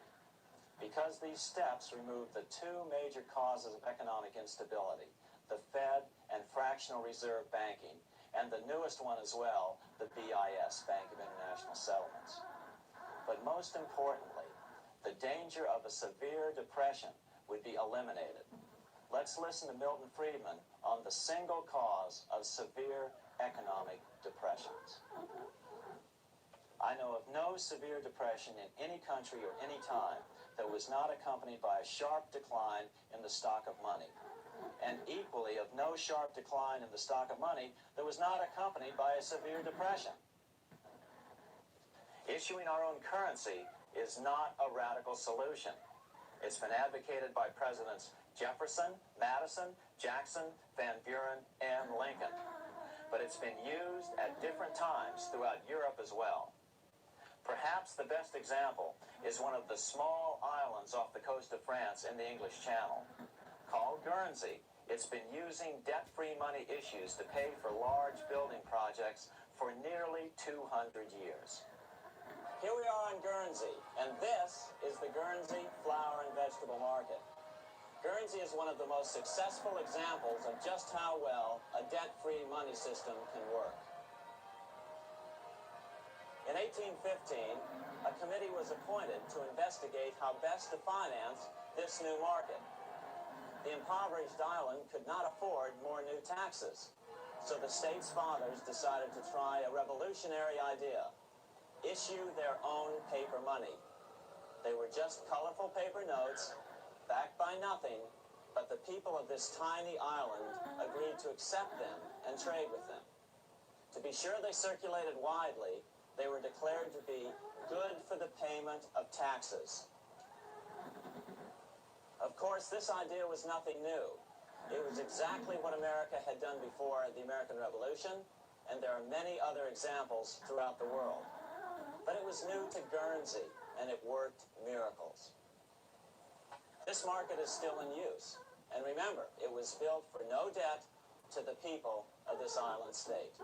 Because these steps remove the 2 major causes of economic instability, the Fed and fractional reserve banking, and the newest one as well, the BIS, Bank of International Settlements. But most importantly, the danger of a severe depression would be eliminated. Let's listen to Milton Friedman on the single cause of severe economic depressions. I know of no severe depression in any country or any time that was not accompanied by a sharp decline in the stock of money, and equally of no sharp decline in the stock of money that was not accompanied by a severe depression. Issuing our own currency is not a radical solution. It's been advocated by Presidents Jefferson, Madison, Jackson, Van Buren, and Lincoln. But it's been used at different times throughout Europe as well. Perhaps the best example is one of the small islands off the coast of France in the English Channel. Called Guernsey, it's been using debt-free money issues to pay for large building projects for nearly 200 years. Here we are on Guernsey, and this is the Guernsey Flower and Vegetable Market. Guernsey is one of the most successful examples of just how well a debt-free money system can work. In 1815, a committee was appointed to investigate how best to finance this new market. The impoverished island could not afford more new taxes, so the state's fathers decided to try a revolutionary idea: issue their own paper money. They were just colorful paper notes, backed by nothing, but the people of this tiny island agreed to accept them and trade with them. To be sure they circulated widely, they were declared to be good for the payment of taxes. Of course, this idea was nothing new. It was exactly what America had done before the American Revolution, and there are many other examples throughout the world. But it was new to Guernsey, and it worked miracles. This market is still in use. And remember, it was built for no debt to the people of this island state.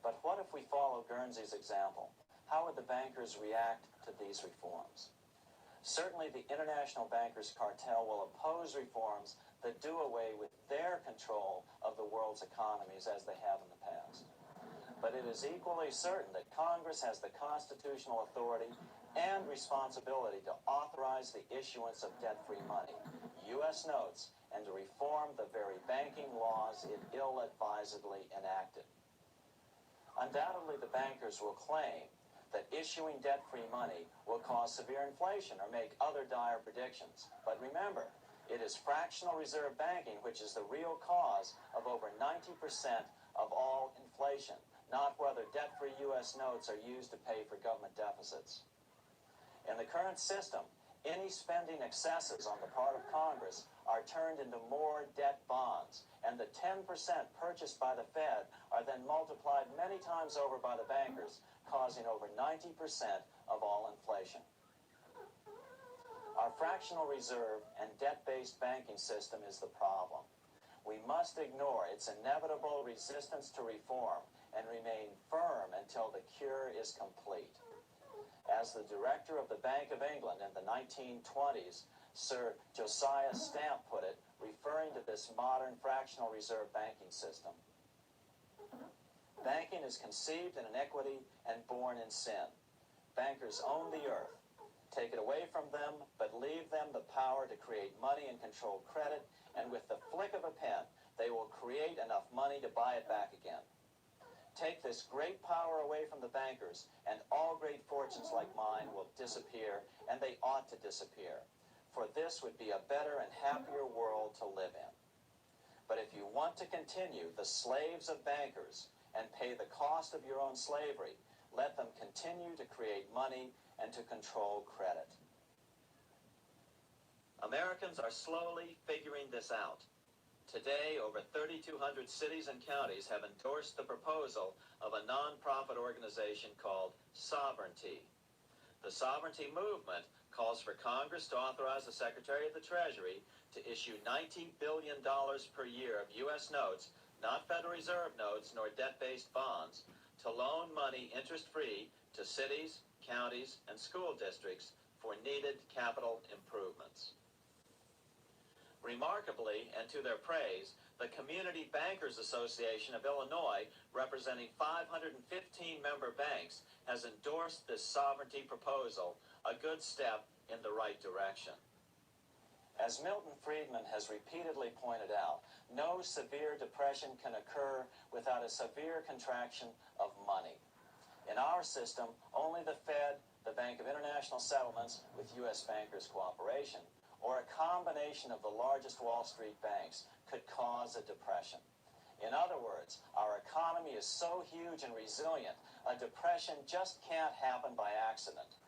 But what if we follow Guernsey's example? How would the bankers react to these reforms? Certainly the international bankers cartel will oppose reforms that do away with their control of the world's economies as they have in the past. But it is equally certain that Congress has the constitutional authority and responsibility to authorize the issuance of debt-free money, U.S. notes, and to reform the very banking laws it ill-advisedly enacted. Undoubtedly, the bankers will claim that issuing debt-free money will cause severe inflation or make other dire predictions. But remember, it is fractional reserve banking which is the real cause of over 90% of all inflation, not whether debt-free U.S. notes are used to pay for government deficits. In the current system, any spending excesses on the part of Congress are turned into more debt bonds, and the 10% purchased by the Fed are then multiplied many times over by the bankers, causing over 90% of all inflation. Our fractional reserve and debt-based banking system is the problem. We must ignore its inevitable resistance to reform and remain firm until the cure is complete. As the director of the Bank of England in the 1920s, Sir Josiah Stamp put it, referring to this modern fractional reserve banking system, banking is conceived in iniquity and born in sin. Bankers own the earth. Take it away from them, but leave them the power to create money and control credit, and with the flick of a pen, they will create enough money to buy it back again. Take this great power away from the bankers, and all great fortunes like mine will disappear, and they ought to disappear. For this would be a better and happier world to live in. But if you want to continue the slaves of bankers and pay the cost of your own slavery, let them continue to create money and to control credit. Americans are slowly figuring this out. Today, over 3,200 cities and counties have endorsed the proposal of a nonprofit organization called Sovereignty. The Sovereignty movement calls for Congress to authorize the Secretary of the Treasury to issue $90 billion per year of U.S. notes, not Federal Reserve notes nor debt-based bonds, to loan money interest-free to cities, counties, and school districts for needed capital improvements. Remarkably, and to their praise, the Community Bankers Association of Illinois, representing 515 member banks, has endorsed this sovereignty proposal, a good step in the right direction. As Milton Friedman has repeatedly pointed out, no severe depression can occur without a severe contraction of money. In our system, only the Fed, the Bank of International Settlements, with U.S. bankers' cooperation, or a combination of the largest Wall Street banks could cause a depression. In other words, our economy is so huge and resilient, a depression just can't happen by accident.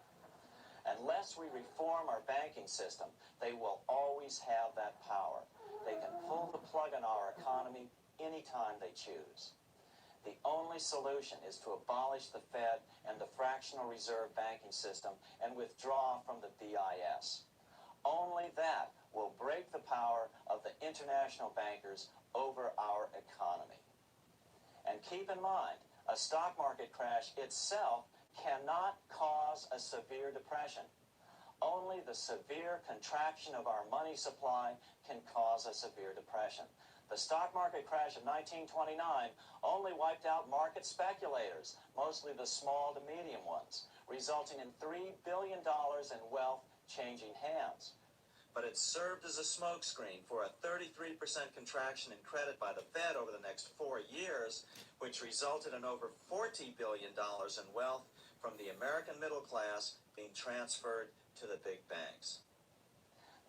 Unless we reform our banking system, they will always have that power. They can pull the plug on our economy anytime they choose. The only solution is to abolish the Fed and the fractional reserve banking system and withdraw from the BIS. Only that will break the power of the international bankers over our economy. And keep in mind, a stock market crash itself cannot cause a severe depression. Only the severe contraction of our money supply can cause a severe depression. The stock market crash of 1929 only wiped out market speculators, mostly the small to medium ones, resulting in $3 billion in wealth changing hands. But it served as a smokescreen for a 33% contraction in credit by the Fed over the next 4 years, which resulted in over $40 billion in wealth from the American middle class being transferred to the big banks.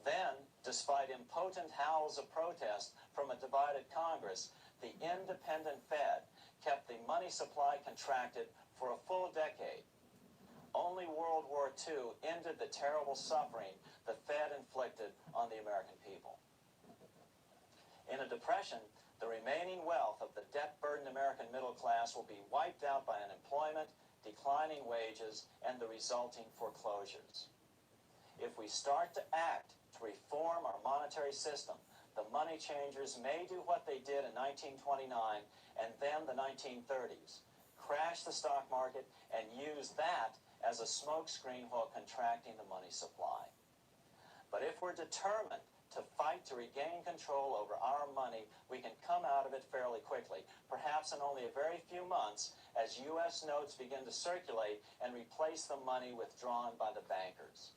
Then, despite impotent howls of protest from a divided Congress, the independent Fed kept the money supply contracted for a full decade. Only World War II ended the terrible suffering the Fed inflicted on the American people. In a depression, the remaining wealth of the debt-burdened American middle class will be wiped out by unemployment, declining wages, and the resulting foreclosures. If we start to act to reform our monetary system, the money changers may do what they did in 1929 and then the 1930s, crash the stock market and use that as a smokescreen while contracting the money supply. But if we're determined to fight to regain control over our money, we can come out of it fairly quickly, perhaps in only a very few months, as U.S. notes begin to circulate and replace the money withdrawn by the bankers.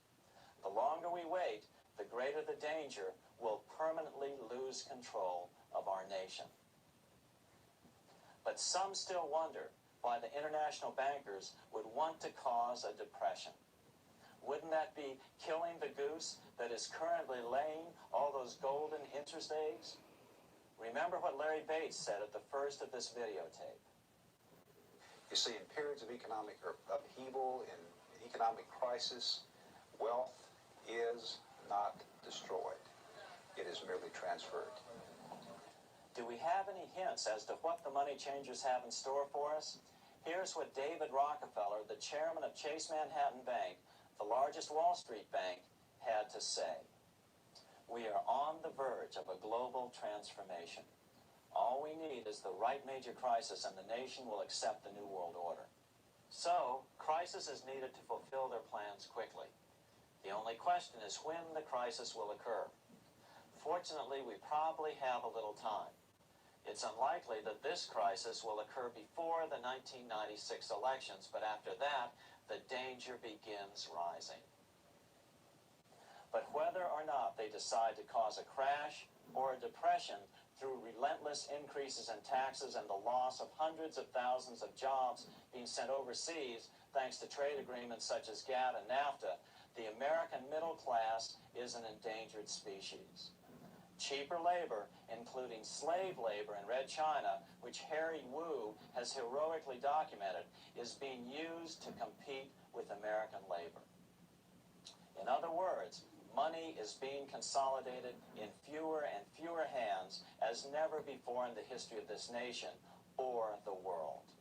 The longer we wait, the greater the danger we'll permanently lose control of our nation. But some still wonder why the international bankers would want to cause a depression. Wouldn't that be killing the goose that is currently laying all those golden interest eggs? Remember what Larry Bates said at the first of this videotape. You see, in periods of economic upheaval, in economic crisis, wealth is not destroyed. It is merely transferred. Do we have any hints as to what the money changers have in store for us? Here's what David Rockefeller, the chairman of Chase Manhattan Bank, the largest Wall Street bank, had to say. We are on the verge of a global transformation. All we need is the right major crisis and the nation will accept the New World Order. So, crisis is needed to fulfill their plans quickly. The only question is when the crisis will occur. Fortunately, we probably have a little time. It's unlikely that this crisis will occur before the 1996 elections, but after that, the danger begins rising. But whether or not they decide to cause a crash or a depression through relentless increases in taxes and the loss of hundreds of thousands of jobs being sent overseas thanks to trade agreements such as GATT and NAFTA, the American middle class is an endangered species. Cheaper labor, including slave labor in Red China, which Harry Wu has heroically documented, is being used to compete with American labor. In other words, money is being consolidated in fewer and fewer hands as never before in the history of this nation or the world.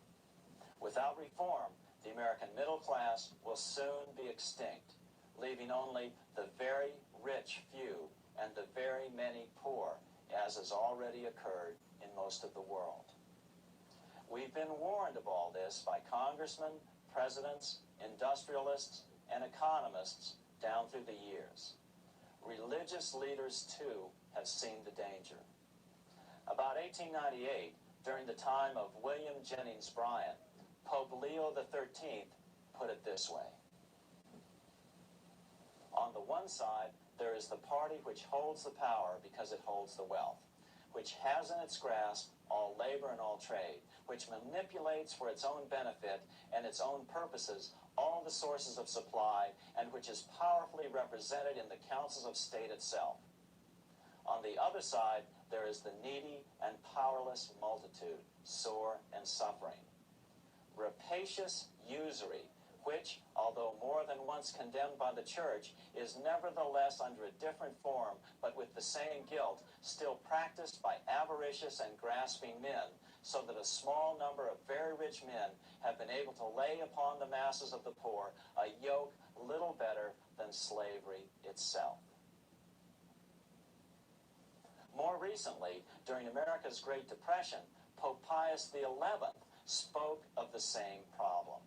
Without reform, the American middle class will soon be extinct, leaving only the very rich few and the very many poor, as has already occurred in most of the world. We've been warned of all this by congressmen, presidents, industrialists, and economists down through the years. Religious leaders, too, have seen the danger. About 1898, during the time of William Jennings Bryan, Pope Leo XIII put it this way. On the one side, there is the party which holds the power because it holds the wealth, which has in its grasp all labor and all trade, which manipulates for its own benefit and its own purposes all the sources of supply, and which is powerfully represented in the councils of state itself. On the other side, there is the needy and powerless multitude, sore and suffering. Rapacious usury, which, although more than once condemned by the church, is nevertheless under a different form, but with the same guilt, still practiced by avaricious and grasping men, so that a small number of very rich men have been able to lay upon the masses of the poor a yoke little better than slavery itself. More recently, during America's Great Depression, Pope Pius XI spoke of the same problem.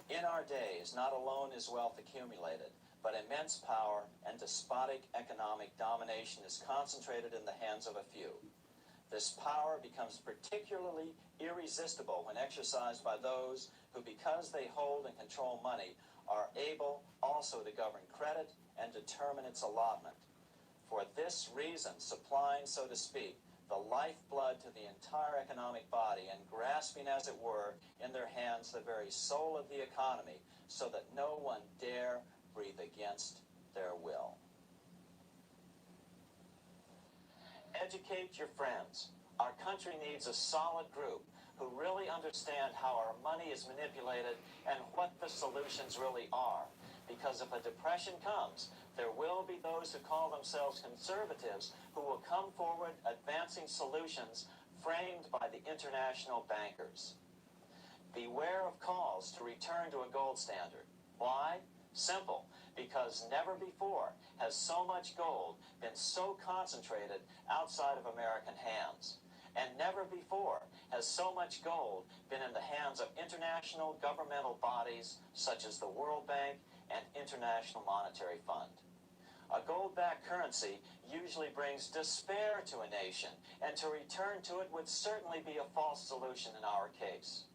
In our days, not alone is wealth accumulated, but immense power and despotic economic domination is concentrated in the hands of a few. This power becomes particularly irresistible when exercised by those who, because they hold and control money, are able also to govern credit and determine its allotment. For this reason, supplying, so to speak, the lifeblood to the entire economic body and grasping, as it were, in their hands the very soul of the economy, so that no one dare breathe against their will. Educate your friends. Our country needs a solid group who really understand how our money is manipulated and what the solutions really are. Because if a depression comes, there will be those who call themselves conservatives who will come forward advancing solutions framed by the international bankers. Beware of calls to return to a gold standard. Why? Simple. Because never before has so much gold been so concentrated outside of American hands. And never before has so much gold been in the hands of international governmental bodies such as the World Bank and International Monetary Fund. A gold-backed currency usually brings despair to a nation, and to return to it would certainly be a false solution in our case.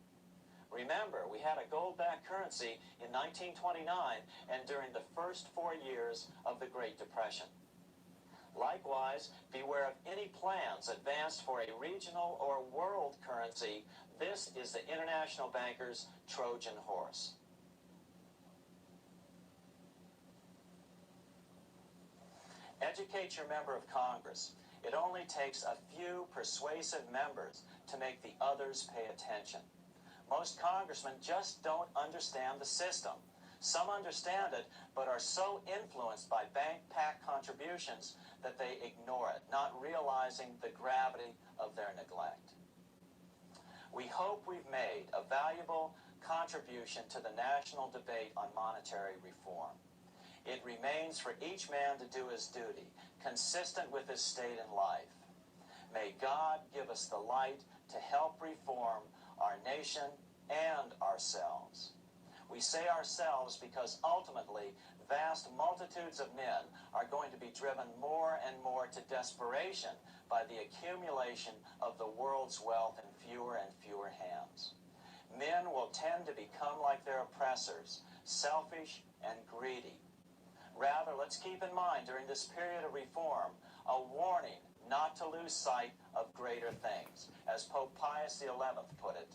Remember, we had a gold-backed currency in 1929 and during the first 4 years of the Great Depression. Likewise, beware of any plans advanced for a regional or world currency. This is the international bankers' Trojan horse. Educate your member of Congress. It only takes a few persuasive members to make the others pay attention. Most congressmen just don't understand the system. Some understand it, but are so influenced by bank-packed contributions that they ignore it, not realizing the gravity of their neglect. We hope we've made a valuable contribution to the national debate on monetary reform. It remains for each man to do his duty, consistent with his state in life. May God give us the light to help reform our nation and ourselves. We say ourselves because ultimately vast multitudes of men are going to be driven more and more to desperation by the accumulation of the world's wealth in fewer and fewer hands. Men will tend to become like their oppressors, selfish and greedy. Rather, let's keep in mind during this period of reform a warning not to lose sight of greater things, as Pope Pius XI put it.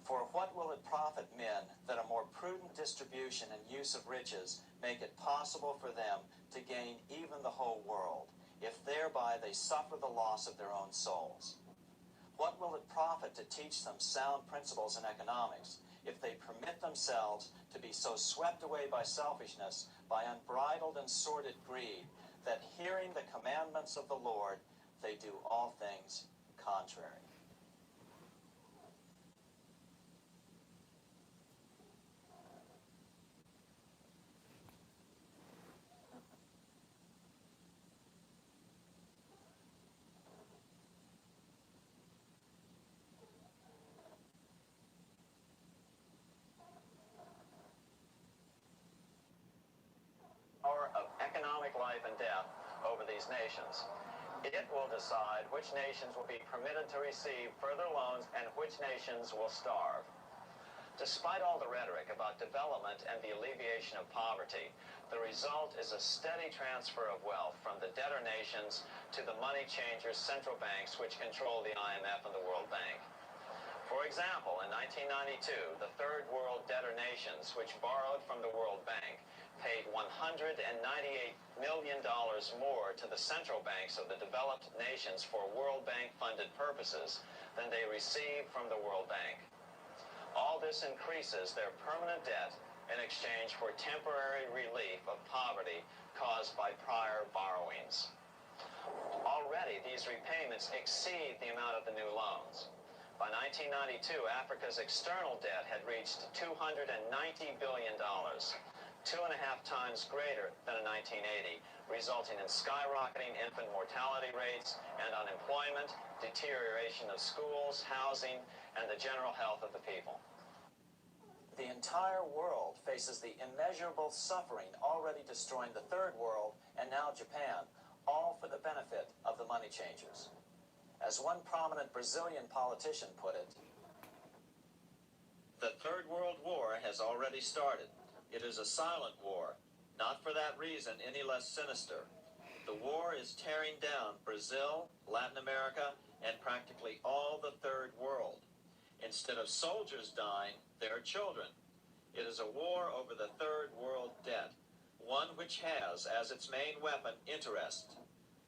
For what will it profit men that a more prudent distribution and use of riches make it possible for them to gain even the whole world, if thereby they suffer the loss of their own souls? What will it profit to teach them sound principles in economics if they permit themselves to be so swept away by selfishness, by unbridled and sordid greed, that hearing the commandments of the Lord, they do all things contrary? Of economic life and death over these nations. It will decide which nations will be permitted to receive further loans and which nations will starve. Despite all the rhetoric about development and the alleviation of poverty, the result is a steady transfer of wealth from the debtor nations to the money changers' central banks, which control the IMF and the World Bank. For example, in 1992, the Third World debtor nations, which borrowed from the World Bank, paid $198 million more to the central banks of the developed nations for World Bank-funded purposes than they received from the World Bank. All this increases their permanent debt in exchange for temporary relief of poverty caused by prior borrowings. Already, these repayments exceed the amount of the new loans. By 1992, Africa's external debt had reached $290 billion. 2.5 times greater than in 1980, resulting in skyrocketing infant mortality rates and unemployment, deterioration of schools, housing, and the general health of the people. The entire world faces the immeasurable suffering already destroying the Third World and now Japan, all for the benefit of the money changers. As one prominent Brazilian politician put it, the Third World War has already started. It is a silent war, not for that reason any less sinister. The war is tearing down Brazil, Latin America, and practically all the third world. Instead of soldiers dying, there are children. It is a war over the third world debt, one which has as its main weapon interest,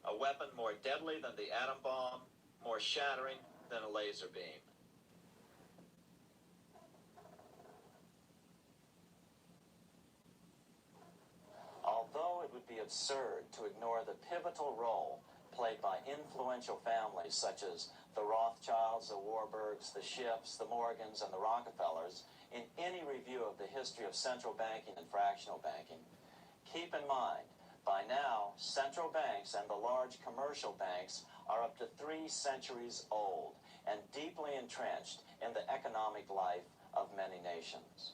a weapon more deadly than the atom bomb, more shattering than a laser beam. Although it would be absurd to ignore the pivotal role played by influential families such as the Rothschilds, the Warburgs, the Schiffs, the Morgans, and the Rockefellers in any review of the history of central banking and fractional banking, keep in mind, by now, central banks and the large commercial banks are up to 3 centuries old and deeply entrenched in the economic life of many nations.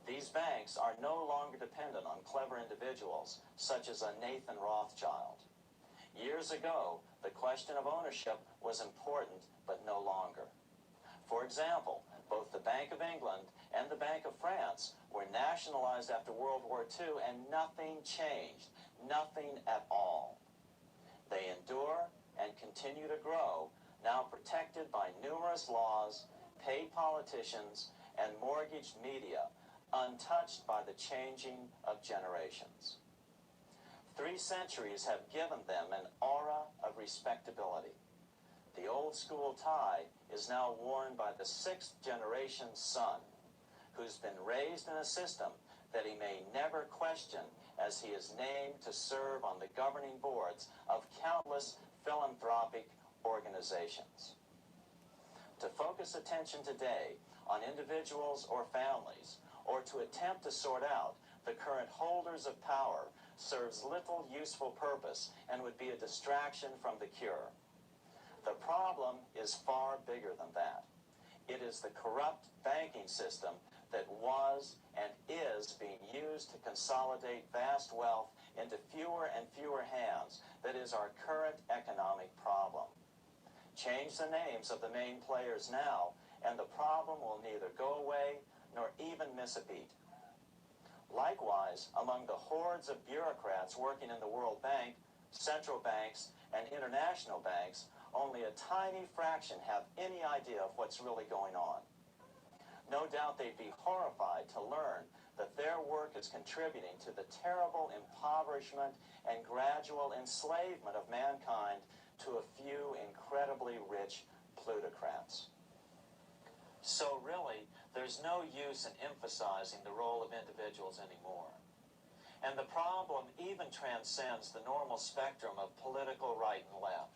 These banks are no longer dependent on clever individuals such as a Nathan Rothschild. Years ago, the question of ownership was important, but no longer. For example, both the Bank of England and the Bank of France were nationalized after World War II, and nothing changed, nothing at all. They endure and continue to grow, now protected by numerous laws, paid politicians, and mortgaged media, untouched by the changing of generations. 3 centuries have given them an aura of respectability. The old school tie is now worn by the 6th generation son, who's been raised in a system that he may never question as he is named to serve on the governing boards of countless philanthropic organizations. To focus attention today on individuals or families, or to attempt to sort out the current holders of power, serves little useful purpose and would be a distraction from the cure. The problem is far bigger than that. It is the corrupt banking system that was and is being used to consolidate vast wealth into fewer and fewer hands that is our current economic problem. Change the names of the main players now, and the problem will neither go away nor even miss a beat. Likewise, among the hordes of bureaucrats working in the World Bank, central banks, and international banks, only a tiny fraction have any idea of what's really going on. No doubt they'd be horrified to learn that their work is contributing to the terrible impoverishment and gradual enslavement of mankind to a few incredibly rich plutocrats. So really, there's no use in emphasizing the role of individuals anymore. And the problem even transcends the normal spectrum of political right and left.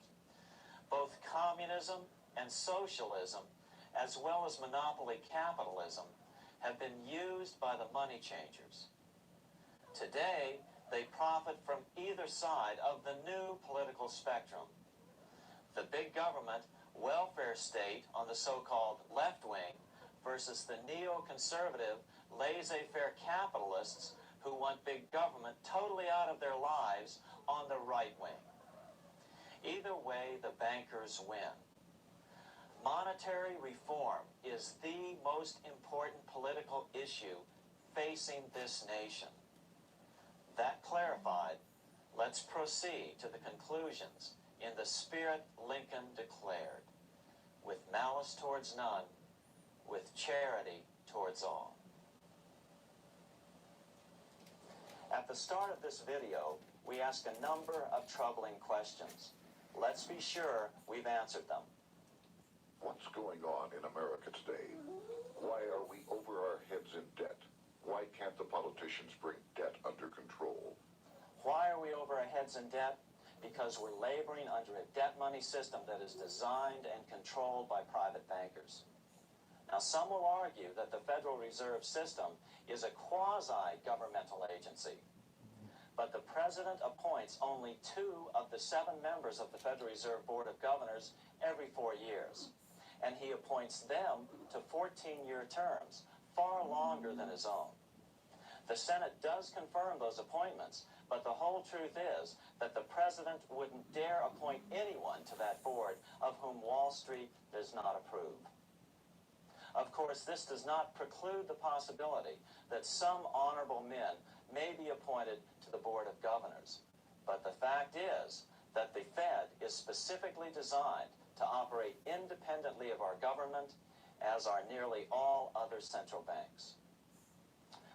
Both communism and socialism, as well as monopoly capitalism, have been used by the money changers. Today, they profit from either side of the new political spectrum. The big government, welfare state on the so-called left wing versus the neoconservative, laissez-faire capitalists who want big government totally out of their lives on the right wing. Either way, the bankers win. Monetary reform is the most important political issue facing this nation. That clarified, let's proceed to the conclusions in the spirit Lincoln declared, with malice towards none, with charity towards all. At the start of this video, we ask a number of troubling questions. Let's be sure we've answered them. What's going on in America today? Why are we over our heads in debt? Why can't the politicians bring debt under control? Why are we over our heads in debt? Because we're laboring under a debt money system that is designed and controlled by private bankers. Now, some will argue that the Federal Reserve System is a quasi-governmental agency. But the president appoints only 2 of the 7 members of the Federal Reserve Board of Governors every 4 years. And he appoints them to 14-year terms, far longer than his own. The Senate does confirm those appointments, but the whole truth is that the president wouldn't dare appoint anyone to that board of whom Wall Street does not approve. Of course, this does not preclude the possibility that some honorable men may be appointed to the Board of Governors. But the fact is that the Fed is specifically designed to operate independently of our government, as are nearly all other central banks.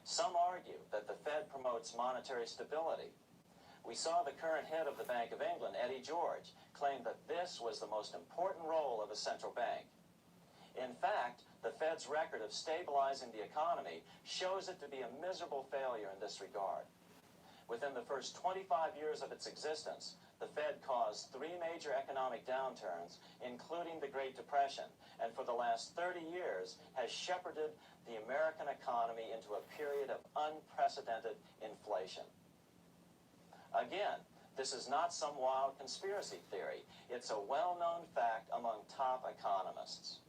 Some argue that the Fed promotes monetary stability. We saw the current head of the Bank of England, Eddie George, claim that this was the most important role of a central bank. In fact, the Fed's record of stabilizing the economy shows it to be a miserable failure in this regard. Within the first 25 years of its existence, the Fed caused 3 major economic downturns, including the Great Depression, and for the last 30 years has shepherded the American economy into a period of unprecedented inflation. Again, this is not some wild conspiracy theory. It's a well-known fact among top economists.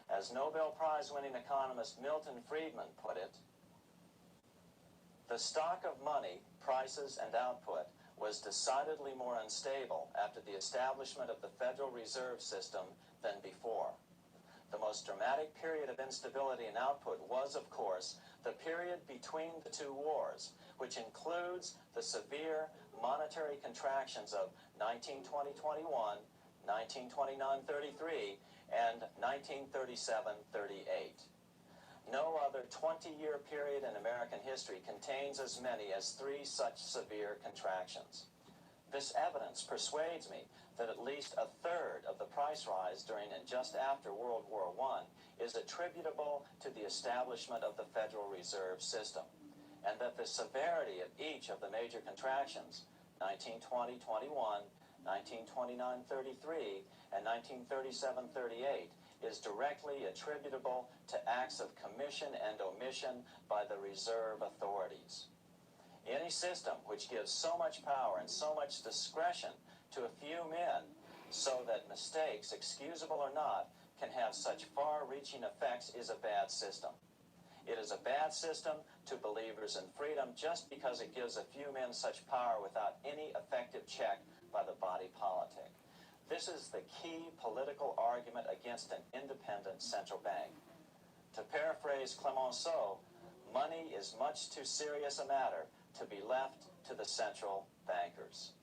As Nobel Prize-winning economist Milton Friedman put it, the stock of money, prices, and output was decidedly more unstable after the establishment of the Federal Reserve System than before. The most dramatic period of instability in output was, of course, the period between the 2 wars, which includes the severe monetary contractions of 1920-21, 1929-33, and 1937-38. No other 20-year period in American history contains as many as 3 such severe contractions. This evidence persuades me that at least a third of the price rise during and just after World War I is attributable to the establishment of the Federal Reserve System, and that the severity of each of the major contractions, 1920-21, 1929-33, and 1937-38, is directly attributable to acts of commission and omission by the reserve authorities. Any system which gives so much power and so much discretion to a few men so that mistakes, excusable or not, can have such far-reaching effects is a bad system. It is a bad system to believers in freedom just because it gives a few men such power without any effective check by the body politic. This is the key political argument against an independent central bank. To paraphrase Clemenceau, money is much too serious a matter to be left to the central bankers.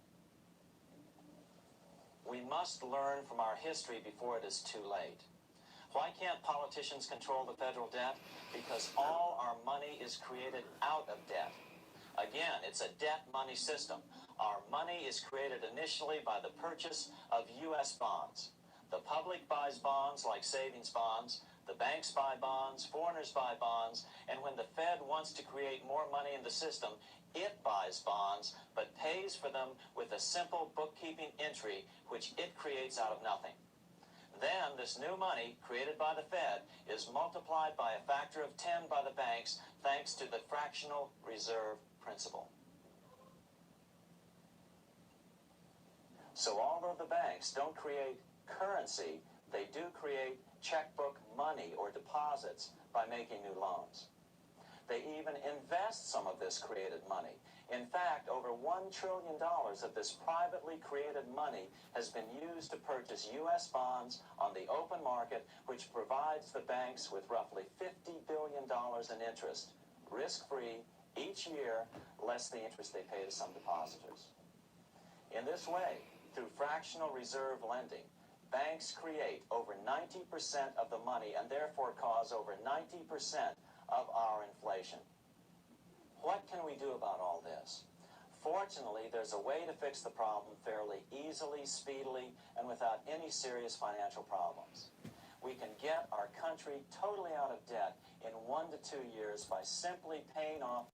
We must learn from our history before it is too late. Why can't politicians control the federal debt? Because all our money is created out of debt. Again, it's a debt money system. Our money is created initially by the purchase of U.S. bonds. The public buys bonds like savings bonds, the banks buy bonds, foreigners buy bonds, and when the Fed wants to create more money in the system, it buys bonds, but pays for them with a simple bookkeeping entry which it creates out of nothing. Then this new money, created by the Fed, is multiplied by a factor of 10 by the banks thanks to the fractional reserve principle. So although the banks don't create currency, they do create checkbook money or deposits by making new loans. They even invest some of this created money. In fact, over $1 trillion of this privately created money has been used to purchase U.S. bonds on the open market, which provides the banks with roughly $50 billion in interest, risk-free, each year, less the interest they pay to some depositors. In this way, through fractional reserve lending, banks create over 90% of the money and therefore cause over 90% of our inflation. What can we do about all this? Fortunately, there's a way to fix the problem fairly easily, speedily, and without any serious financial problems. We can get our country totally out of debt in 1 to 2 years by simply paying off